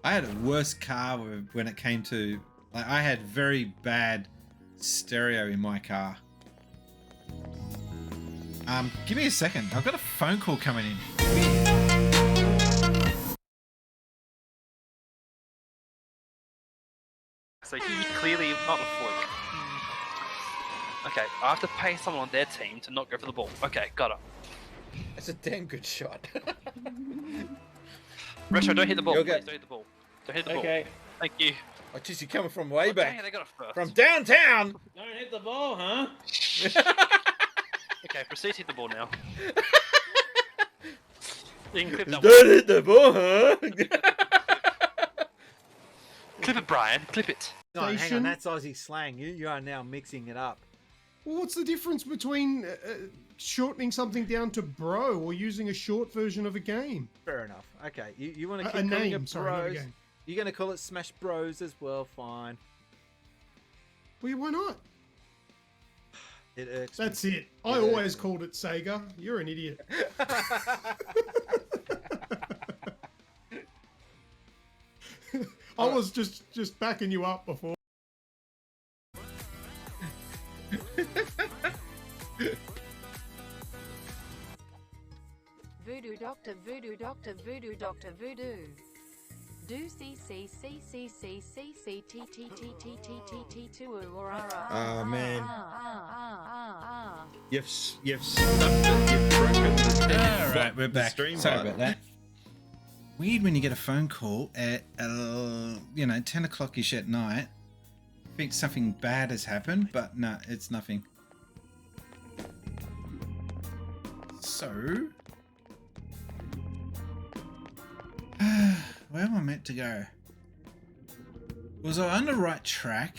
I had a worse car when it came to, like, I had very bad stereo in my car. Give me a second. I've got a phone call coming in. So he's clearly not a fluke. Okay, I have to pay someone on their team to not go for the ball. Okay, got it. That's a damn good shot. Retro, don't hit the ball. You'll go. Please don't hit the ball. Don't hit the Okay. ball. Thank you. Oh, jeez, you're coming from way back. Dang, they got it first. From downtown. Don't hit the ball, huh? Okay, proceed to hit the ball now. You can clip that Don't one. hit the ball, huh? Clip it, Brian. Clip it. No, hang on, Station. that's Aussie slang. You are now mixing it up. Well, what's the difference between shortening something down to bro or using a short version of a game? Fair enough. Okay, you want to A keep calling name, it sorry, not a bros. game. You're going to call it Smash Bros as well, fine. Well, why not? It irks me. That's it. I It always irks me. called it Sega. You're an idiot. I was just backing you up before. Voodoo Doctor, Voodoo Doctor, Voodoo Doctor, Voodoo. Do C C C C C C C T T T T T T T 2 or Oh, man. You've stuffed it. You've broken the All right, we're back. stream Sorry button. about that. Weird when you get a phone call at 10 o'clock-ish at night. Think something bad has happened, but no, it's nothing. So, where am I meant to go? Was I on the right track?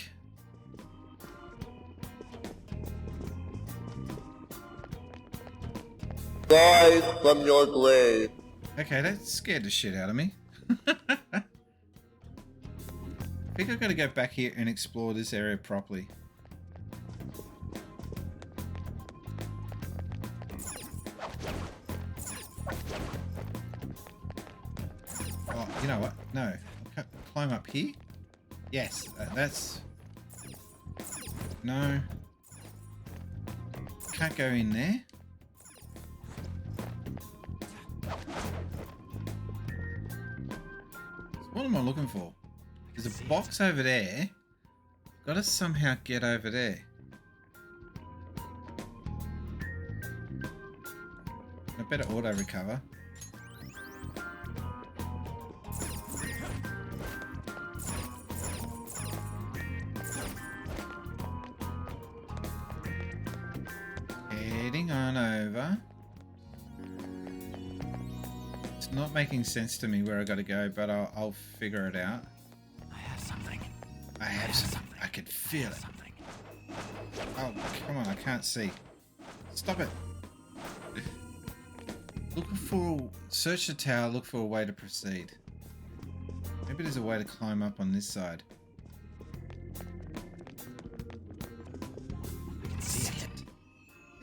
Rise from your grave. Okay, that scared the shit out of me. I think I've got to go back here and explore this area properly. Oh, you know what? No. I'll climb up here? Yes, that's... No. Can't go in there. What am I looking for? There's a box over there. Gotta somehow get over there. I better auto recover. heading on over. It's not making sense to me where I gotta go, but I'll figure it out. I have something. I have something. I could feel it. Oh, come on, I can't see. Stop it. Search the tower, look for a way to proceed. Maybe there's a way to climb up on this side. I can see it.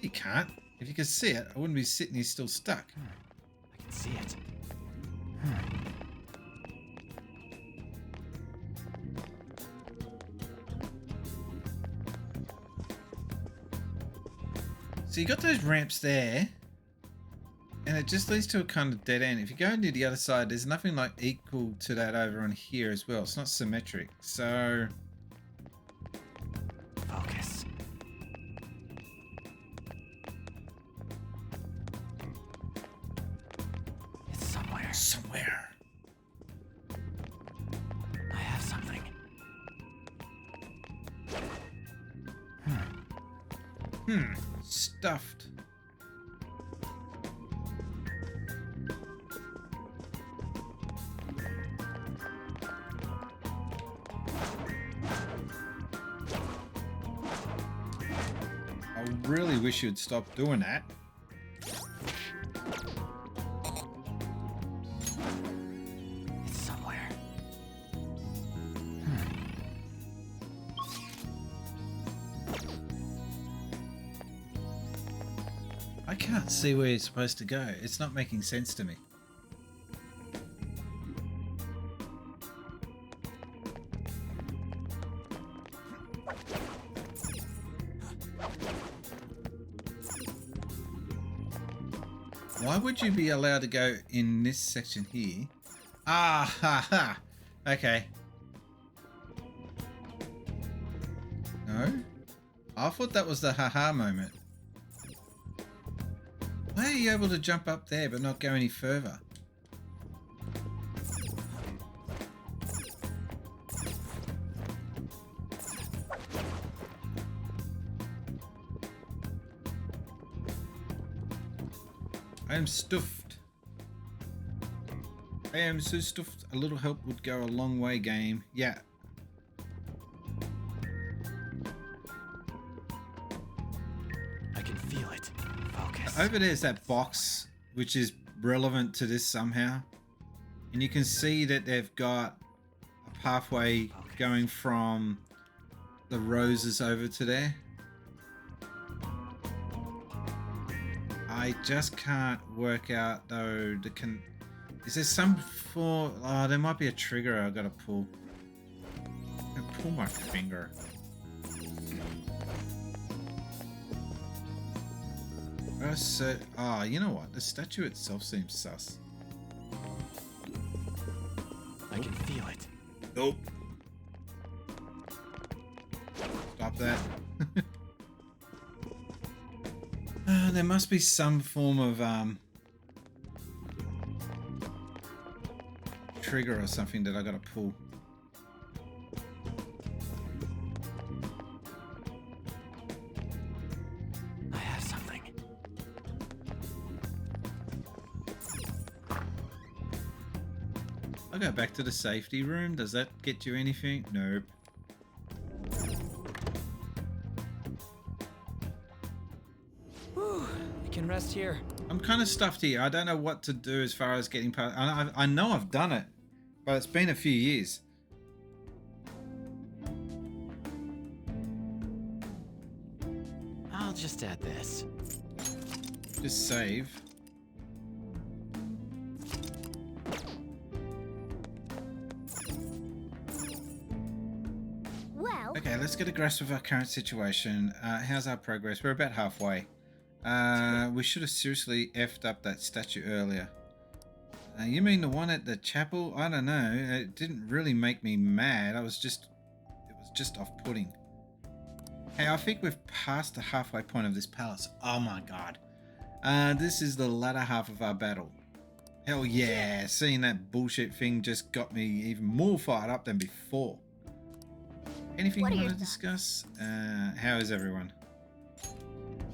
You can't. If you could see it, I wouldn't be sitting here still stuck. I can see it. So you got those ramps there, and it just leads to a kind of dead end. If you go into the other side, there's nothing like equal to that over on here as well. It's not symmetric. So focus. It's somewhere. Somewhere. I have something. Stuffed. I really wish you'd stop doing that. It's somewhere. I can't see where you're supposed to go. It's not making sense to me. Why would you be allowed to go in this section here? Ah, ha, ha. Okay. No? I thought that was the haha moment. Why are you able to jump up there but not go any further? I am stuffed. I am so stuffed. A little help would go a long way, game. Yeah. I can feel it. Focus. Over there's that box, which is relevant to this somehow. And you can see that they've got a pathway going from the roses over to there. I just can't work out though. Is there some for? Oh, there might be a trigger I gotta pull. I pull my finger. Oh, you know what? The statue itself seems sus. I can feel it. Nope. Stop that. There must be some form of trigger or something that I gotta pull. I have something. I'll go back to the safety room. Does that get you anything? Nope. I can rest here. I'm kind of stuffed here. I don't know what to do as far as getting past. I know I've done it, but it's been a few years. I'll just add this. Just save. Well. Okay, let's get a grasp of our current situation. How's our progress? We're about halfway. We should have seriously effed up that statue earlier. You mean the one at the chapel? I don't know. It didn't really make me mad. It was just off-putting. Hey, I think we've passed the halfway point of this palace. Oh my god. This is the latter half of our battle. Hell yeah, seeing that bullshit thing just got me even more fired up than before. Anything you want to discuss? How is everyone?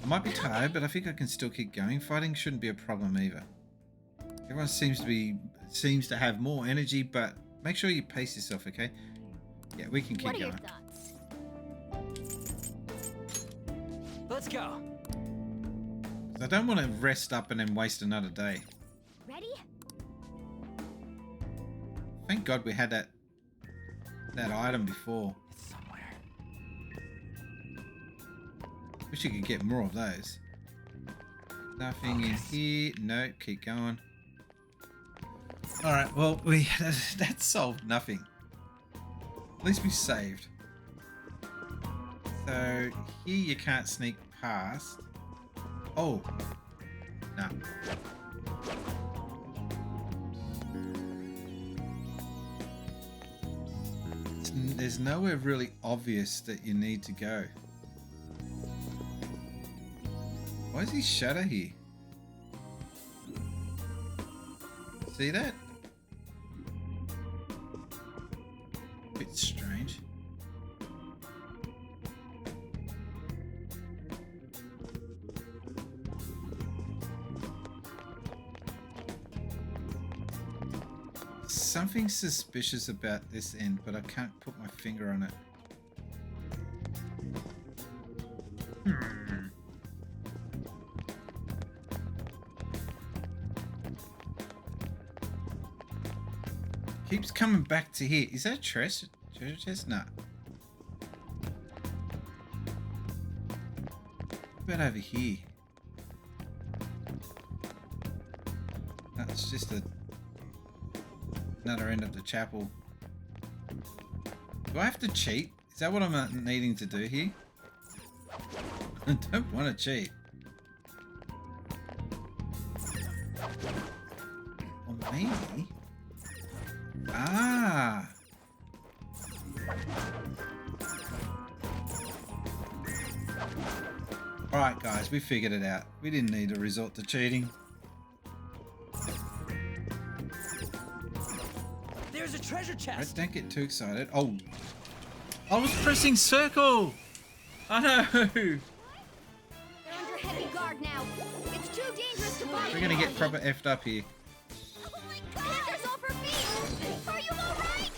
I might be tired, but I think I can still keep going. Fighting shouldn't be a problem either. Everyone seems to have more energy, but make sure you pace yourself, okay? Yeah, we can keep What are your going. thoughts? Let's go. I don't want to rest up and then waste another day. Ready? Thank God we had that item before. It's somewhere. Wish you could get more of those. Nothing in here. No, keep going. Alright, well, that solved nothing. At least we saved. So, here you can't sneak past. Oh. No. There's nowhere really obvious that you need to go. Why is his shadow here? See that? Bit strange. Something suspicious about this end, but I can't put my finger on it. Keeps coming back to here. Is that a treasure chest? No. What about over here? That's just another end of the chapel. Do I have to cheat? Is that what I'm needing to do here? I don't want to cheat. Or maybe... Ah! Alright guys, we figured it out. We didn't need to resort to cheating. There's a treasure chest. Right, don't get too excited. Oh! I was pressing circle! I know! They're under heavy guard now. It's too dangerous to bother. We're gonna get proper effed up here. Panthers off her feet. Are you alright?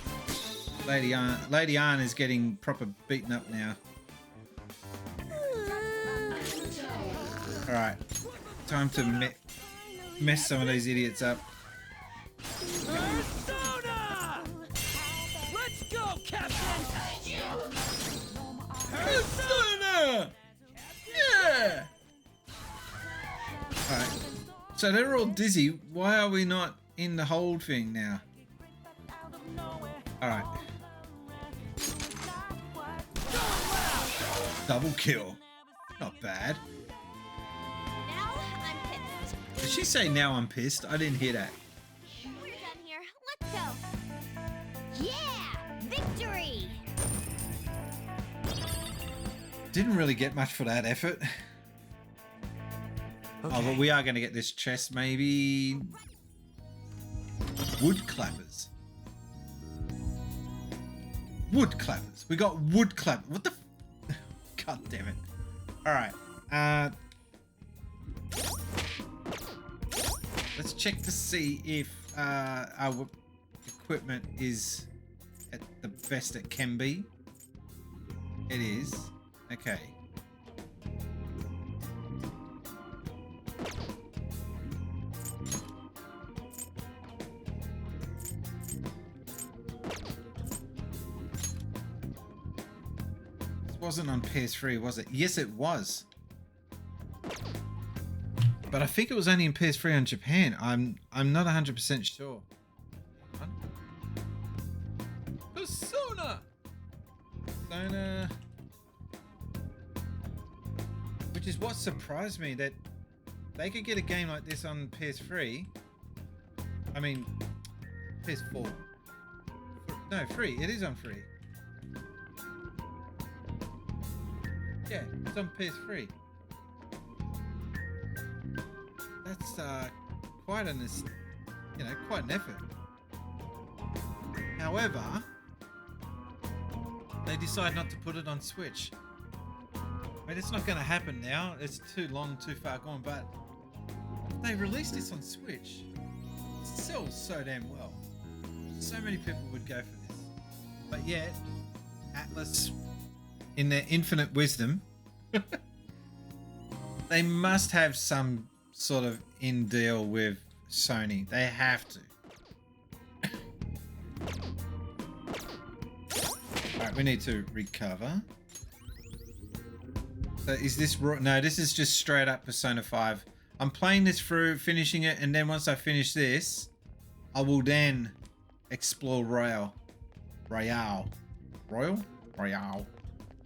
Lady Anne is getting proper beaten up now. Alright. Time to mess some of these idiots up. Persona! Let's go, Captain! Persona! Yeah! Alright. So they're all dizzy. Why are we not in the hold thing now? Alright. Double kill. Not bad. Now I'm pissed. Did she say now I'm pissed? I didn't hear that. We're done here. Let's go. Yeah! Victory! Didn't really get much for that effort. Okay. Oh, but we are going to get this chest, maybe. Wood clappers. Wood clappers. We got wood clappers. What the? God damn it. Alright. Let's check to see if our equipment is at the best it can be. It is. Okay. Wasn't on PS3, was it? Yes, it was. But I think it was only in PS3 on Japan. I'm not 100% sure. Persona. Persona. Which is what surprised me, that they could get a game like this on PS3. I mean, PS4. No, free. It is on free. Yeah, it's on PS3. That's quite an effort. However, they decide not to put it on Switch. I mean, it's not going to happen now. It's too long, too far gone. But if they released this on Switch, it sells so damn well. So many people would go for this. But yet, Atlas, in their infinite wisdom, they must have some sort of in deal with Sony. They have to. Alright, we need to recover. So is this... No, this is just straight up Persona 5. I'm playing this through, finishing it, and then once I finish this, I will then explore Royale. Royale. Royal? Royale.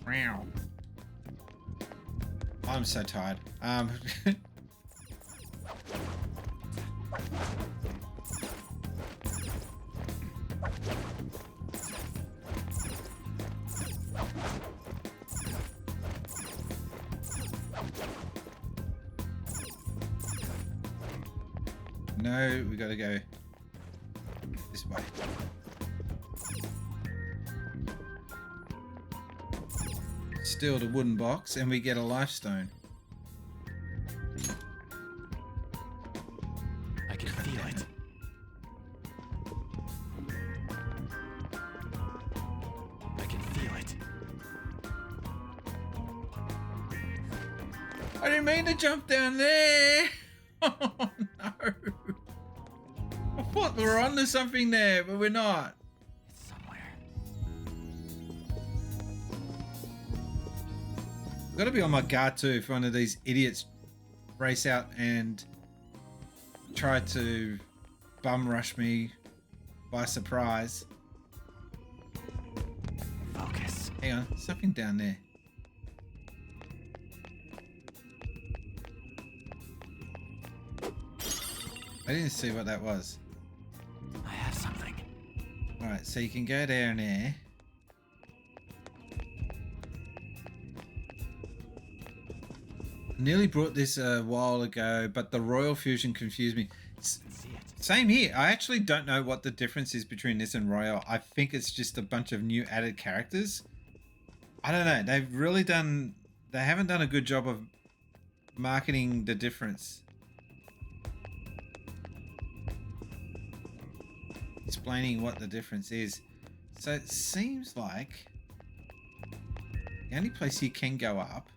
Royale. I'm so tired. No, we gotta go this way. Steal the wooden box and we get a life stone. I can feel it. I can feel it. I didn't mean to jump down there. Oh no. I thought we were onto something there, but we're not. It's somewhere. Gotta be on my guard too if one of these idiots race out and try to bum rush me by surprise. Focus. Hang on, something down there. I didn't see what that was. I have something. Alright, so you can go down there. Nearly brought this a while ago, but the Royal Fusion confused me. Same here. I actually don't know what the difference is between this and Royal. I think it's just a bunch of new added characters. I don't know. They've really done... They haven't done a good job of marketing the difference. Explaining what the difference is. So it seems like the only place you can go up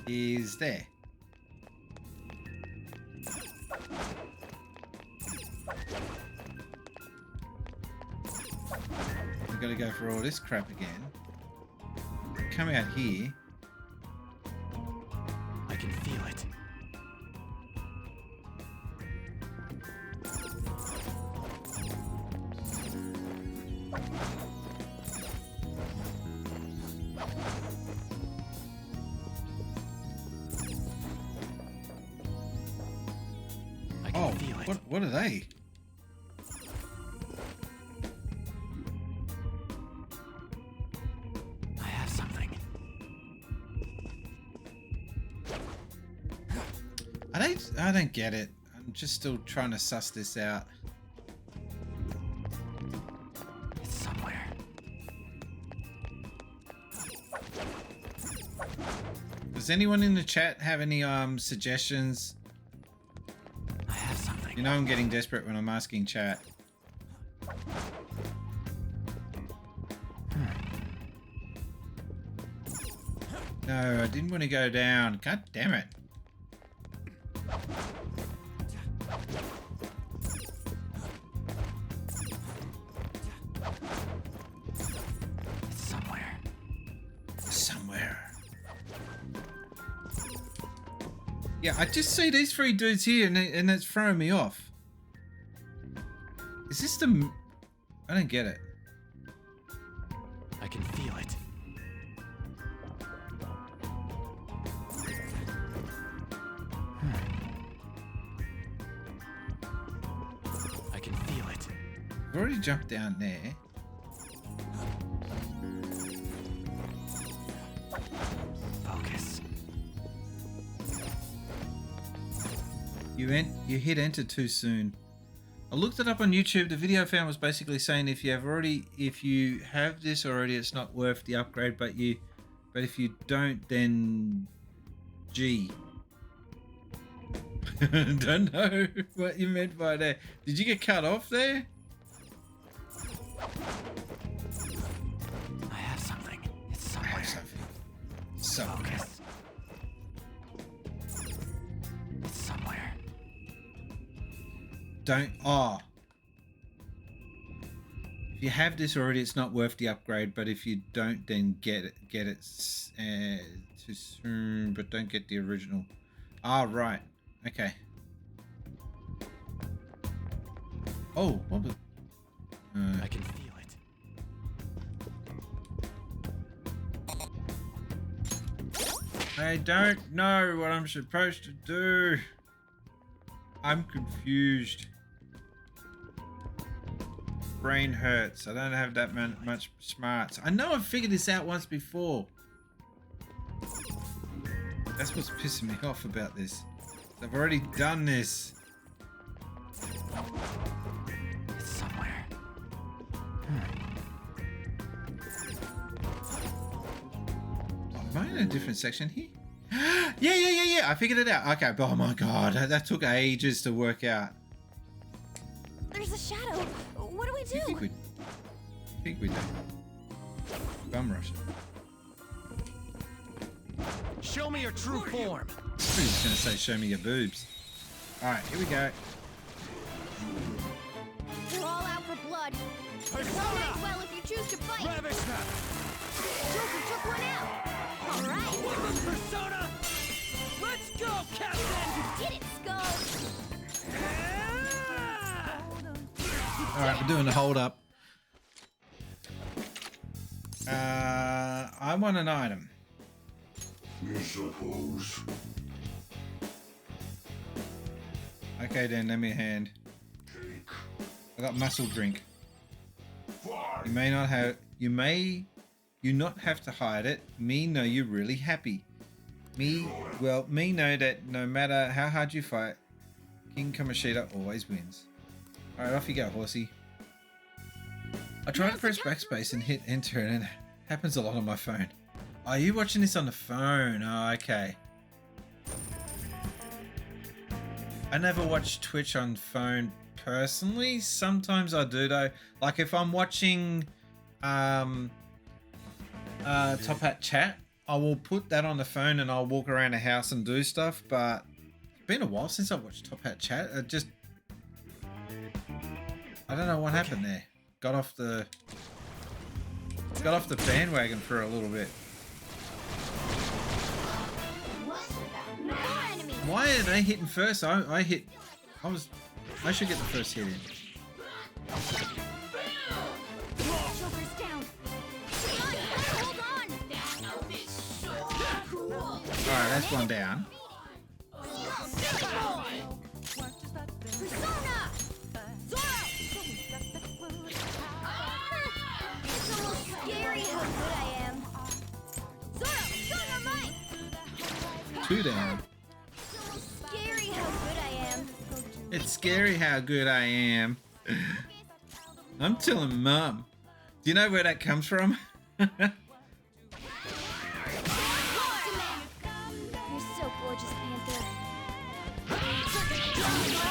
is there. We've got to go for all this crap again. Come out here. I can feel it. Oh, what are they? I have something. I don't get it. I'm just still trying to suss this out. It's somewhere. Does anyone in the chat have any suggestions? I have something. You know I'm getting desperate when I'm asking chat. No, I didn't want to go down. God damn it. It's somewhere. Somewhere. Yeah, I just see these three dudes here and it's throwing me off. Is this the... I don't get it. I can feel it. I can feel it. I've already jumped down there. Focus. You hit enter too soon. I looked it up on YouTube. The video I found was basically saying if you have this already, it's not worth the upgrade, but you But if you don't, then G. Don't know what you meant by that. Did you get cut off there? I have something. It's somewhere. Somewhere. It's somewhere. Don't. Oh. If you have this already, it's not worth the upgrade. But if you don't, then get it. Get it too soon. But don't get the original. Ah, right. Okay. Oh, what was? I can feel it. I don't know what I'm supposed to do. I'm confused. Brain hurts. I don't have that much smarts. I know I've figured this out once before. That's what's pissing me off about this. I've already done this. It's somewhere. Am I in a different section here? Yeah. I figured it out. Okay. Oh my god, that took ages to work out. There's a shadow. What do we do? I think we don't. Bum rush it. Show me your true form. I was just gonna say, show me your boobs. All right, here we go. We're all out for blood. It won't end well if you choose to fight. Joker took one out. All right. Persona. Let's go, Captain. You did it, Skull. All right, we're doing the hold up. I want an item. I suppose. Okay, then let me a hand. I got muscle drink. You may not have. You not have to hide it. Me know you're really happy. Me know that no matter how hard you fight, King Kamoshida always wins. All right, off you go, horsey. I try to press backspace and hit enter, and it happens a lot on my phone. Oh, you watching this on the phone? Oh, okay. I never watch Twitch on phone personally. Sometimes I do though. Like if I'm watching Top Hat Chat, I will put that on the phone and I'll walk around the house and do stuff. But it's been a while since I watched Top Hat Chat. I don't know what happened there. Got off the bandwagon for a little bit. Why are they hitting first? I should get the first hit in. Joker's down. Hold on. Alright, that's one down. Persona. Zoro. It's almost scary how good I am. Zoro, show your might. Two down. Scary how good I am. It's scary how good I am. I'm telling Mum. Do you know where that comes from? You're so gorgeous, Panther.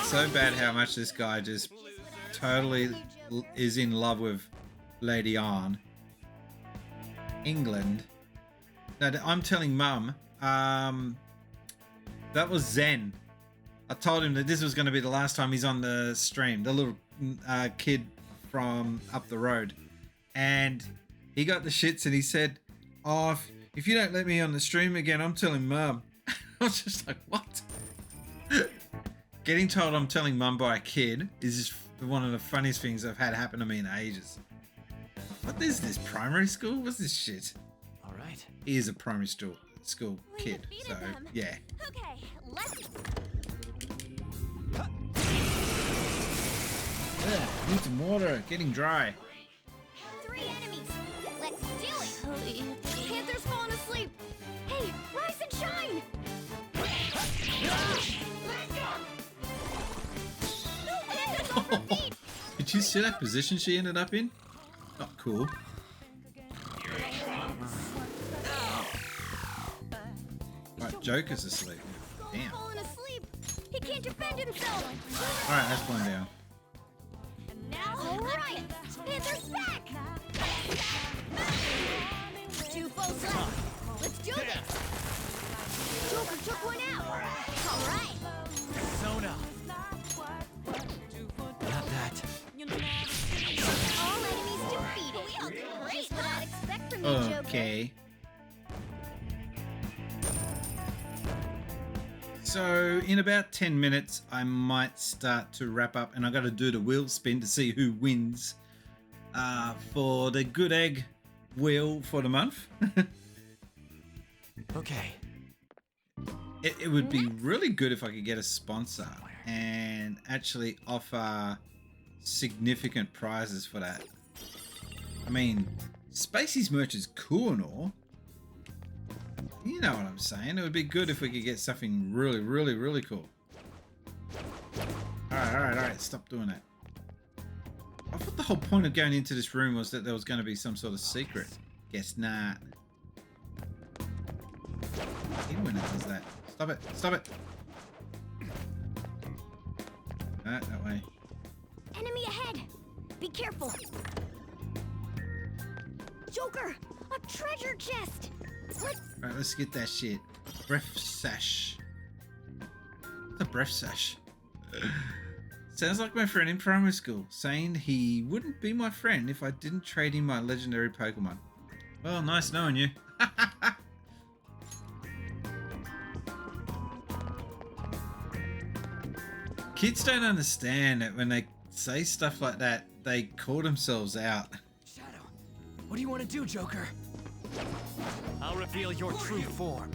So bad how much this guy just totally is in love with Lady Anne. England. No, I'm telling Mum. That was Zen. I told him that this was going to be the last time he's on the stream. The little kid from up the road. And he got the shits and he said, oh, if you don't let me on the stream again, I'm telling Mum. I was just like, what? Getting told I'm telling Mum by a kid is just one of the funniest things I've had happen to me in ages. What is this, primary school? What's this shit? All right. He is a primary school kid, so yeah. Okay, let's. Need some water, getting dry. 3 enemies. Let's do it. Panther's falling asleep. Hey, rise and shine. No, Panther's off her feet. Did you see that position she ended up in? Not cool. Right, Joker's asleep. Damn. Falling asleep. He can't defend himself. Alright, that's one down. All right, Panther's back. 2 foes left. Let's do this. Joker took one out. All right. Persona. Not that. All enemies defeated. Just what I'd expect from you, Joker. Okay. So in about 10 minutes, I might start to wrap up, and I got to do the wheel spin to see who wins for the Good Egg wheel for the month. Okay. It would be really good if I could get a sponsor and actually offer significant prizes for that. I mean, Spacey's merch is cool and all. You know what I'm saying. It would be good if we could get something really, really, really cool. Alright. Stop doing that. I thought the whole point of going into this room was that there was going to be some sort of secret. Guess not. I hate when it does that. Stop it. Stop it. That way. Enemy ahead. Be careful. Joker, a treasure chest. Alright, let's get that shit. Breath sash. What's a breath sash? Sounds like my friend in primary school, saying he wouldn't be my friend if I didn't trade him my legendary Pokemon. Well, nice knowing you. Kids don't understand that when they say stuff like that, they call themselves out. Shadow, what do you want to do, Joker? I'll reveal your true form.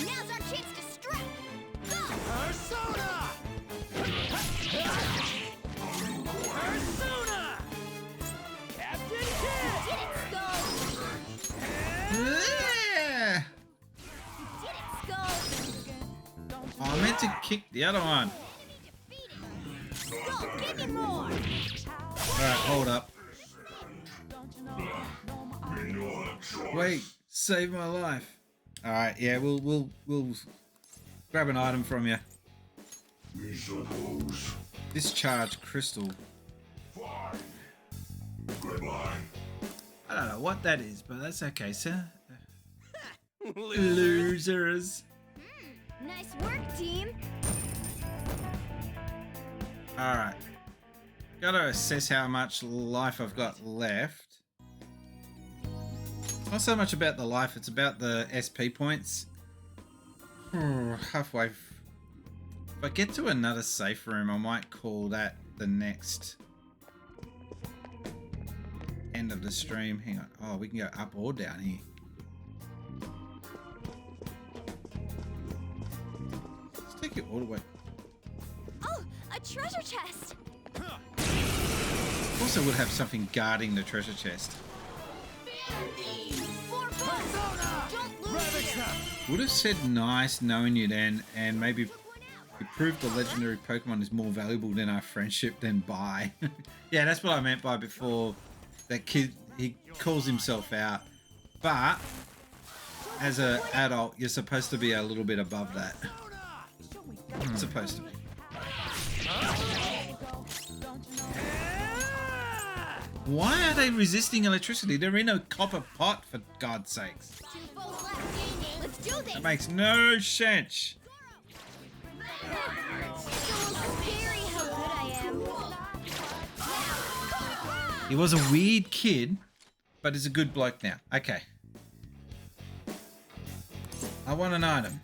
Now's our chance to strike. Go! Persona! Persona! Captain Kidd! Did it, Skull? Yeah! Did it, Skull? Oh, I meant to kick the other one. Skull, give me more! Alright, hold up. Wait, save my life. Alright, yeah, we'll grab an item from you. Me suppose. Discharge crystal. Fine. Goodbye. I don't know what that is, but that's okay, sir. Losers. Nice work, team. Alright. Gotta assess how much life I've got left. Not so much about the life, it's about the SP points. Halfway. If I get to another safe room, I might call that the next end of the stream. Hang on. Oh, we can go up or down here. Let's take it all the way. Oh, a treasure chest. Also would have something guarding the treasure chest. Would have said nice knowing you then, and maybe you proved the legendary Pokemon is more valuable than our friendship, then bye. Yeah, that's what I meant by before. That kid, he calls himself out. But as an adult, you're supposed to be a little bit above that. Supposed to be. Why are they resisting electricity? They're in a copper pot, for God's sakes. Let's do this. That makes no sense. Scary how good I am. He was a weird kid, but he's a good bloke now. Okay. I want an item.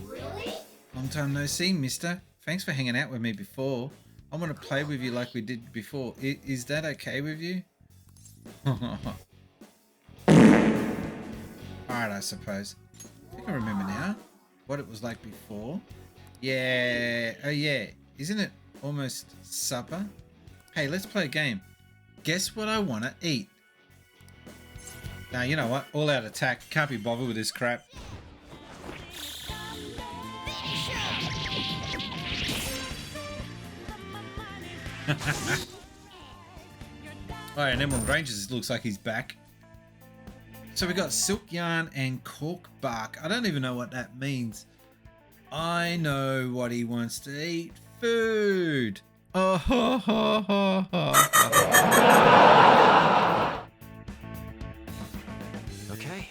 Really? Long time no see, mister. Thanks for hanging out with me before. I want to play with you like we did before. Is that okay with you? Alright, I suppose. I think I remember now what it was like before. Yeah. Oh, yeah. Isn't it almost supper? Hey, let's play a game. Guess what I want to eat. Now, you know what? All out attack. Can't be bothered with this crap. Oh, and Emerald Rangers looks like he's back. So we got silk yarn and cork bark. I don't even know what that means. I know what he wants to eat. Food. Oh, ha, ha, ha, ha. Okay.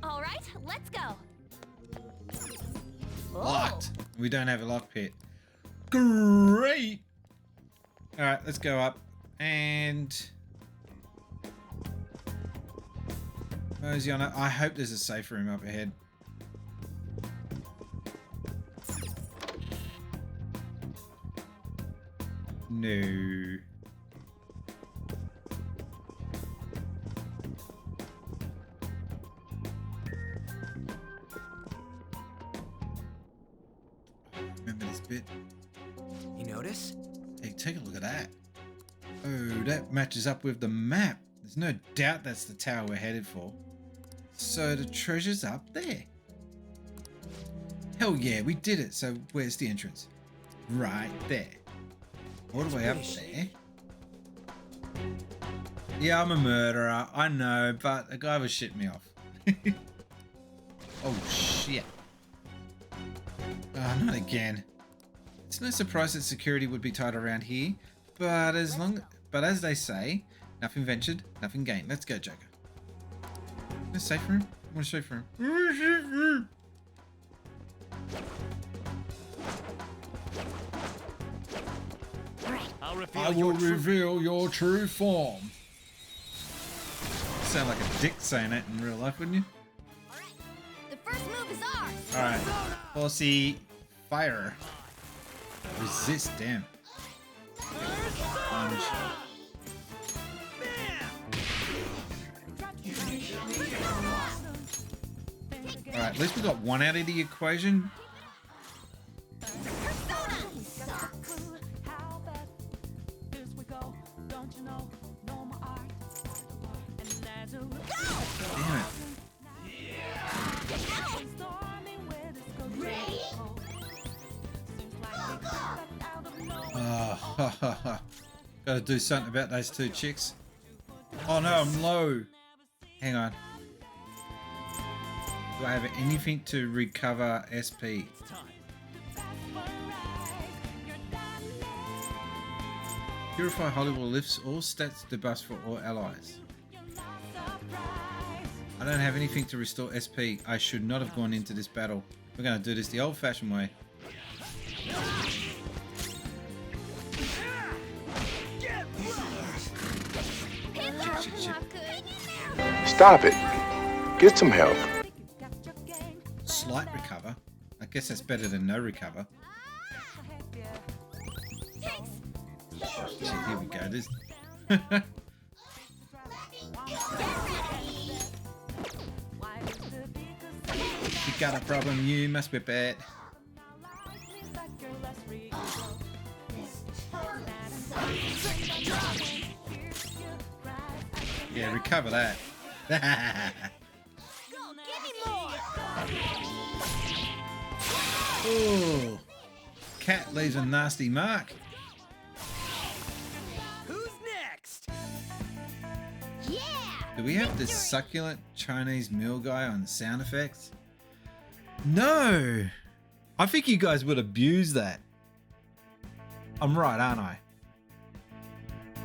All right, let's go. Locked. We don't have a lock pit. Great. All right, let's go up and mosey on it. I hope there's a safe room up ahead. No. Remember this bit? You notice? Hey, take a look at that. Oh, that matches up with the map. There's no doubt that's the tower we're headed for. So the treasure's up there. Hell yeah, we did it. So where's the entrance? Right there. All the way up there. Yeah, I'm a murderer. I know, but a guy was shitting me off. Oh shit. Oh, not again. It's no surprise that security would be tight around here, but as they say, nothing ventured, nothing gained. Let's go, Joker. A safe room? I want a safe room. I will reveal your true form. Sound like a dick saying that in real life, wouldn't you? The first move is ours. Alright. Horsey, fire. Resist, damn. Plunge. Alright, at least we got one out of the equation. Damn it. Oh, gotta do something about those two chicks. Oh no, I'm low. Hang on. Do I have anything to recover SP? Purify Hollywood lifts all stats debuffs for all allies. I don't have anything to restore SP. I should not have gone into this battle. We're going to do this the old-fashioned way. Stop it. Get some help. Slight recover. I guess that's better than no recover. Here we go. This. You got a problem, you must be bad. Yeah, recover that. Ooh. Cat leaves a nasty mark. Who's next? Yeah. Do we have this succulent Chinese meal guy on sound effects? No. I think you guys would abuse that. I'm right, aren't I?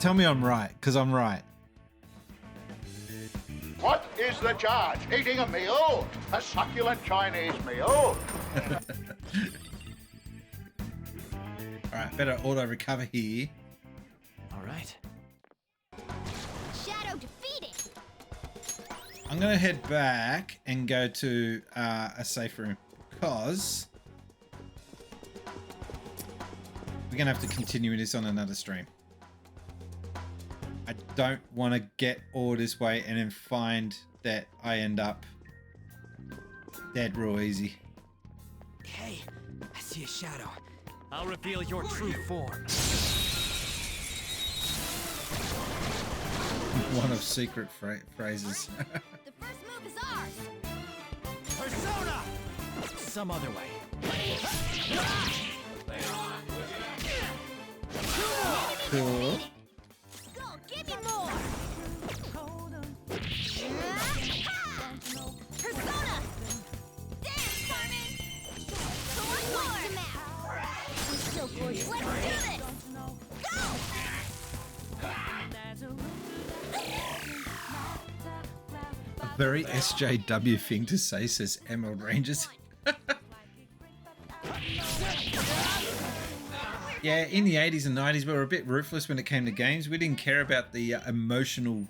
Tell me I'm right, because I'm right. What is the charge? Eating a meal? A succulent Chinese meal? Alright, better auto recover here. Alright. Shadow defeated. I'm going to head back and go to a safe room because we're going to have to continue this on another stream. I don't want to get all this way and then find that I end up dead real easy. Hey, I see a shadow. I'll reveal your true form. One of secret phrases. The first move is ours. Persona! Some other way. Cool. Go get Let's do this! A very SJW thing to say, says Emerald Rangers. Yeah, in the 80s and 90s, we were a bit ruthless when it came to games. We didn't care about the emotional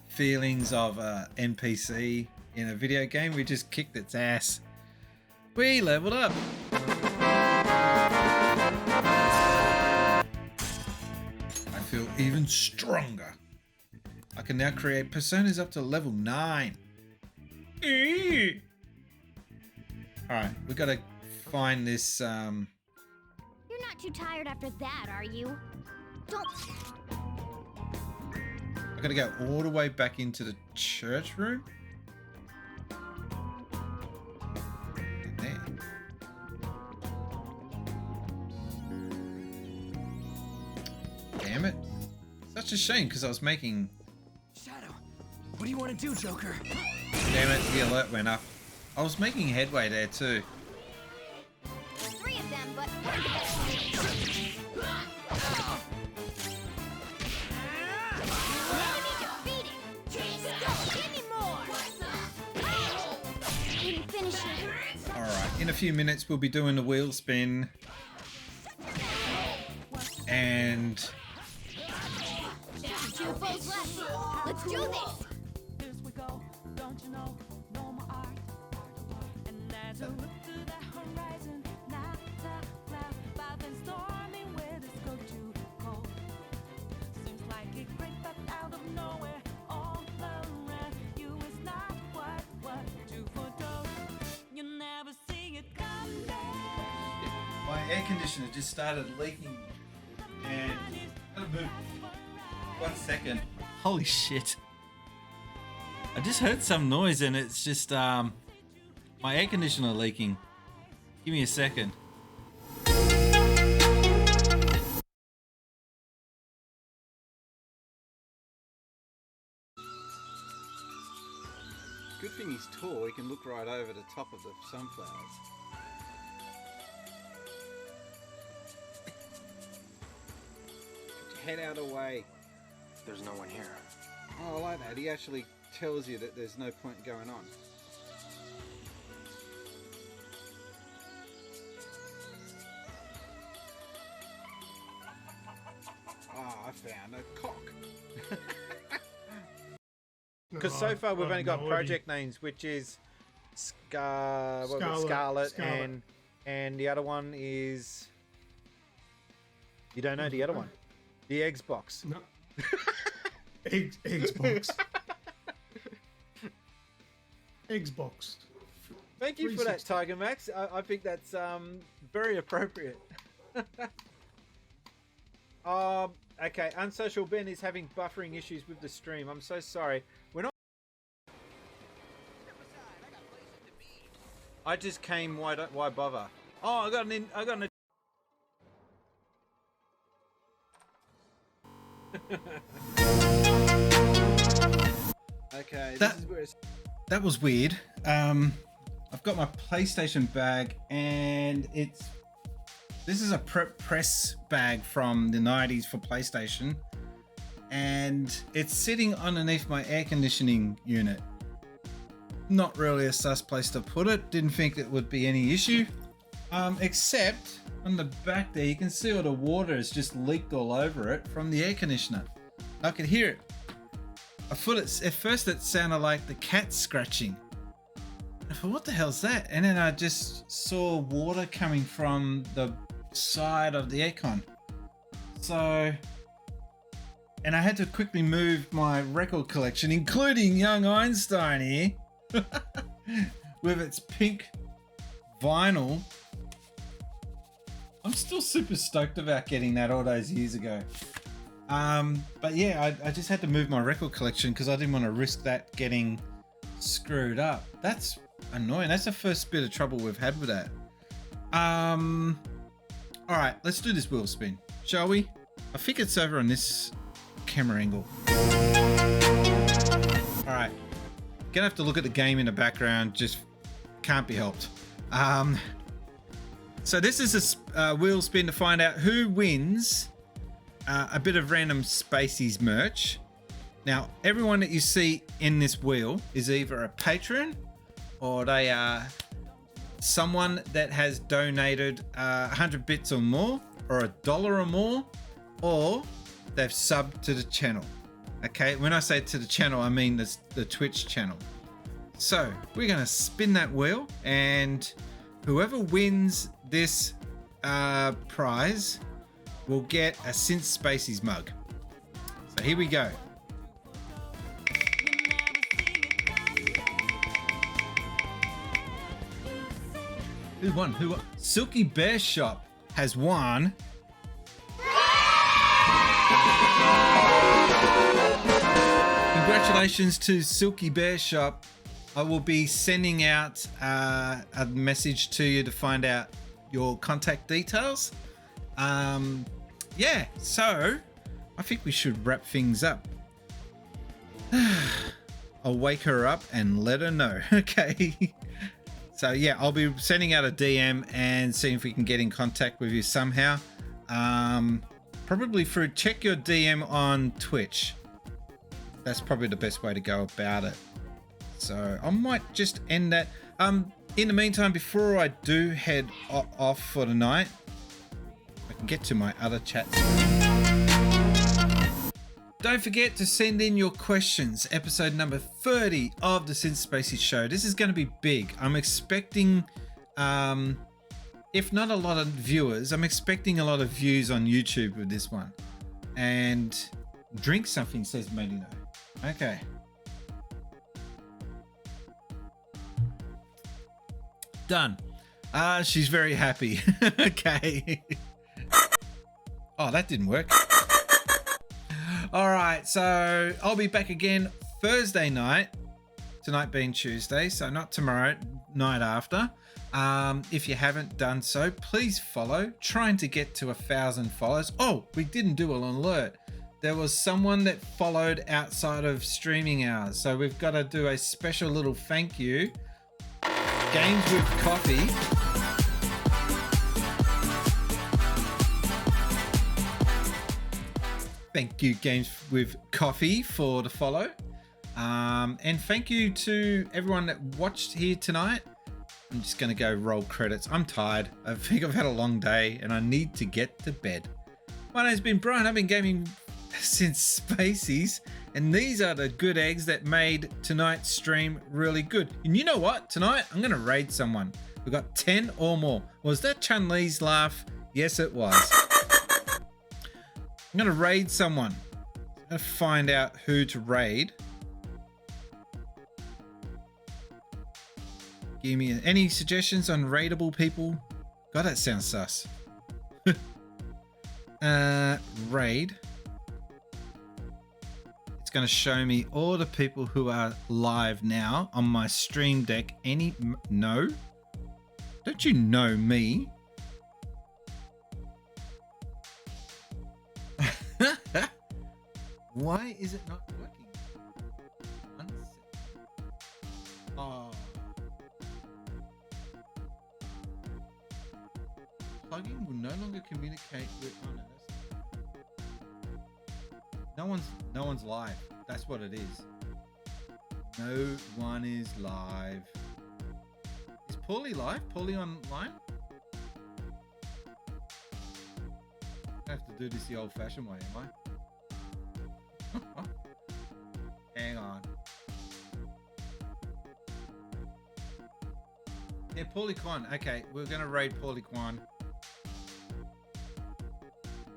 feelings of NPC in a video game. We just kicked its ass. We leveled up. I feel even stronger. I can now create personas up to level 9. Alright, we gotta find this You're not too tired after that, are you? Don't. I gotta go all the way back into the church room. In there. Damn it. Such a shame because I was making. Shadow, what do you want to do, Joker? Damn it, the alert went up. I was making headway there too. There's 3 of them, but. Enemy defeated! Give me more! Couldn't finish it. Alright, in a few minutes we'll be doing the wheel spin. And. Two foes left. Let's do this! My air conditioner just started leaking and gotta move. 1 second. Holy shit. I just heard some noise and it's just my air conditioner leaking. Give me a second. Good thing he's tall, he can look right over the top of the sunflowers. Head out of the way. There's no one here. Oh, I like that. He actually tells you that there's no point going on. Oh, I found a cock. Because so far we've only got project names, which is Scarlet, and the other one is... You don't know the other one? The Xbox. No. Xbox. Xbox. Thank you for that, Tiger Max. I think that's very appropriate. Okay, Unsocial Ben is having buffering issues with the stream. I'm so sorry. We're not. I just came. Why bother? Oh, I got an. Okay, this is where it's... That was weird. I've got my PlayStation bag and this is a press bag from the 90s for PlayStation and it's sitting underneath my air conditioning unit. Not really a sus place to put it. Didn't think it would be any issue. Except on the back there you can see all the water has just leaked all over it from the air conditioner. I could hear it. I thought at first it sounded like the cat scratching. I thought, what the hell's that? And then I just saw water coming from the side of the aircon. So, and I had to quickly move my record collection, including Young Einstein here, with its pink vinyl. I'm still super stoked about getting that all those years ago. But yeah, I just had to move my record collection because I didn't want to risk that getting screwed up. That's annoying. That's the first bit of trouble we've had with that. All right, let's do this wheel spin, shall we? I think it's over on this camera angle. All right, gonna have to look at the game in the background. Just can't be helped. So this is a wheel spin to find out who wins a bit of random Spaceys merch. Now, everyone that you see in this wheel is either a patron or they are someone that has donated 100 bits or more, or $1 or more, or they've subbed to the channel. Okay, when I say to the channel, I mean the Twitch channel. So we're gonna spin that wheel, and whoever wins this prize will get a Synth Spaceys mug. So here we go. Who won? Who won? Silky Bear Shop has won. Congratulations to Silky Bear Shop. I will be sending out a message to you to find out your contact details. Yeah, so I think we should wrap things up. I'll wake her up and let her know. Okay. So yeah, I'll be sending out a DM and seeing if we can get in contact with you somehow. Probably through check your DM on Twitch. That's probably the best way to go about it. So I might just end that. In the meantime, before I do head off for the night, I can get to my other chats. Don't forget to send in your questions. Episode number 30 of the Synth Spaceys Show. This is going to be big. I'm expecting, if not a lot of viewers, I'm expecting a lot of views on YouTube with this one. And drink something, says Medino. Okay. Done. She's very happy. Okay. Oh, that didn't work. All right, so I'll be back again Thursday night, tonight being Tuesday, so not tomorrow, night after. If you haven't done so, please follow. Trying to get to 1,000 followers. Oh, we didn't do an alert. There was someone that followed outside of streaming hours, so we've got to do a special little thank you. Games with Coffee. Thank you, Games with Coffee, for the follow. And thank you to everyone that watched here tonight. I'm just going to go roll credits. I'm tired. I think I've had a long day and I need to get to bed. My name's been Brian. I've been gaming since Spaceys. And these are the good eggs that made tonight's stream really good. And you know what? Tonight, I'm going to raid someone. We got 10 or more. Was that Chun-Li's laugh? Yes, it was. I'm going to raid someone. I'm going to find out who to raid. Give me any suggestions on raidable people? God, that sounds sus. Raid. It's going to show me all the people who are live now on my stream deck. No? Don't you know me? Why is it not working? 1 second. Oh. Plugin will no longer communicate with. Oh no, no one's live. That's what it is. No one is live. Is Paulie live? Paulie online? I have to do this the old-fashioned way, am I? Hang on. Yeah, Paulie Kwan. Okay, we're gonna raid Paulie Kwan.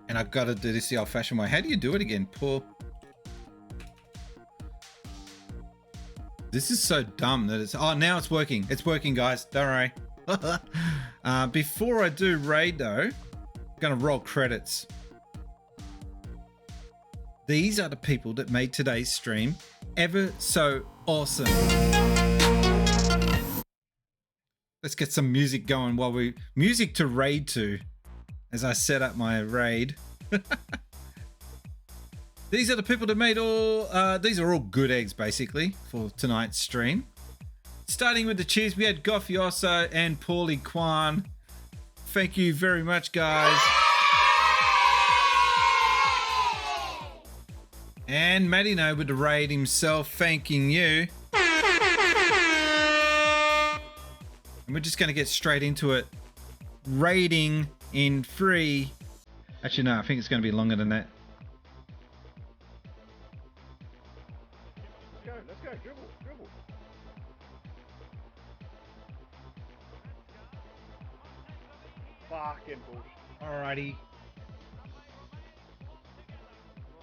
And I've got to do this the old-fashioned way. How do you do it again? This is so dumb that it's... Oh, now it's working. It's working, guys. Don't worry. Before I do raid, though, I'm going to roll credits. These are the people that made today's stream ever so awesome. Let's get some music going while we... Music to raid to. As I set up my raid. These are the people that made all... these are all good eggs, basically, for tonight's stream. Starting with the cheers, we had Goffioso and Paulie Kwan. thank you very much, guys. And Matty No with the raid himself, thanking you. And we're just going to get straight into it. Raiding in 3. Actually, no, I think it's going to be longer than that. Let's go, dribble. Fucking bullshit. Alrighty.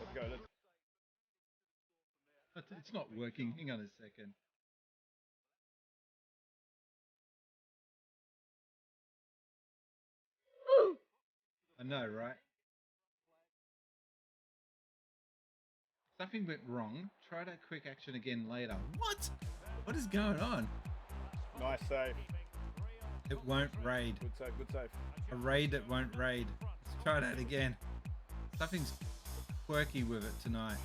Let's go, It's not working. Hang on a second. I know, right? Something went wrong. Try that quick action again later. What? What is going on? Nice save. It won't raid. Good save. A raid that won't raid. Let's try that again. Something's quirky with it tonight.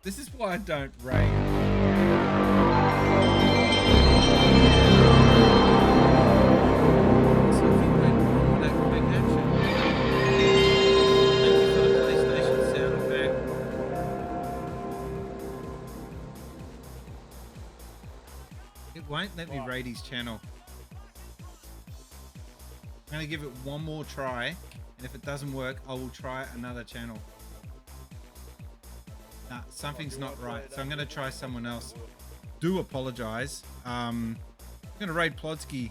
This is why I don't raid. Something went wrong with that quick action. Thank you for the PlayStation sound effect. It won't let me raid his channel. I'm going to give it one more try, and if it doesn't work, I will try another channel. Nah, something's not right, so I'm going to try someone else. Do apologize. I'm going to raid Plodsky.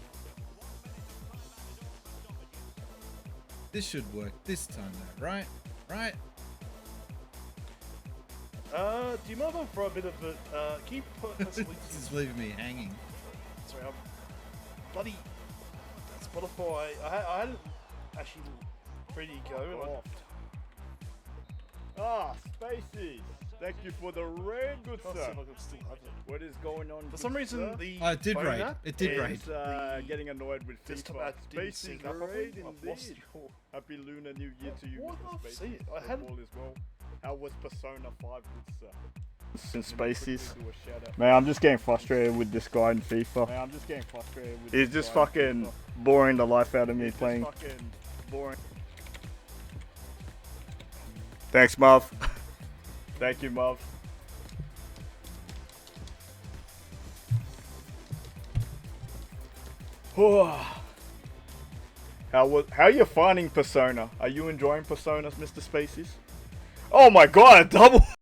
This should work this time though, right? Right? Do you mind if I throw a bit of a, keep This is leaving me hanging. Sorry, bloody Spotify. I hadn't actually ready to go. Spaces. Thank you for the raid, good sir. What is going on? For some reason, the it did phone raid. app It did raid. is, Getting annoyed with desktop FIFA. app didn't Spaces sync up properly. raid I've lost indeed. your- Happy Lunar New Year to you, What? Mr. Spaces. See it. I Hope hadn't- all is well. How was Persona 5, good sir? Since Spaces. Do a shout out. Man, I'm just getting frustrated with this guy in FIFA. Man, I'm just getting frustrated with He's this just guy in fucking FIFA. boring the life out of me He's just playing. fucking boring. Thanks, Marv. Thank you, Marv. How are you finding Persona? Are you enjoying Persona, Mr. Spaces? Oh my god, double!